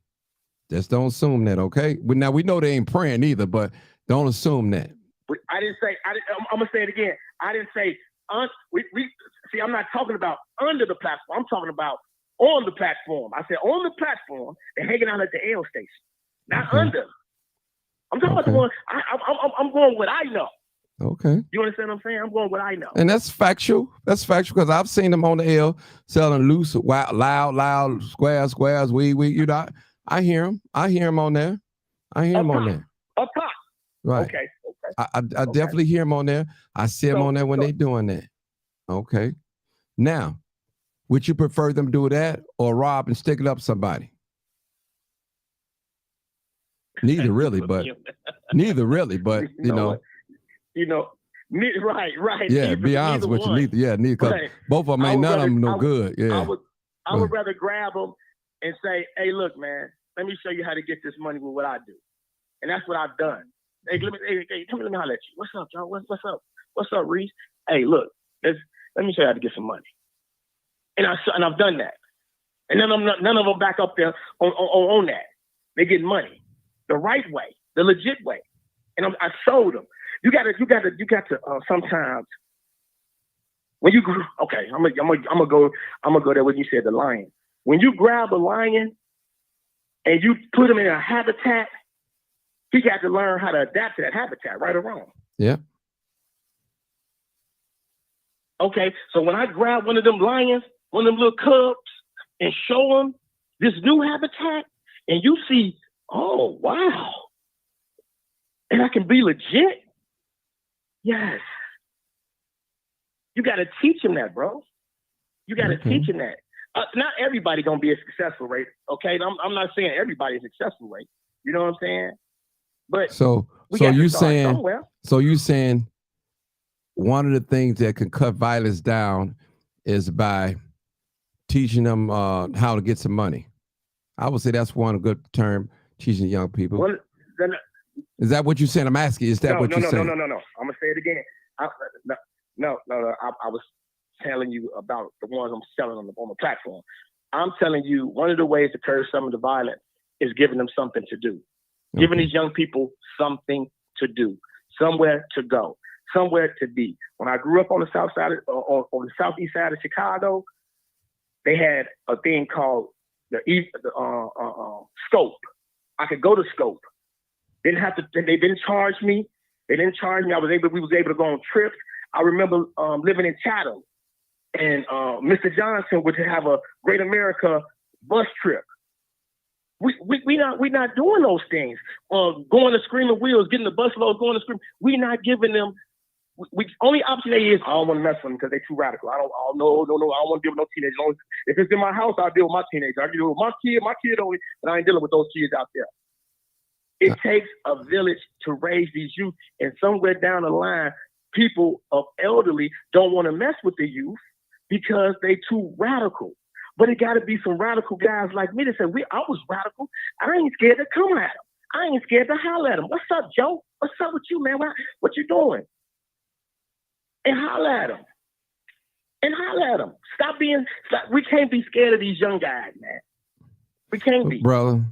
[SPEAKER 1] Just don't assume that, okay? Now we know they ain't praying either, but don't assume that.
[SPEAKER 6] I didn't say. I'm gonna say it again. I didn't say. We see. I'm not talking about under the platform. I'm talking about on the platform. I said on the platform. They're hanging out at the L station, not under. I'm talking about the one. I'm going what I know.
[SPEAKER 1] Okay.
[SPEAKER 6] You understand what I'm saying? I'm going what I know.
[SPEAKER 1] And that's factual. That's factual because I've seen them on the L selling loose, loud, squares, weed. You know, I hear them. I hear them on there. I hear them on there.
[SPEAKER 6] Up top.
[SPEAKER 1] Right.
[SPEAKER 6] Okay.
[SPEAKER 1] I definitely hear them on there. I see them on there when they doing that. Okay. Now, would you prefer them do that or rob and stick it up somebody? Neither really, but
[SPEAKER 6] you know, right.
[SPEAKER 1] Yeah, be honest with you. Neither, because both of them ain't none of them no good. Yeah.
[SPEAKER 6] I would rather grab them and say, hey, look, man, let me show you how to get this money with what I do. And that's what I've done. Hey, let me holler at you. What's up, John? What's up? What's up, Reese? Hey, look, let me show you how to get some money. And I've done that. And none of them back up there on that. They get money the right way, the legit way. And I showed them. You got to sometimes When you okay, I'm gonna go there when you said the lion. When you grab a lion and you put him in a habitat, he got to learn how to adapt to that habitat, right or wrong.
[SPEAKER 1] Yeah.
[SPEAKER 6] Okay, so when I grab one of them lions, one of them little cubs, and show them this new habitat, and you see, oh wow, and I can be legit. Yes. You got to teach him that, bro. You got to teach him that. Not everybody gonna be a successful rate. Okay, I'm not saying everybody's successful rate. You know what I'm saying? But
[SPEAKER 1] so you saying one of the things that can cut violence down is by teaching them how to get some money. I would say that's one good term, teaching young people.
[SPEAKER 6] Well,
[SPEAKER 1] is that what you're saying? I'm asking. Is that what you're saying?
[SPEAKER 6] No. I'm gonna say it again. No. I was telling you about the ones I'm selling on the platform. I'm telling you one of the ways to curb some of the violence is giving them something to do. Giving these young people something to do, somewhere to go, somewhere to be. When I grew up on the south side, on the southeast side of Chicago, they had a thing called the Scope. I could go to Scope. They didn't charge me. We was able to go on trips. I remember living in Chatham, and Mr. Johnson would have a Great America bus trip. We not doing those things. Going to Screaming Wheels, getting the bus loads, going to Scream. We not giving them. We only option is I don't want to mess with them because they're too radical. I don't want to deal with no teenagers. If it's in my house, I'll deal with my teenager. I can deal with my kid only, but I ain't dealing with those kids out there. It takes a village to raise these youth, and somewhere down the line, people of elderly don't want to mess with the youth because they too radical. But it got to be some radical guys like me that say, I was radical. I ain't scared to come at them. I ain't scared to holler at them. What's up, Joe? What's up with you, man? What you doing? And holler at them. We can't be scared of these young guys, man. We can't be.
[SPEAKER 1] Brother,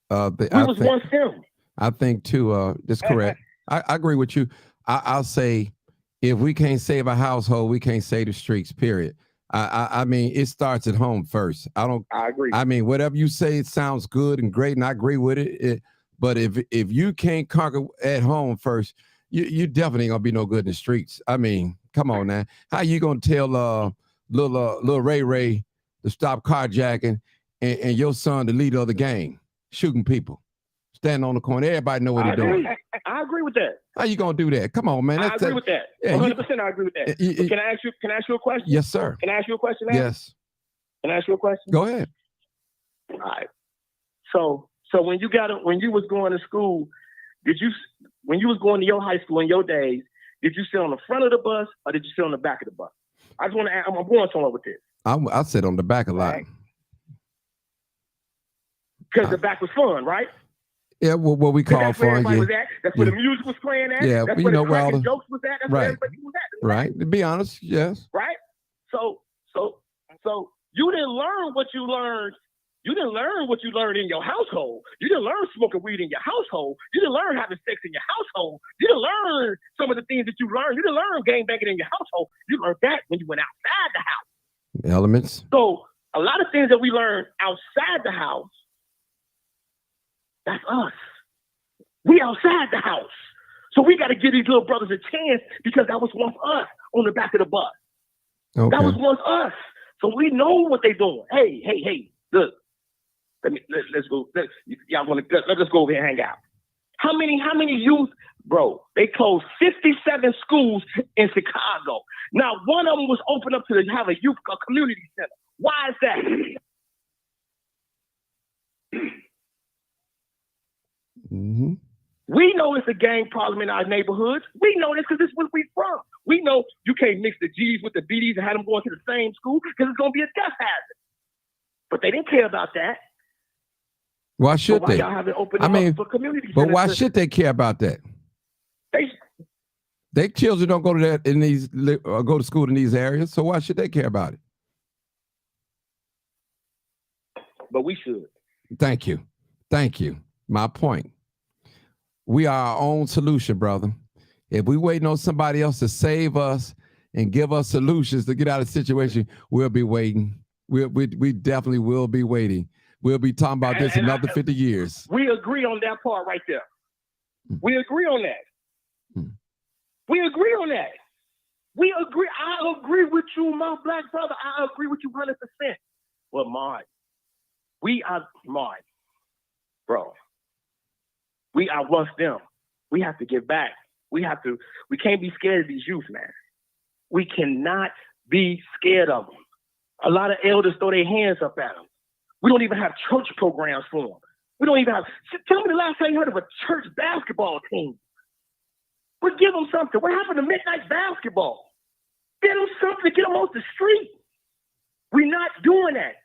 [SPEAKER 6] once them.
[SPEAKER 1] I think too, that's correct. I agree with you. I'll say if we can't save a household, we can't save the streets, period. I mean, it starts at home first. I agree. I mean, whatever you say, it sounds good and great, and I agree with it. But if you can't conquer at home first, you definitely gonna be no good in the streets. I mean, come on now. How you gonna tell little Ray to stop carjacking and your son the leader of the gang, shooting people, standing on the corner? Everybody know what he's doing.
[SPEAKER 6] I agree with that.
[SPEAKER 1] How you gonna do that? Come on, man.
[SPEAKER 6] I agree with that. 100%. I agree with that. Can I ask you a question?
[SPEAKER 1] Yes, sir.
[SPEAKER 6] Can I ask you a question now?
[SPEAKER 1] Yes.
[SPEAKER 6] Can I ask you a question?
[SPEAKER 1] Go ahead.
[SPEAKER 6] All right. So when you was going to school, when you was going to your high school in your days, did you sit on the front of the bus or did you sit on the back of the bus? I just want to ask, I'm going somewhere with this.
[SPEAKER 1] I sit on the back a lot.
[SPEAKER 6] Because the back was fun, right?
[SPEAKER 1] Yeah, what we call fun. Yeah.
[SPEAKER 6] Was at. That's where the music was playing at.
[SPEAKER 1] Yeah,
[SPEAKER 6] that's where the cracking jokes was at. That's where everybody was at.
[SPEAKER 1] Right. To be honest, yes.
[SPEAKER 6] Right. So you didn't learn what you learned. You didn't learn what you learned in your household. You didn't learn smoking weed in your household. You didn't learn having sex in your household. You didn't learn some of the things that you learned. You didn't learn gangbanging in your household. You learned that when you went outside the house.
[SPEAKER 1] Elements.
[SPEAKER 6] So a lot of things that we learned outside the house, that's us. We outside the house. So we got to give these little brothers a chance because that was once us on the back of the bus.
[SPEAKER 1] Okay.
[SPEAKER 6] That was once us. So we know what they're doing. Hey, look. Let's go. Let's just go over here and hang out. How many youth, bro? They closed 57 schools in Chicago. Now one of them was open up to have a community center. Why is that?
[SPEAKER 1] Mm-hmm.
[SPEAKER 6] We know it's a gang problem in our neighborhoods. We know this because this is where we from. We know you can't mix the G's with the B's and have them going to the same school because it's going to be a death hazard. But they didn't care about that.
[SPEAKER 1] Why should they?
[SPEAKER 6] I mean, for community
[SPEAKER 1] but why should they care about that? Their children don't go to go to school in these areas, so why should they care about it?
[SPEAKER 6] But we should.
[SPEAKER 1] Thank you. My point. We are our own solution, brother. If we waiting on somebody else to save us, and give us solutions to get out of the situation, we'll be waiting. We definitely will be waiting. We'll be talking about this another 50 years.
[SPEAKER 6] We agree on that part right there. We agree on that. We agree on that. We agree. I agree with you, my black brother. I agree with you 100%. Well, Mark, bro. We are once them. We have to get back. We can't be scared of these youth, man. We cannot be scared of them. A lot of elders throw their hands up at them. We don't even have church programs for them. We don't even have, tell me the last time you heard of a church basketball team. But give them something. What happened to midnight basketball? Get them something to get them off the street. We're not doing that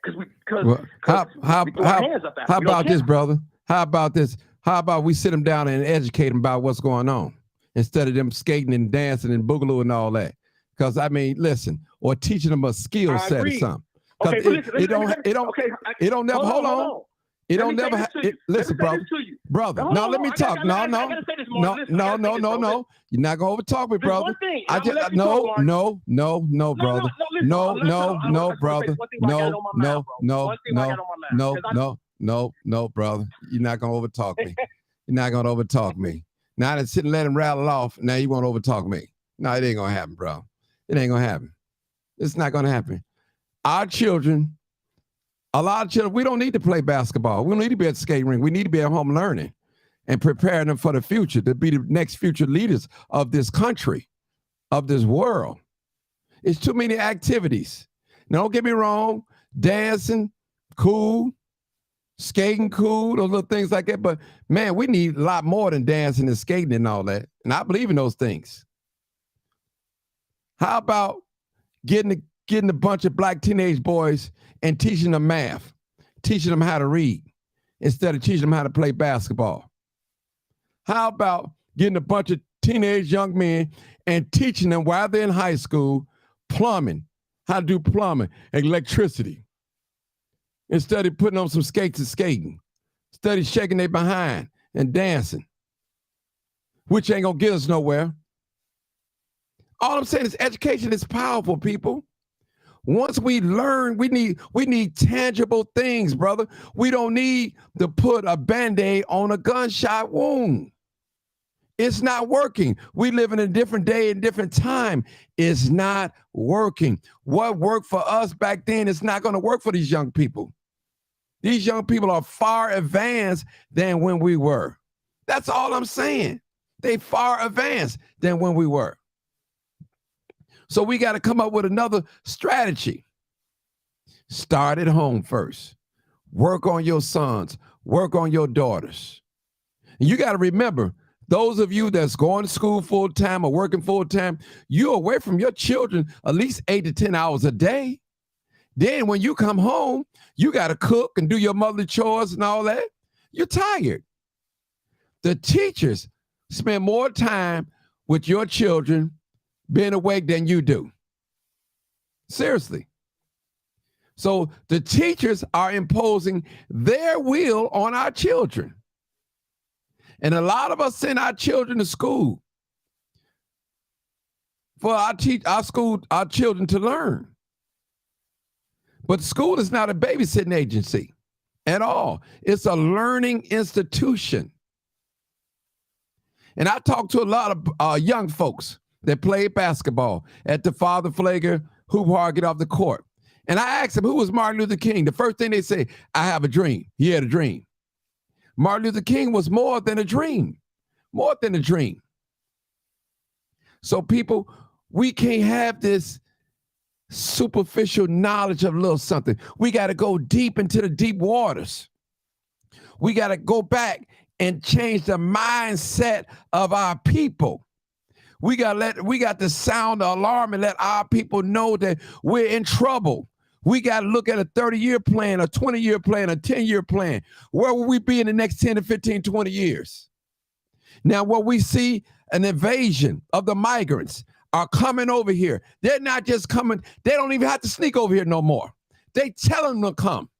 [SPEAKER 1] how about this, brother? How about this? How about we sit them down and educate them about what's going on instead of them skating and dancing and boogaloo and all that? Because I mean, listen, or teaching them a skill set or something.
[SPEAKER 6] Okay,
[SPEAKER 1] it don't never hold on. It don't never. Listen, brother. No, let me talk. No. You're not gonna overtalk me, brother. No, brother. No, brother. No, brother. You're not gonna overtalk me. You're not gonna overtalk me. Now I sit and let him rattle off. Now you want to overtalk me. No, it ain't gonna happen, bro. It ain't gonna happen. It's not gonna happen. Our children, a lot of children, we don't need to play basketball. We don't need to be at the skate rink. We need to be at home learning and preparing them for the future, to be the next future leaders of this country, of this world. It's too many activities. Now, don't get me wrong, dancing, cool, skating, cool, those little things like that. But man, we need a lot more than dancing and skating and all that. And I believe in those things. How about getting a bunch of black teenage boys and teaching them math, teaching them how to read instead of teaching them how to play basketball? How about getting a bunch of teenage young men and teaching them while they're in high school plumbing, how to do plumbing and electricity, instead of putting on some skates and skating, instead of shaking their behind and dancing, which ain't gonna get us nowhere. All I'm saying is education is powerful, people. Once we learn, we need tangible things, brother. We don't need to put a Band-Aid on a gunshot wound. It's not working. We live in a different day and different time. It's not working. What worked for us back then is not going to work for these young people. These young people are far advanced than when we were. That's all I'm saying. They far advanced than when we were. So we got to come up with another strategy. Start at home first. Work on your sons. Work on your daughters. And you got to remember, those of you that's going to school full-time or working full-time, you're away from your children at least 8 to 10 hours a day. Then when you come home, you got to cook and do your motherly chores and all that. You're tired. The teachers spend more time with your children being awake than you do. Seriously. So the teachers are imposing their will on our children. And a lot of us send our children to school for our children to learn. But school is not a babysitting agency at all. It's a learning institution. And I talk to a lot of young folks that play basketball at the Father Flagler Hoop Hard Get Off the Court. And I asked them, who was Martin Luther King? The first thing they say, I have a dream. He had a dream. Martin Luther King was more than a dream, more than a dream. So people, we can't have this superficial knowledge of a little something. We got to go deep into the deep waters. We got to go back and change the mindset of our people. We got to sound the alarm and let our people know that we're in trouble. We got to look at a 30-year plan, a 20-year plan, a 10-year plan. Where will we be in the next 10 to 15, 20 years? Now, what we see, an invasion of the migrants are coming over here. They're not just coming. They don't even have to sneak over here no more. They tell them to come.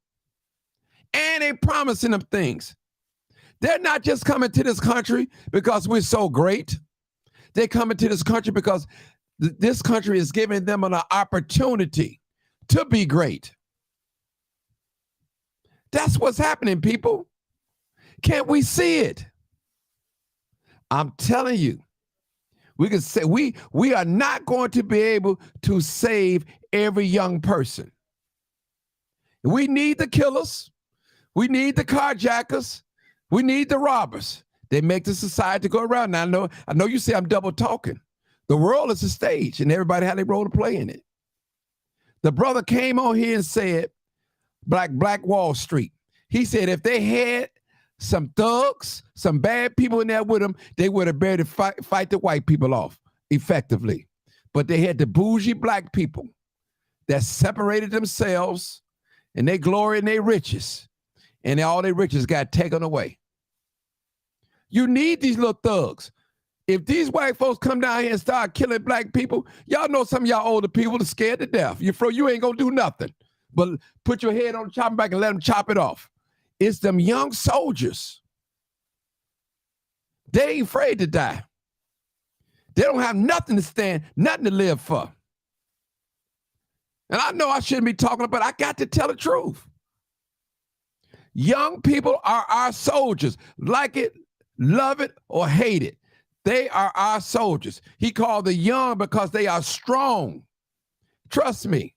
[SPEAKER 1] And they promising them things. They're not just coming to this country because we're so great. They're coming to this country because This country is giving them an opportunity to be great. That's what's happening, people. Can't we see it? I'm telling you, we can say we are not going to be able to save every young person. We need the killers. We need the carjackers. We need the robbers. They make the society go around. Now, I know you say I'm double talking. The world is a stage, and everybody had their role to play in it. The brother came on here and said, Black Wall Street. He said if they had some thugs, some bad people in there with them, they would have better fight the white people off effectively. But they had the bougie black people that separated themselves and they glory in their riches, and all their riches got taken away. You need these little thugs. If these white folks come down here and start killing black people, y'all know some of y'all older people are scared to death. You ain't gonna do nothing but put your head on the chopping block and let them chop it off. It's them young soldiers. They ain't afraid to die. They don't have nothing to stand, nothing to live for. And I know I shouldn't be talking, but I got to tell the truth. Young people are our soldiers. Like it, love it, or hate it. They are our soldiers. He called the young because they are strong. Trust me.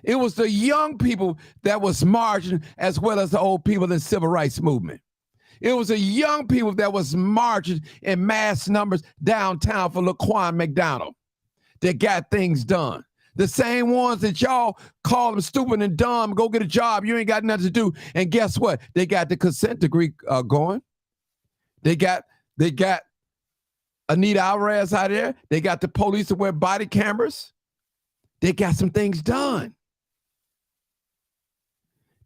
[SPEAKER 1] It was the young people that was marching as well as the old people in the civil rights movement. It was the young people that was marching in mass numbers downtown for Laquan McDonald that got things done. The same ones that y'all call them stupid and dumb, go get a job, you ain't got nothing to do. And guess what? They got the consent decree going. They got Anita Alvarez out there. They got the police to wear body cameras. They got some things done.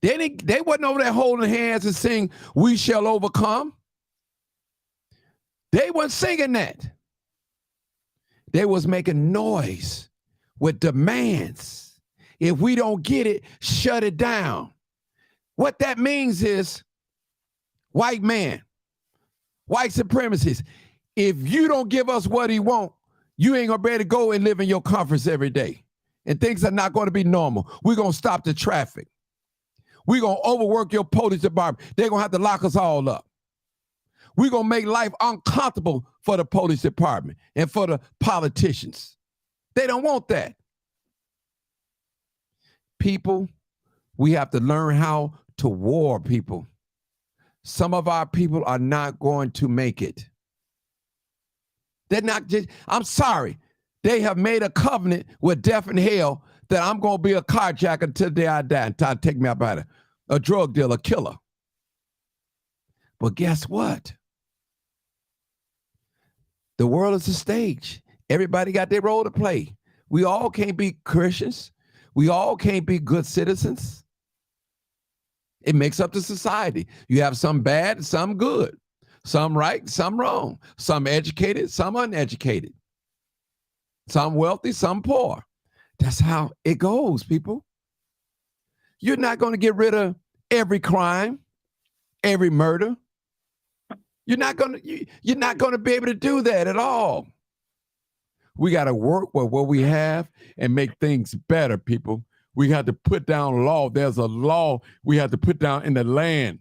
[SPEAKER 1] They wasn't over there holding hands and singing, "We shall overcome." They weren't singing that. They was making noise with demands. If we don't get it, shut it down. What that means is, white man, white supremacists, if you don't give us what he want, you ain't gonna be able to go and live in your comforts every day. And things are not gonna be normal. We're gonna stop the traffic. We're gonna overwork your police department. They're gonna have to lock us all up. We're gonna make life uncomfortable for the police department and for the politicians. They don't want that. People, we have to learn how to war, people. Some of our people are not going to make it. They're not just, I'm sorry. They have made a covenant with death and hell that I'm going to be a carjacker until the day I die and try to take me out by a drug dealer, a killer. But guess what? The world is a stage. Everybody got their role to play. We all can't be Christians. We all can't be good citizens. It makes up the society. You have some bad, some good, some right, some wrong, some educated, some uneducated, some wealthy, some poor. That's how it goes, people. You're not going to get rid of every crime, every murder. You're not going to be able to do that at all. We got to work with what we have and make things better, people. We have to put down law. There's a law we have to put down in the land,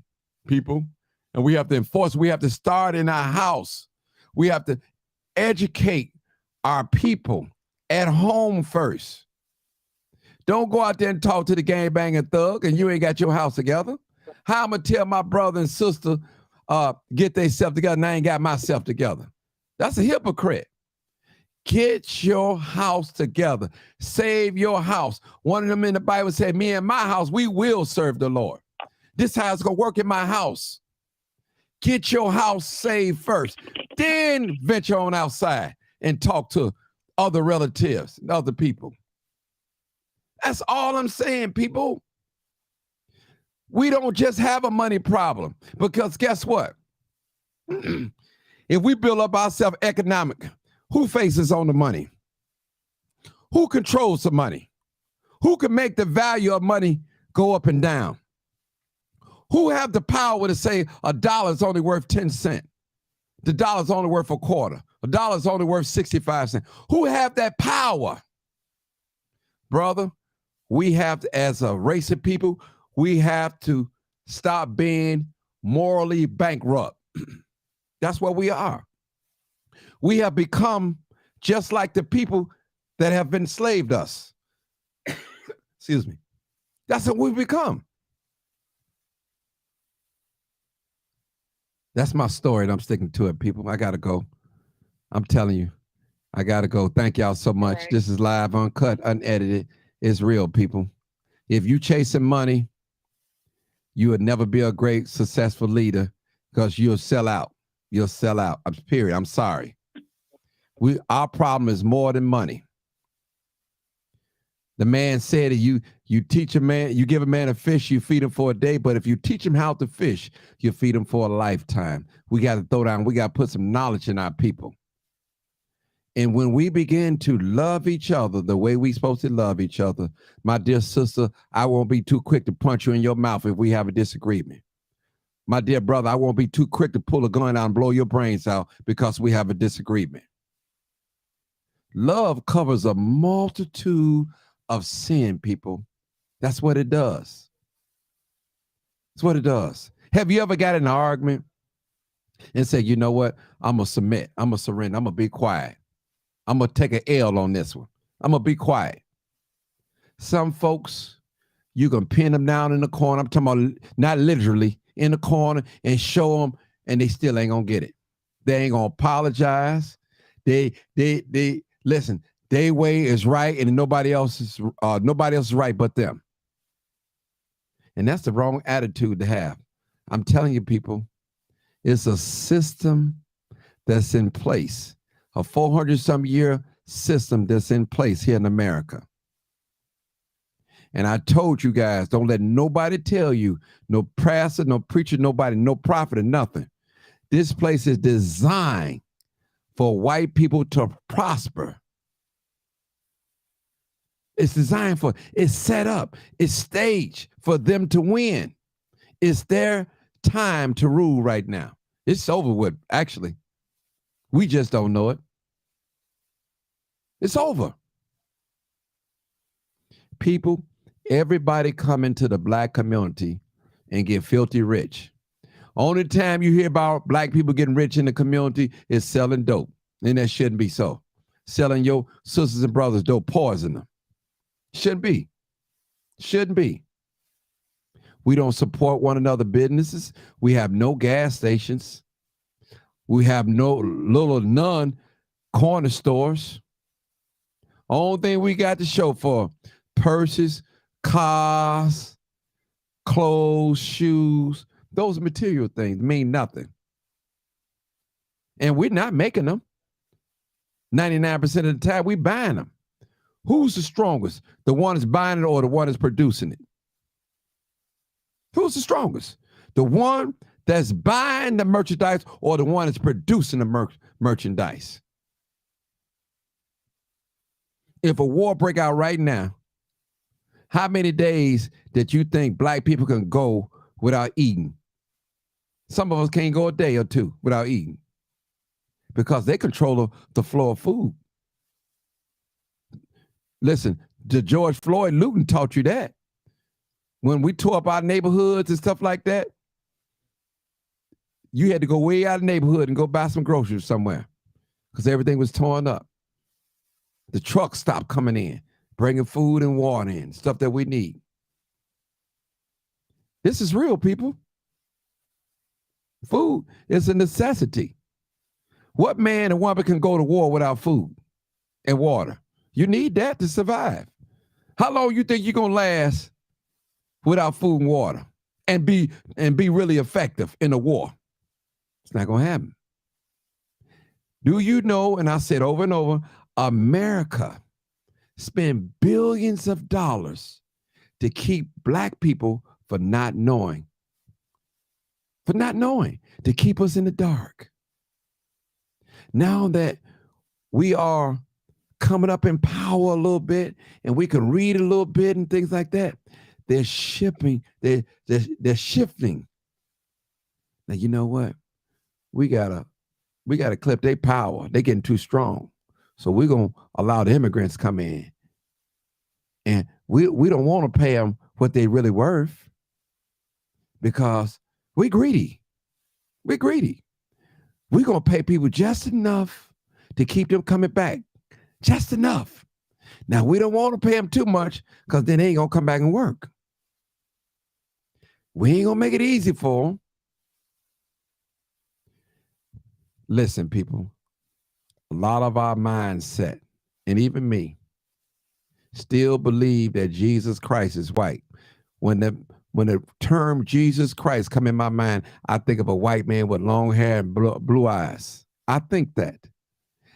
[SPEAKER 1] people, and we have to enforce. We have to start in our house. We have to educate our people at home first. Don't go out there and talk to the gangbanging thug and you ain't got your house together. How I'm going to tell my brother and sister get themselves together and I ain't got myself together? That's a hypocrite. Get your house together. Save your house. One of them in the Bible said, me and my house, we will serve the Lord. This is how it's going to work in my house. Get your house saved first. Then venture on outside and talk to other relatives and other people. That's all I'm saying, people. We don't just have a money problem because guess what? If we build up ourselves economic, who faces on the money? Who controls the money? Who can make the value of money go up and down? Who have the power to say $1 is only worth 10 cents? The dollar's only worth a quarter. A dollar is only worth 65 cents. Who have that power? Brother, we have to, as a race of people, we have to stop being morally bankrupt. That's what we are. We have become just like the people that have enslaved us. Excuse me. That's what we've become. That's my story, and I'm sticking to it, people. I got to go. I'm telling you, I got to go. Thank y'all so much.
[SPEAKER 2] Okay.
[SPEAKER 1] This is live, uncut, unedited. It's real, people. If you chasing money, you would never be a great, successful leader because you'll sell out. You'll sell out. Period. I'm sorry. Our problem is more than money. The man said you teach a man, you give a man a fish, you feed him for a day, but if you teach him how to fish, you feed him for a lifetime. We got to throw down, we got to put some knowledge in our people. And when we begin to love each other the way we're supposed to love each other, my dear sister, I won't be too quick to punch you in your mouth if we have a disagreement. My dear brother, I won't be too quick to pull a gun out and blow your brains out because we have a disagreement. Love covers a multitude of sin, people. That's what it does. That's what it does. Have you ever got in an argument and said, you know what? I'm going to submit. I'm going to surrender. I'm going to be quiet. I'm going to take an L on this one. I'm going to be quiet. Some folks, you can pin them down in the corner. I'm talking about not literally in the corner and show them, and they still ain't going to get it. They ain't going to apologize. They listen, their way is right and nobody else is right but them. And that's the wrong attitude to have. I'm telling you, people, it's a system that's in place, a 400-some-year system that's in place here in America. And I told you guys, don't let nobody tell you, no pastor, no preacher, nobody, no prophet or nothing. This place is designed for white people to prosper. It's designed for, it's set up, it's staged for them to win. It's their time to rule right now. It's over with, actually. We just don't know it. It's over. People, everybody come into the black community and get filthy rich. Only time you hear about black people getting rich in the community is selling dope. And that shouldn't be so. Selling your sisters and brothers dope, poison them. Shouldn't be. Shouldn't be. We don't support one another businesses. We have no gas stations. We have none corner stores. Only thing we got to show for purses, cars, clothes, shoes, those material things mean nothing. And we're not making them. 99% of the time, we buying them. Who's the strongest? The one that's buying it or the one that's producing it? Who's the strongest? The one that's buying the merchandise or the one that's producing the merchandise? If a war break out right now, how many days that you think black people can go without eating? Some of us can't go a day or two without eating because they control the flow of food. Listen, the George Floyd looting taught you that. When we tore up our neighborhoods and stuff like that, you had to go way out of the neighborhood and go buy some groceries somewhere because everything was torn up. The trucks stopped coming in, bringing food and water in, stuff that we need. This is real, people. Food is a necessity. What man and woman can go to war without food and water? You need that to survive. How long you think you're gonna last without food and water and be really effective in a war? It's not gonna happen. Do you know, and I said over and over, America spend billions of dollars to keep black people from not knowing, to keep us in the dark. Now that we are coming up in power a little bit and we can read a little bit and things like that, they're shifting. Now, you know what? We gotta We got to clip their power. They getting too strong. So we're going to allow the immigrants come in. And we don't want to pay them what they really worth because we're greedy. We're greedy. We're going to pay people just enough to keep them coming back. Just enough. Now, we don't want to pay them too much because then they ain't going to come back and work. We ain't going to make it easy for them. Listen, people, a lot of our mindset, and even me, still believe that Jesus Christ is white. When the term Jesus Christ come in my mind, I think of a white man with long hair and blue eyes. I think that.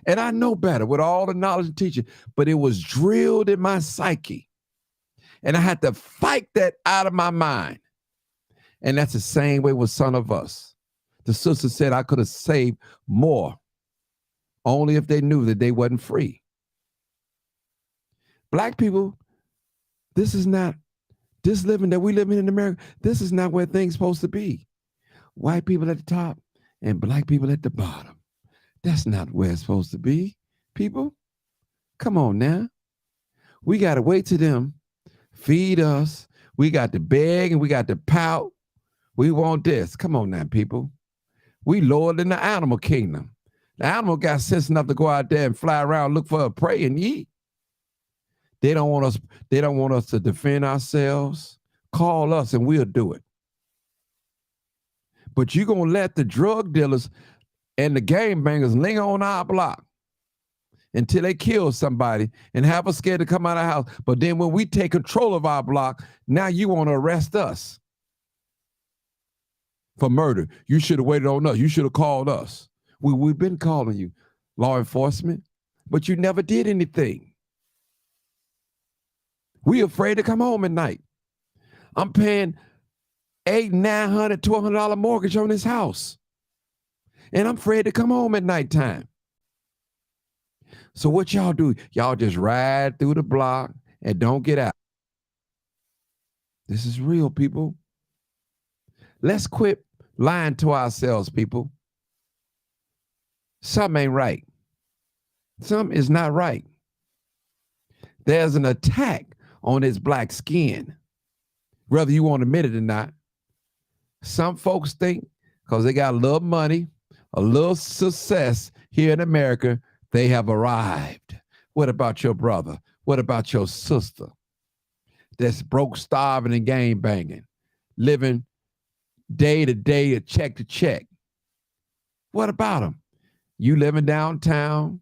[SPEAKER 1] And I know better with all the knowledge and teaching, but it was drilled in my psyche. And I had to fight that out of my mind. And that's the same way with Son of Us. The sister said I could have saved more only if they knew that they wasn't free. Black people, this living that we live in America, this is not where things supposed to be. White people at the top and black people at the bottom. That's not where it's supposed to be, people. Come on now. We got to wait till them feed us. We got to beg and we got to pout. We want this. Come on now, people. We lower than the animal kingdom. The animal got sense enough to go out there and fly around, look for a prey and eat. They don't want us to defend ourselves. Call us and we'll do it. But you're going to let the drug dealers and the gang bangers linger on our block until they kill somebody and have us scared to come out of the house. But then when we take control of our block, now you want to arrest us for murder. You should have waited on us. You should have called us. We've been calling you, law enforcement, but you never did anything. We afraid to come home at night. I'm paying $800, $900, $1,200 mortgage on this house. And I'm afraid to come home at nighttime. So what y'all do? Y'all just ride through the block and don't get out. This is real, people. Let's quit lying to ourselves, people. Something ain't right. Something is not right. There's an attack on his black skin, whether you want to admit it or not. Some folks think because they got a little money, a little success here in America, they have arrived. What about your brother? What about your sister that's broke, starving, and gang banging, living day to day, check to check? What about them? You living downtown,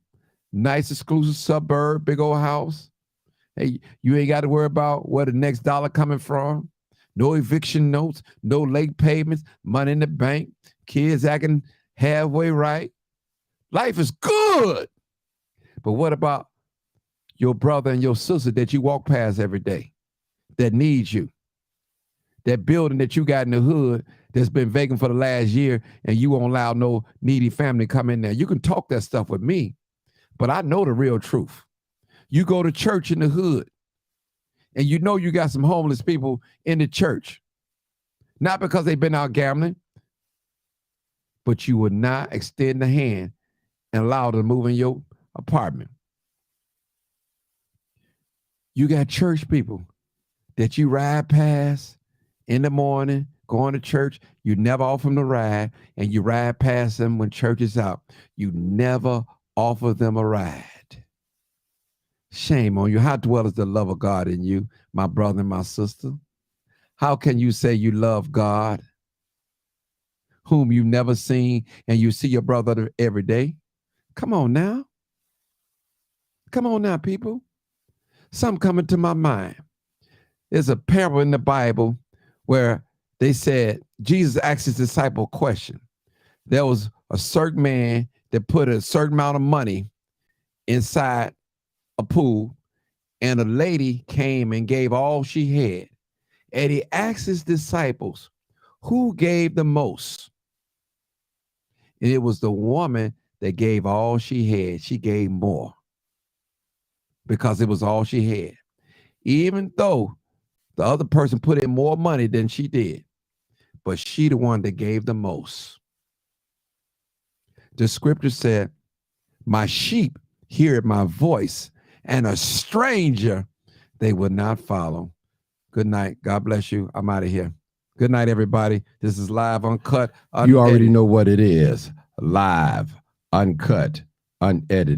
[SPEAKER 1] nice exclusive suburb, big old house. Hey, you ain't got to worry about where the next dollar coming from. No eviction notes, no late payments, money in the bank, kids acting halfway right. Life is good. But what about your brother and your sister that you walk past every day that needs you? That building that you got in the hood that's been vacant for the last year and you won't allow no needy family to come in there. You can talk that stuff with me, but I know the real truth. You go to church in the hood and you know you got some homeless people in the church, not because they've been out gambling, but you would not extend the hand and allow them to move in your apartment. You got church people that you ride past in the morning, going to church, you never offer them a ride, and you ride past them when church is out. You never offer them a ride. Shame on you. How dwells the love of God in you, my brother and my sister? How can you say you love God, whom you've never seen, and you see your brother every day? Come on now. Come on now, people. Something coming to my mind. There's a parable in the Bible where they said, Jesus asked his disciple a question. There was a certain man that put a certain amount of money inside a pool, and a lady came and gave all she had. And he asked his disciples, who gave the most? And it was the woman that gave all she had. She gave more because it was all she had. Even though the other person put in more money than she did, but she the one that gave the most. The scripture said, my sheep hear my voice, and a stranger they will not follow. Good night. God bless you. I'm out of here. Good night, everybody. This is Live Uncut.
[SPEAKER 7] You already know what it is. Live, uncut, unedited.